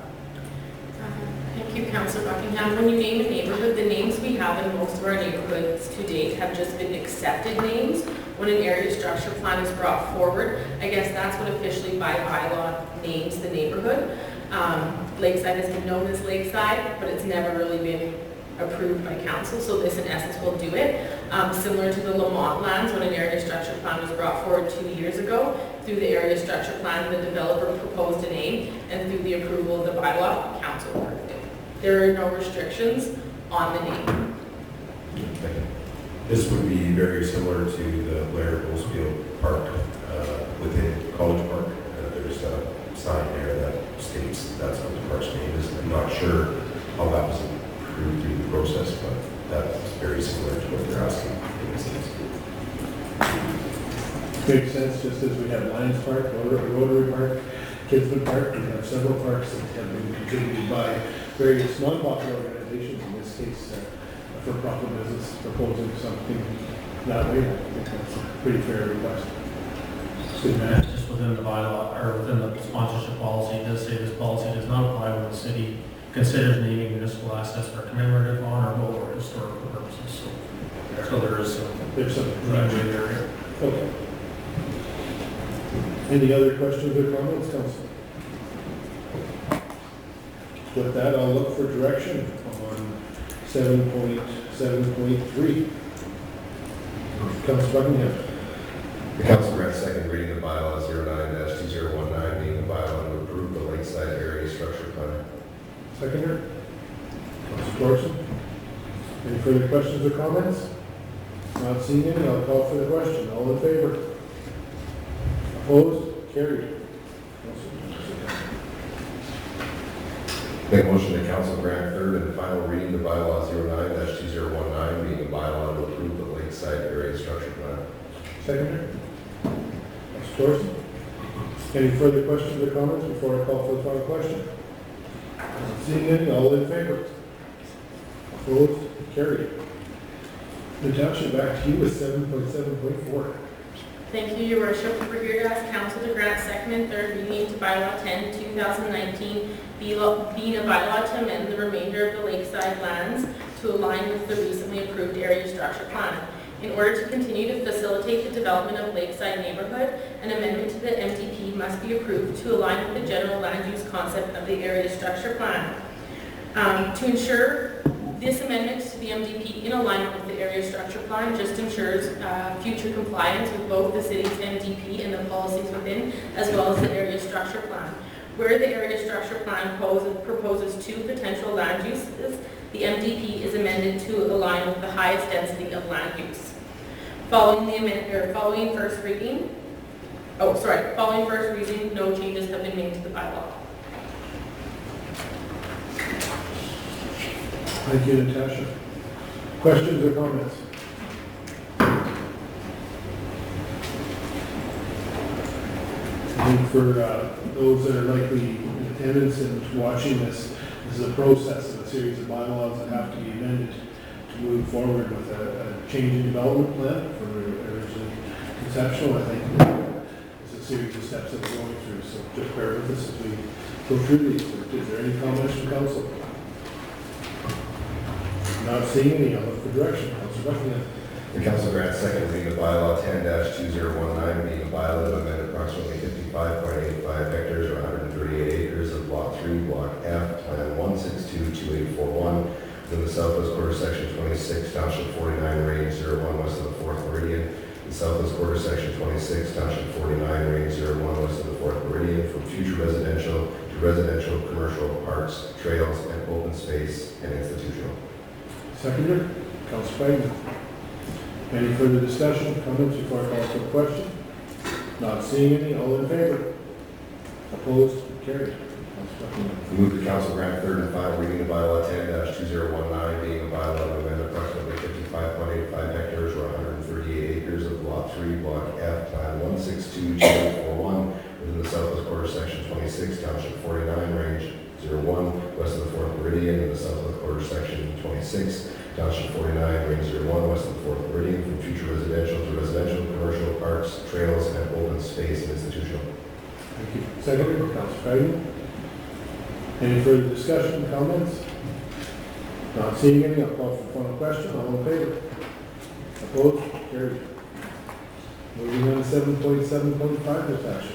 Thank you, Councillor Buckingham. When you name a neighborhood, the names we have in most of our neighborhoods to date have just been accepted names. When an area structure plan is brought forward, I guess that's what officially by bylaw names the neighborhood. Lakeside has been known as Lakeside, but it's never really been approved by council, so this in essence will do it. Similar to the Lamont lands, when an area structure plan was brought forward 2 years ago, through the area structure plan, the developer proposed a name, and through the approval of the bylaw, council approved it. There are no restrictions on the name. This would be very similar to the Blair Bosefield Park within College Park. There's a sign there that states that's what the park's name is. I'm not sure how that was approved through the process, but that's very similar to what they're asking in this instance. Makes sense, just as we have Lions Park, Rotary Park, Kidsman Park, we have several parks that have been contributed by various non-profit organizations, in this case, for-profit business proposing something that way. I think that's a pretty fair request. Good man. Just within the bylaw, or within the sponsorship policy, it does say this policy does not apply when the city considers naming municipal assets for commemorative, honorable, or historical purposes. So there's some leeway there. Okay. Any other questions or comments, Council? With that, I'll look for direction on 7.7.3. Councilor Buckingham. The council grants second reading of bylaw 09-2019, being the bylaw to approve the Lakeside Area Structure Plan. Seconder. Councilor Thorson. Any further questions or comments? Not seeing any, I'll call for the question. All in favor? Opposed? Carried. Make a motion that council grant third and final reading of bylaw 09-2019, being a bylaw to approve the Lakeside Area Structure Plan. Seconder. Councilor Thorson. Any further questions or comments before I call for the final question? Not seeing any, all in favor? Opposed? Carried. Natasha, back to you with 7.7.4. Thank you, Your Worship. We're here to ask council to grant second and third reading to bylaw 10/2019, being a bylaw to amend the remainder of the Lakeside lands to align with the recently approved area structure plan. In order to continue to facilitate the development of Lakeside neighborhood, an amendment to the MDP must be approved to align with the general land use concept of the area structure plan. To ensure This amendment to the MDP, in alignment with the area structure plan, just ensures future compliance with both the city's MDP and the policies within, as well as the area structure plan. Where the area structure plan proposes 2 potential land uses, the MDP is amended to align with the highest density of land use. Following first reading, no changes have been made to the bylaw. Thank you, Natasha. Questions or comments? I think for those that are likely in attendance and watching this is a process of a series of bylaws that have to be amended to move forward with a change in development plan for originally conceptual. I think it's a series of steps that we're going through, so just bear with us as we go through these. Is there any comments from council? Not seeing any, I'll look for direction. Councilor Buckingham. The council grants second reading of bylaw 10-2019, being a bylaw to amend approximately 55.85 hectares or 138 acres of Block 3, Block F, Plan 1622841, within the southwest quarter, Section 26, Township 49, Range 01, west of the 4th Meridian. The southwest quarter, Section 26, Township 49, Range 01, west of the 4th Meridian, from future residential to residential, commercial, parks, trails, and open space and institutional. Seconder, Councilor Craig. Any further discussion, comments before I call for the question? Not seeing any, all in favor? Opposed? Carried. Councilor Buckingham. Move the council grant third and final reading of bylaw 10-2019, being a bylaw to amend approximately 55.85 hectares or 138 acres of Block 3, Block F, Plan 1622841, within the southwest quarter, Section 26, Township 49, Range 01, west of the 4th Meridian, and the southwest quarter, Section 26, Township 49, Range 01, west of the 4th Meridian, from future residential to residential, commercial, parks, trails, and open space and institutional. Thank you. Seconder, Councilor Craig. Any further discussion, comments? Not seeing any, I'll call for the final question. All in favor? Opposed? Carried. Moving on to 7.7.5, Natasha.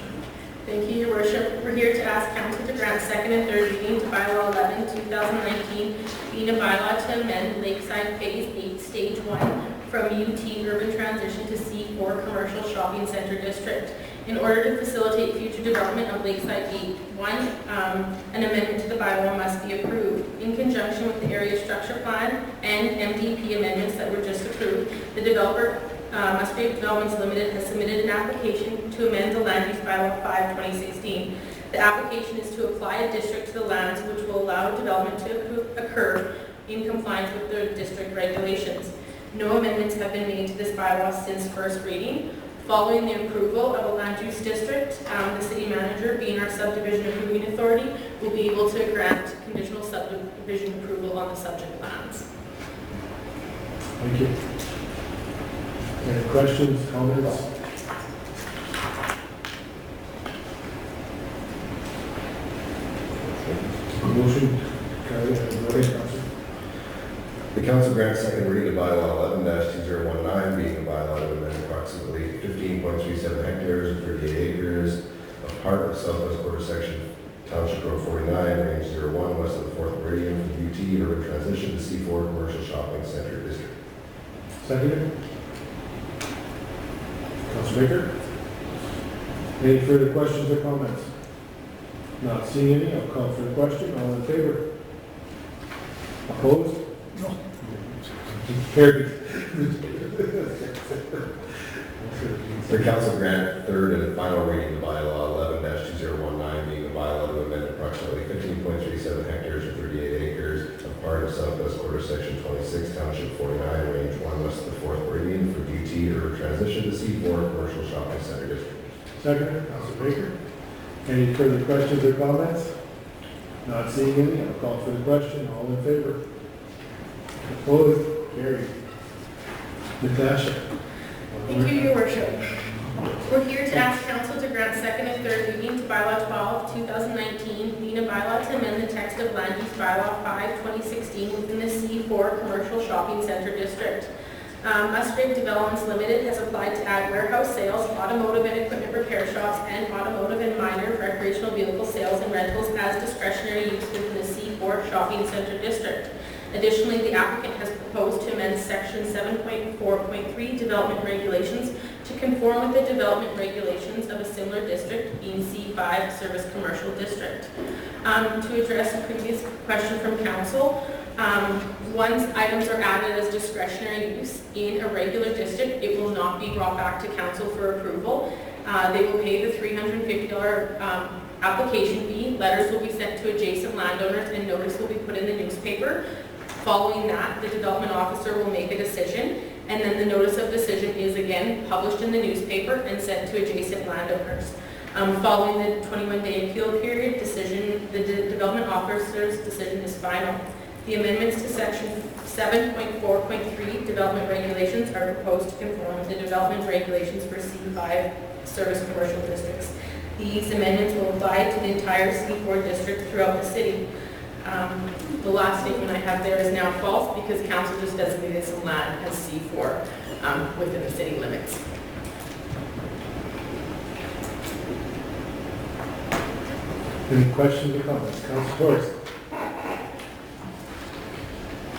Thank you, Your Worship. We're here to ask Council to grant second and third reading to bylaw 11, 2019, being a bylaw to amend Lakeside Phase 8, Stage 1 from UT Urban Transition to C4 Commercial Shopping Center District. In order to facilitate future development of Lakeside 8, an amendment to the bylaw must be approved. In conjunction with the area structure plan and MDP amendments that were just approved, the developer Musgrave Developments Limited has submitted an application to amend the Land Use Bylaw 5/2016. The application is to apply a district to the lands, which will allow development to occur in compliance with the district regulations. No amendments have been made to this bylaw since first reading. Following the approval of a land use district, the city manager, being our subdivision approving authority, will be able to grant conditional subdivision approval on the subject lands. Thank you. Any questions, comments? Motion carried. Councilor. The council grants second reading of bylaw 11-2019, being a bylaw to amend approximately 15.37 hectares or 38 acres of part of southwest quarter section Township Road 49, Range 01, west of the 4th Meridian, from UT Urban Transition to C4 Commercial Shopping Center District. Seconded. Councilor Baker. Any further questions or comments? Not seeing any, I'll call for the question. All in favor? Opposed? No. Carried. The council grant third and final reading of bylaw 11-2019, being a bylaw to amend approximately 15.37 hectares or 38 acres of part of southwest quarter section 26, Township 49, Range 1, west of the 4th Meridian, from UT Urban Transition to C4 Commercial Shopping Center District. Second, Councilor Baker. Any further questions or comments? Not seeing any, I'll call for the question. All in favor? Opposed? Carried. Natasha. Thank you, Your Worship. We're here to ask Council to grant second and third reading to bylaw 12, 2019, being a bylaw to amend the text of Land Use Bylaw 5/2016 within the C4 Commercial Shopping Center District. Musgrave Developments Limited has applied to add warehouse sales, automotive and equipment repair shops, and automotive and minor recreational vehicle sales and rentals as discretionary use within the C4 Shopping Center District. Additionally, the applicant has proposed to amend section 7.4.3 development regulations to conform with the development regulations of a similar district, being C5 Service Commercial District. To address a previous question from council, once items are added as discretionary use in a regular district, it will not be brought back to council for approval. They will pay the $350 application fee. Letters will be sent to adjacent landowners and notice will be put in the newspaper. Following that, the development officer will make a decision, and then the notice of decision is again published in the newspaper and sent to adjacent landowners. Following the 21-day appeal period, the development officer's decision is final. The amendments to section 7.4.3 development regulations are proposed to conform with the development regulations for C5 service commercial districts. These amendments will apply to the entire C4 district throughout the city. The last statement I have there is now false because council just designated some land as C4 within the city limits. Any questions or comments? Councilor Torres?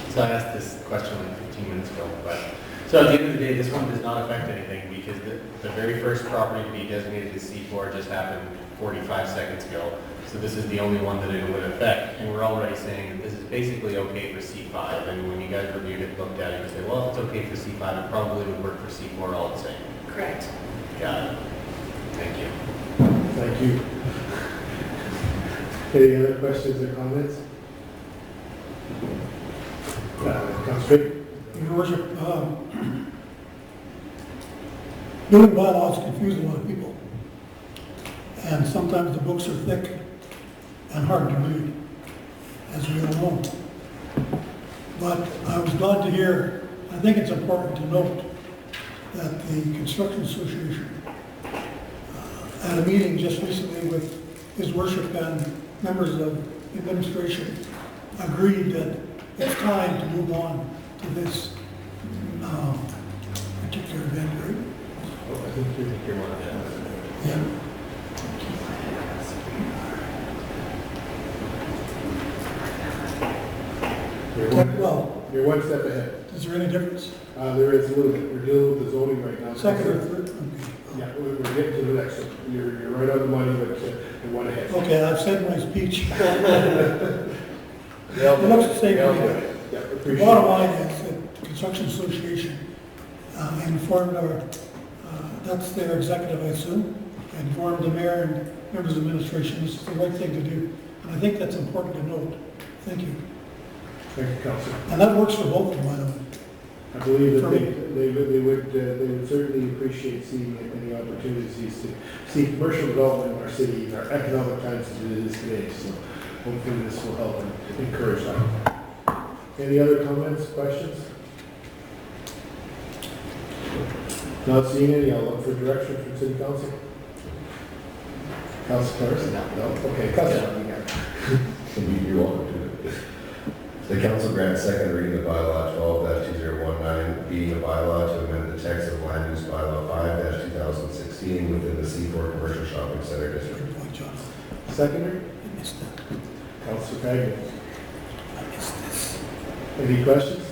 So I asked this question like 15 minutes ago, but so at the end of the day, this one does not affect anything because the very first property to be designated as C4 just happened 45 seconds ago. So this is the only one that it would affect, and we're already saying that this is basically okay for C5. And when you guys reviewed it, looked at it, you say, well, if it's okay for C5, it probably would work for C4 all the same. Correct. Got it. Thank you. Thank you. Any other questions or comments? Councilor? Your Worship, building bylaws confuse a lot of people. And sometimes the books are thick and hard to read, as we all know. But I was glad to hear, I think it's important to note that the Construction Association had a meeting just recently with His Worship and members of the administration agreed that it's time to move on to this particular event, right? I think you're one of them. Yeah. You're one step ahead. Is there any difference? There is a little bit. We're dealing with the zoning right now. Second or third? Yeah, we're getting to the next one. You're right on the money, but you're one ahead. Okay, I've said my speech. It looks the same to me. Yeah, The appreciate bottom it. line is that the Construction Association informed our, that's their executive, I assume, informed the mayor and members of administration this is the right thing to do. And I think that's important to note. Thank you. Thank you, Councilor. And that works for both of them, by the way. I believe that they would certainly appreciate seeing any opportunities to see commercial development in our city, in our economic times as it is today. So hopefully this will help and encourage that. Any other comments, questions? Not seeing any, I'll look for direction from City Council. Councilor Torres? No. Okay, Councilor. You're welcome to it. The council grants second reading of bylaw 12-2019, being a bylaw to amend the text of land use bylaw 5-2016 within the C4 Commercial Shopping Center District. Seconder? I missed that. Councilor Pagan. I missed this. Any questions?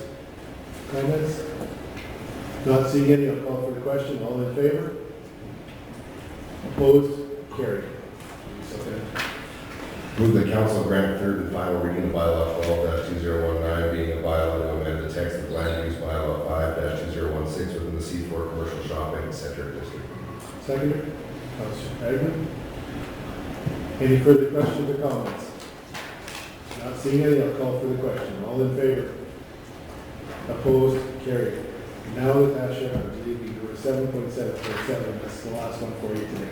Comments? Not seeing any, I'll call for the question. All in favor? Opposed? Carried. Move the council grant third and final reading of bylaw 12-2019, being a bylaw to amend the text of land use bylaw 5-2016 within the C4 Commercial Shopping Center District. Seconder? Councilor Pagan. Any further questions or comments? Not seeing any, I'll call for the question. All in favor? Opposed? Carried. Now, Natasha, I believe we go to 7.747. That's the last one for you today.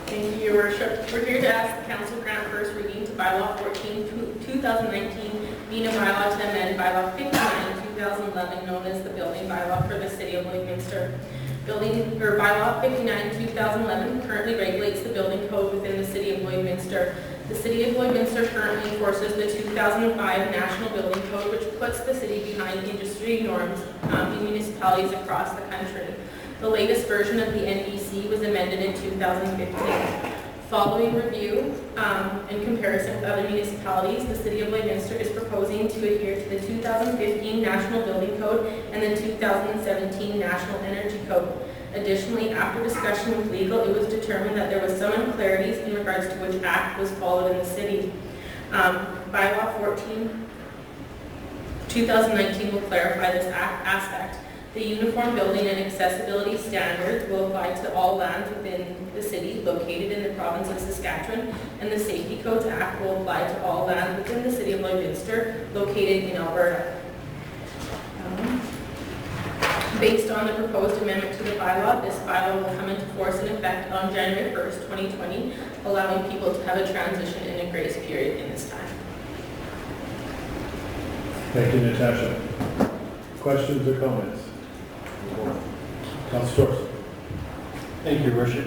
Thank you, Your Worship. We're here to ask the council grant first reading to bylaw 14, 2019, being a bylaw to amend bylaw 59, 2011, known as the building bylaw for the city of Lloydminster. Bylaw 59, 2011 currently regulates the building code within the city of Lloydminster. The city of Lloydminster currently enforces the 2005 National Building Code, which puts the city behind industry norms in municipalities across the country. The latest version of the NBC was amended in 2015. Following review in comparison with other municipalities, the City of Lloydminster is proposing to adhere to the 2015 National Building Code and the 2017 National Energy Code. Additionally, after discussion with legal, it was determined that there was some unclarities in regards to which act was followed in the city. Bylaw 14, 2019 will clarify this aspect. The Uniform Building and Accessibility Standards will apply to all lands within the city located in the province of Saskatchewan, and the Safety Codes Act will apply to all land within the City of Lloydminster located in Alberta. Based on the proposed amendment to the bylaw, this bylaw will come into force in effect on January 1st, 2020, allowing people to have a transition and a grace period in this time. Thank you, Natasha. Questions or comments? Councilor Thorson. Thank you, Your Worship.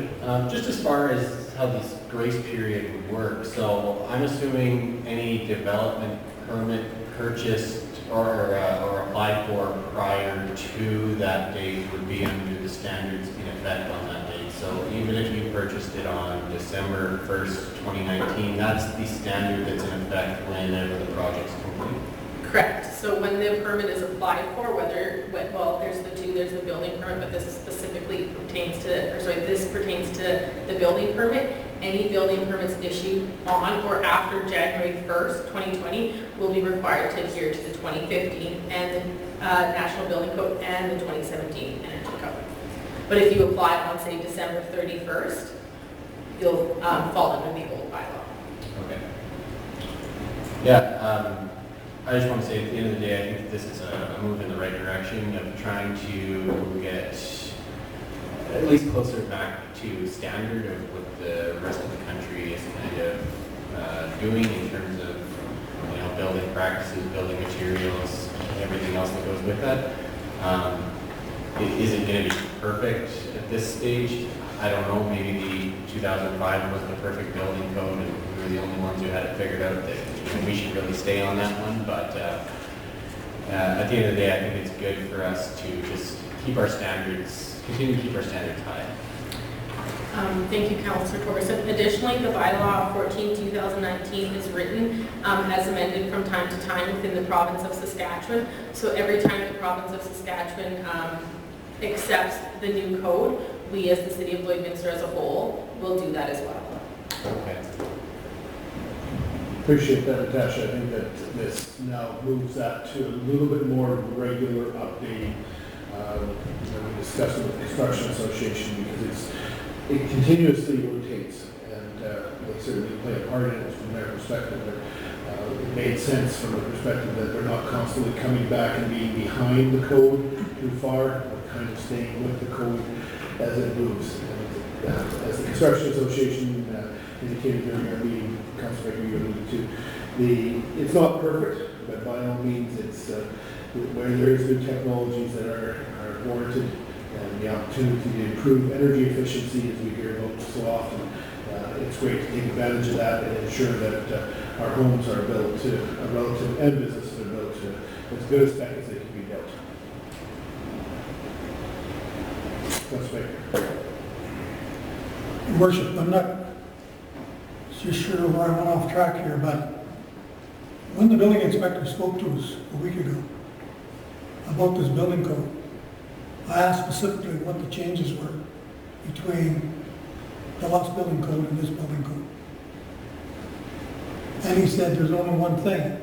Just as far as how this grace period would work, so I'm assuming any development permit purchased or applied for prior to that date would be under the standards in effect on that date. So even if you purchased it on December 1st, 2019, that's the standard that's in effect whenever the project's complete. Correct. So when the permit is applied for, well, there's the two, there's the building permit, but this specifically pertains to, this pertains to the building permit. Any building permits issued on or after January 1st, 2020 will be required to adhere to the 2015 and the National Building Code and the 2017 Energy Code. But if you apply on, say, December 31st, you'll fall under the old bylaw. Okay. Yeah. I just want to say at the end of the day, I think that this is a move in the right direction of trying to get at least closer back to standard of what the rest of the country is kind of doing in terms of, you know, building practices, building materials, and everything else that goes with that. Is it going to be perfect at this stage? I don't know. Maybe the 2005 was the perfect building code, and we were the only ones who had it figured out. That we should really stay on that one. But at the end of the day, I think it's good for us to just keep our standards, continue to keep our standards high. Thank you, Councillor Thorson. Additionally, the bylaw 14/2019 is written as amended from time to time within the province of Saskatchewan. So every time the province of Saskatchewan accepts the new code, we as the City of Lloydminster as a whole will do that as well. Okay. Appreciate that, Natasha. I think that this now moves that to a little bit more regular update that we discussed with the Construction Association, because it continuously rotates, and they certainly play a part in it from their perspective. It made sense from the perspective that they're not constantly coming back and being behind the code too far, but kind of staying with the code as it moves. And as the Construction Association indicated during our meeting, Councilor Baker, you alluded to, it's not perfect, but by no means it's where there is new technologies that are warranted, and the opportunity to improve energy efficiency, as we hear about so often. It's great to take advantage of that and ensure that our homes are built to a relative, and businesses are built to as good a spec as they can be built. Councilor Baker. Your Worship, I'm not so sure where I went off track here, but when the building inspector spoke to us a week ago about this building code, I asked specifically what the changes were between the last building code and this building code. And he said there's only one thing: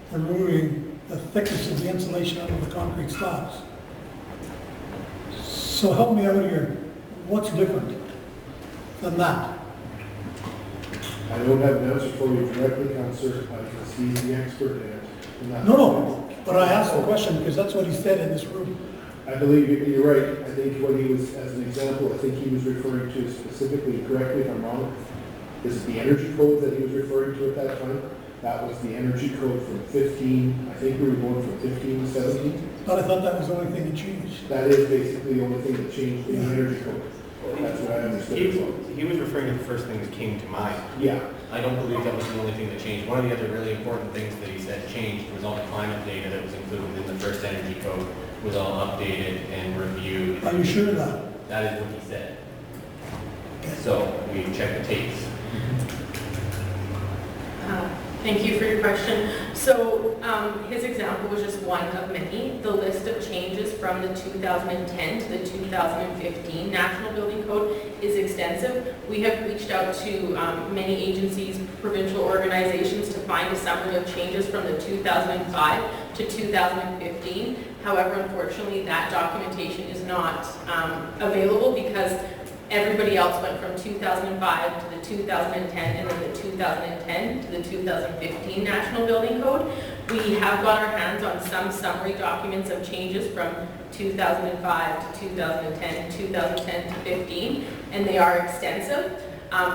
they're removing the thickness of the insulation under the concrete slabs. So help me out here. What's different than that? I don't have an answer for you directly, Councillor, because he's the expert in that. No, but I asked the question because that's what he said in this room. I believe you're right. I think what he was, as an example, I think he was referring to specifically, correctly if I'm wrong, is it the energy code that he was referring to at that time? That was the energy code from 15, I think we were going from 15 to 17. But I thought that was the only thing that changed. That is basically the only thing that changed in the energy code. That's what I understood. He was referring to the first thing that came to mind. Yeah. I don't believe that was the only thing that changed. One of the other really important things that he said changed was all the climate data that was included in the first energy code was all updated and reviewed. Are you sure of that? That is what he said. So we checked the tapes. Thank you for your question. So his example was just one of many. The list of changes from the 2010 to the 2015 National Building Code is extensive. We have reached out to many agencies, provincial organizations to find a summary of changes from the 2005 to 2015. However, unfortunately, that documentation is not available because everybody else went from 2005 to the 2010 and then the 2010 to the 2015 National Building Code. We have got our hands on some summary documents of changes from 2005 to 2010, 2010 to 15, and they are extensive.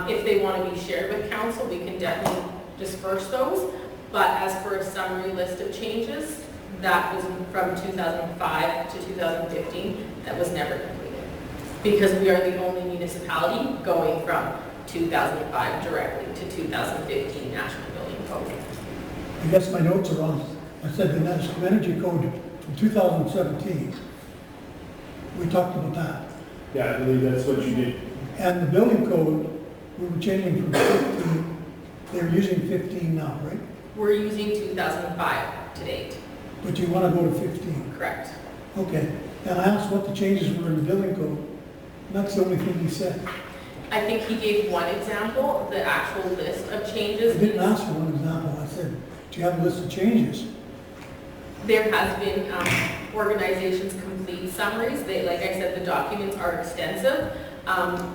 If they want to be shared with council, we can definitely disperse those. But as for a summary list of changes, that was from 2005 to 2015, that was never completed. Because we are the only municipality going from 2005 directly to 2015 National Building Code. I guess my notes are wrong. I said the National Energy Code from 2017. We talked about that. Yeah, I believe that's what you did. And the building code, we were changing from 15, they're using 15 now, right? We're using 2005 to date. But you want to go to 15? Correct. Okay. And I asked what the changes were in the building code. And that's the only thing he said. I think he gave one example, the actual list of changes. I didn't ask for one example. I said, do you have a list of changes? There has been organizations complete summaries. They, like I said, the documents are extensive.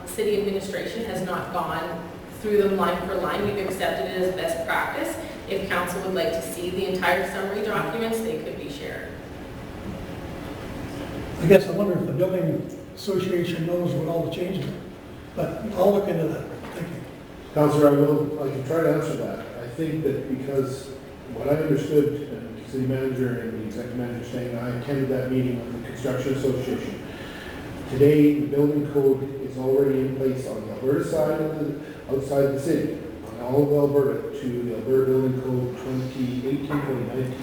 City administration has not gone through them line for line. We've accepted it as best practice. If council would like to see the entire summary documents, they could be shared. I guess I wonder if the building association knows what all the changes are. But I'll look into that. Thank you. Councillor, I can try to answer that. I think that because what I understood, and the city manager and the executive manager saying, I attended that meeting with the construction association. Today, the building code is already in place on the Alberta side of the, outside the city, on all of Alberta, to the Alberta Building Code 2018, 2019.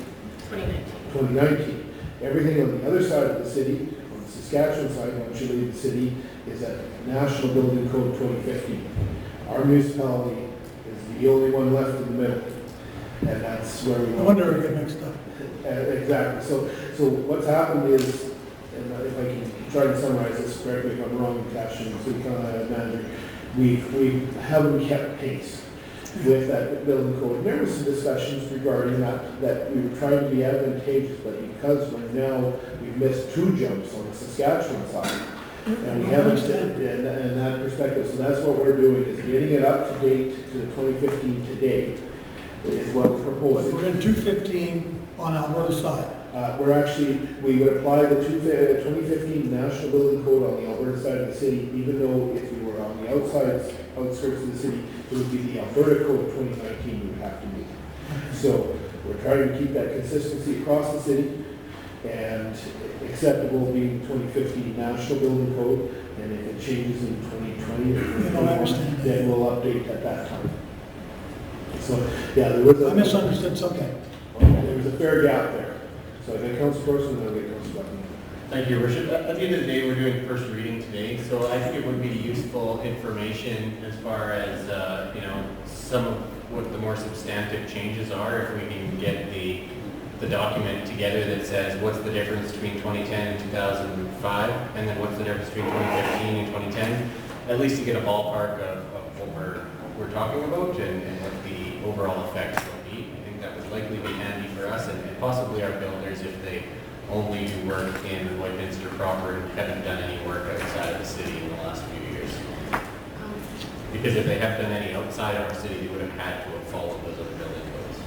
2019. Everything on the other side of the city, on the Saskatchewan side, once you leave the city, is at National Building Code 2015. Our municipality is the only one left in the middle, and that's where we. I wonder if I get mixed up. Exactly. So what's happened is, and if I can try to summarize this correctly, if I'm wrong, Cash and City Manager, we haven't kept pace with that building code. There was some discussions regarding that we were trying to be advantageous, but because we've missed 2 jumps on the Saskatchewan side, and we haven't, in that perspective, so that's what we're doing, is getting it up to date to the 2015 today, is what we're proposing. We're in 215 on Alberta side. We would apply the 2015 National Building Code on the Alberta side of the city, even though if you were on the outskirts of the city, it would be the Alberta Code 2019 we would have to meet. So we're trying to keep that consistency across the city, and acceptable being 2015 National Building Code, and if it changes in 2020 or 2021, then we'll update at that time. So, yeah, there was I misunderstood something. There was a fair gap there. So I think Council Person, and then we Council Buckingham. Thank you, Your Worship. At the end of the day, we're doing first reading today, so I think it would be useful information as far as, some of what the more substantive changes are, if we can get the document together that says what's the difference between 2010 and 2005, and then what's the difference between 2015 and 2010, at least to get a ballpark of what we're talking about and what the overall effects will be. I think that would likely be handy for us and possibly our builders if they only do work in Lloydminster proper and haven't done any work outside of the city in the last few years. Because if they have done any outside of our city, they would have had to have followed those other building codes.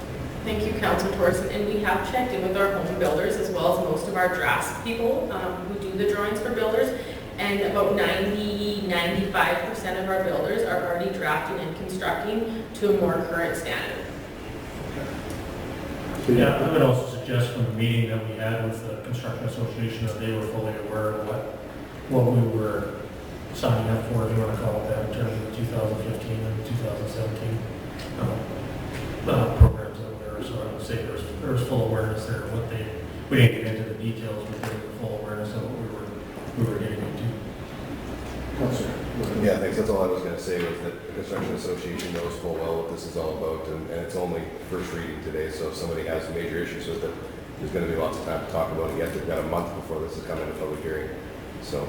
Thank you, Councilor Torson. And we have checked in with our home builders as well as most of our drafts people who do the drawings for builders. And about 90–95% of our builders are already drafting and constructing to a more current standard. Yeah, I would also suggest from the meeting that we had with the Construction Association that they were fully aware of what we were signing up for, if you want to call it that, in terms of the 2015 and 2017 programs that we were. So I would say there was full awareness there of what we didn't get into the details, but there was full awareness of what we were getting into. Councilor. Yeah, thanks. that's all I was gonna say, was that the Construction Association knows full well what this is all about, and it's only first reading today, so if somebody has major issues with it, there's gonna be lots of time to talk about it yet. They've got a month before this is coming to public hearing, so.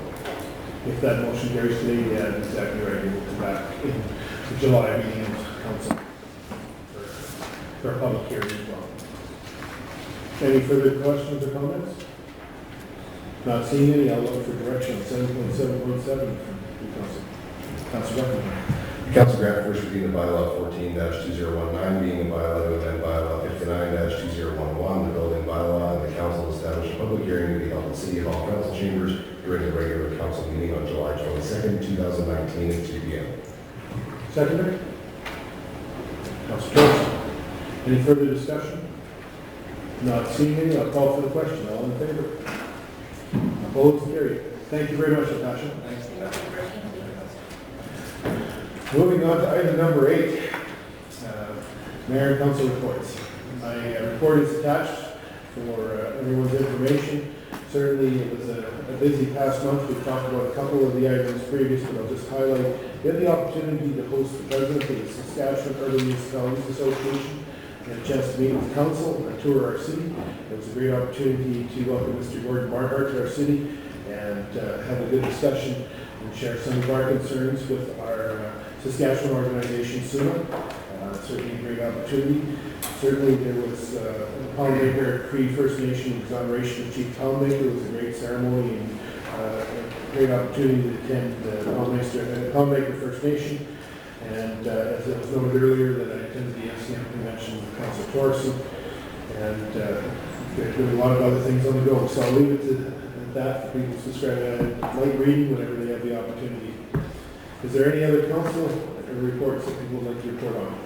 If that motion carries today, yeah, that's exactly right, we'll come back in the July meeting of council for a public hearing as well. Any further questions or comments? Not seeing any, I'll look for direction on 7.7.7 from the council. Council Buckingham. Council grant first reading the bylaw 14-2019, being a bylaw to amend bylaw 59-2011, the building bylaw, and the council establish a public hearing to be held in City Hall Council Chambers during the regular council meeting on July 22nd, 2019 at 2 p.m. Seconder? Council Torres. Any further discussion? Not seeing any, I'll call for the question. All in favor? Opposed? Carried. Thank you very much, Natasha. Moving on to item number 8, Mayor and Council reports. My report is attached for everyone's information. Certainly, it was a busy past month. We've talked about a couple of the items previous, but I'll just highlight. We had the opportunity to host the president of the Saskatchewan Urban Municipalities Association. We had a chance to meet with council and tour our city. It was a great opportunity to welcome Mr. Gordon Barnhart to our city and have a good discussion and share some of our concerns with our Saskatchewan organization, SUMA. Certainly a great opportunity. Certainly there was Poundmaker Cree First Nation exoneration of Chief Poundmaker. It was a great ceremony and a great opportunity to attend the Poundmaker First Nation. And as it was noted earlier, that I attended the FCM convention with Council Torson, and there's been a lot of other things on the go. So I'll leave it to that for people's discretion. Light reading whenever they have the opportunity. Is there any other council reports that people would like to report on?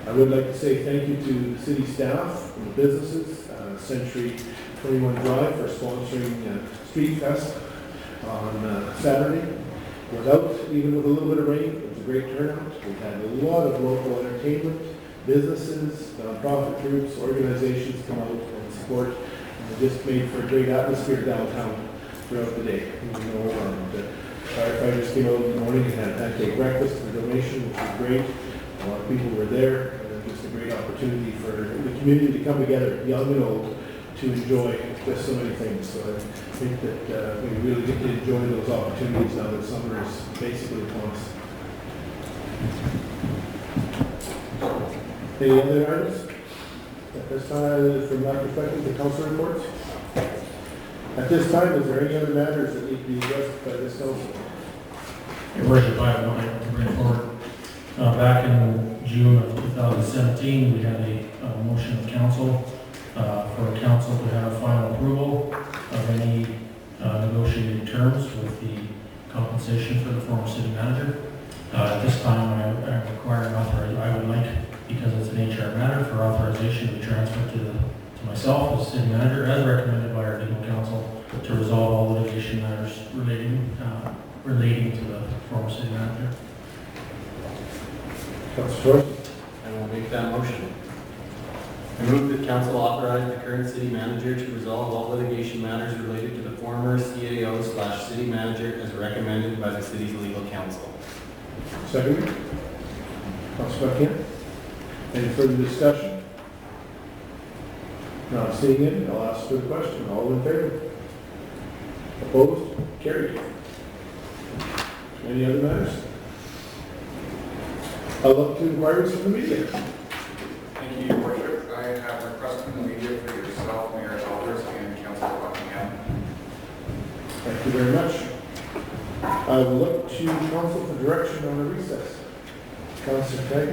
I would like to say thank you to the city staff and the businesses, Century 21 Drive for sponsoring Street Fest on Saturday. Even with a little bit of rain, it was a great turnout. We had a lot of local entertainment, businesses, nonprofit groups, organizations come out and support. And it just made for a great atmosphere downtown throughout the day. Firefighters came out in the morning and had a pancake breakfast for donation, which was great. A lot of people were there. Just a great opportunity for the community to come together, young and old, to enjoy just so many things. So I think that we really get to enjoy those opportunities now that summer is basically upon us. Any other items? At this time, from that perspective, the council reports. At this time, is there any other matters that need to be addressed by this council? Your worship, I have one item to bring forward. Back in June of 2017, we had a motion of council for council to have final approval of any negotiated terms with the compensation for the former city manager. At this time, I require an authorization. I would like, because it's an HR matter, for authorization to be transferred to myself as city manager, as recommended by our legal counsel, to resolve all litigation matters relating to the former city manager. Councilor Torres? I will make that motion. I move that council authorize the current city manager to resolve all litigation matters related to the former CAO/city manager as recommended by the city's legal counsel. Second. Councilor Buckingham? Any further discussion? Not seeing any, I'll ask for the question. All in favor? Opposed? Carried. Any other matters? I'll look to inquiries from the media. Thank you, Your Worship. I have requested from the media for yourself, Mayor Elders, and Councilor Buckingham. Thank you very much. I will look to council for direction on the recess. Councilor Craig.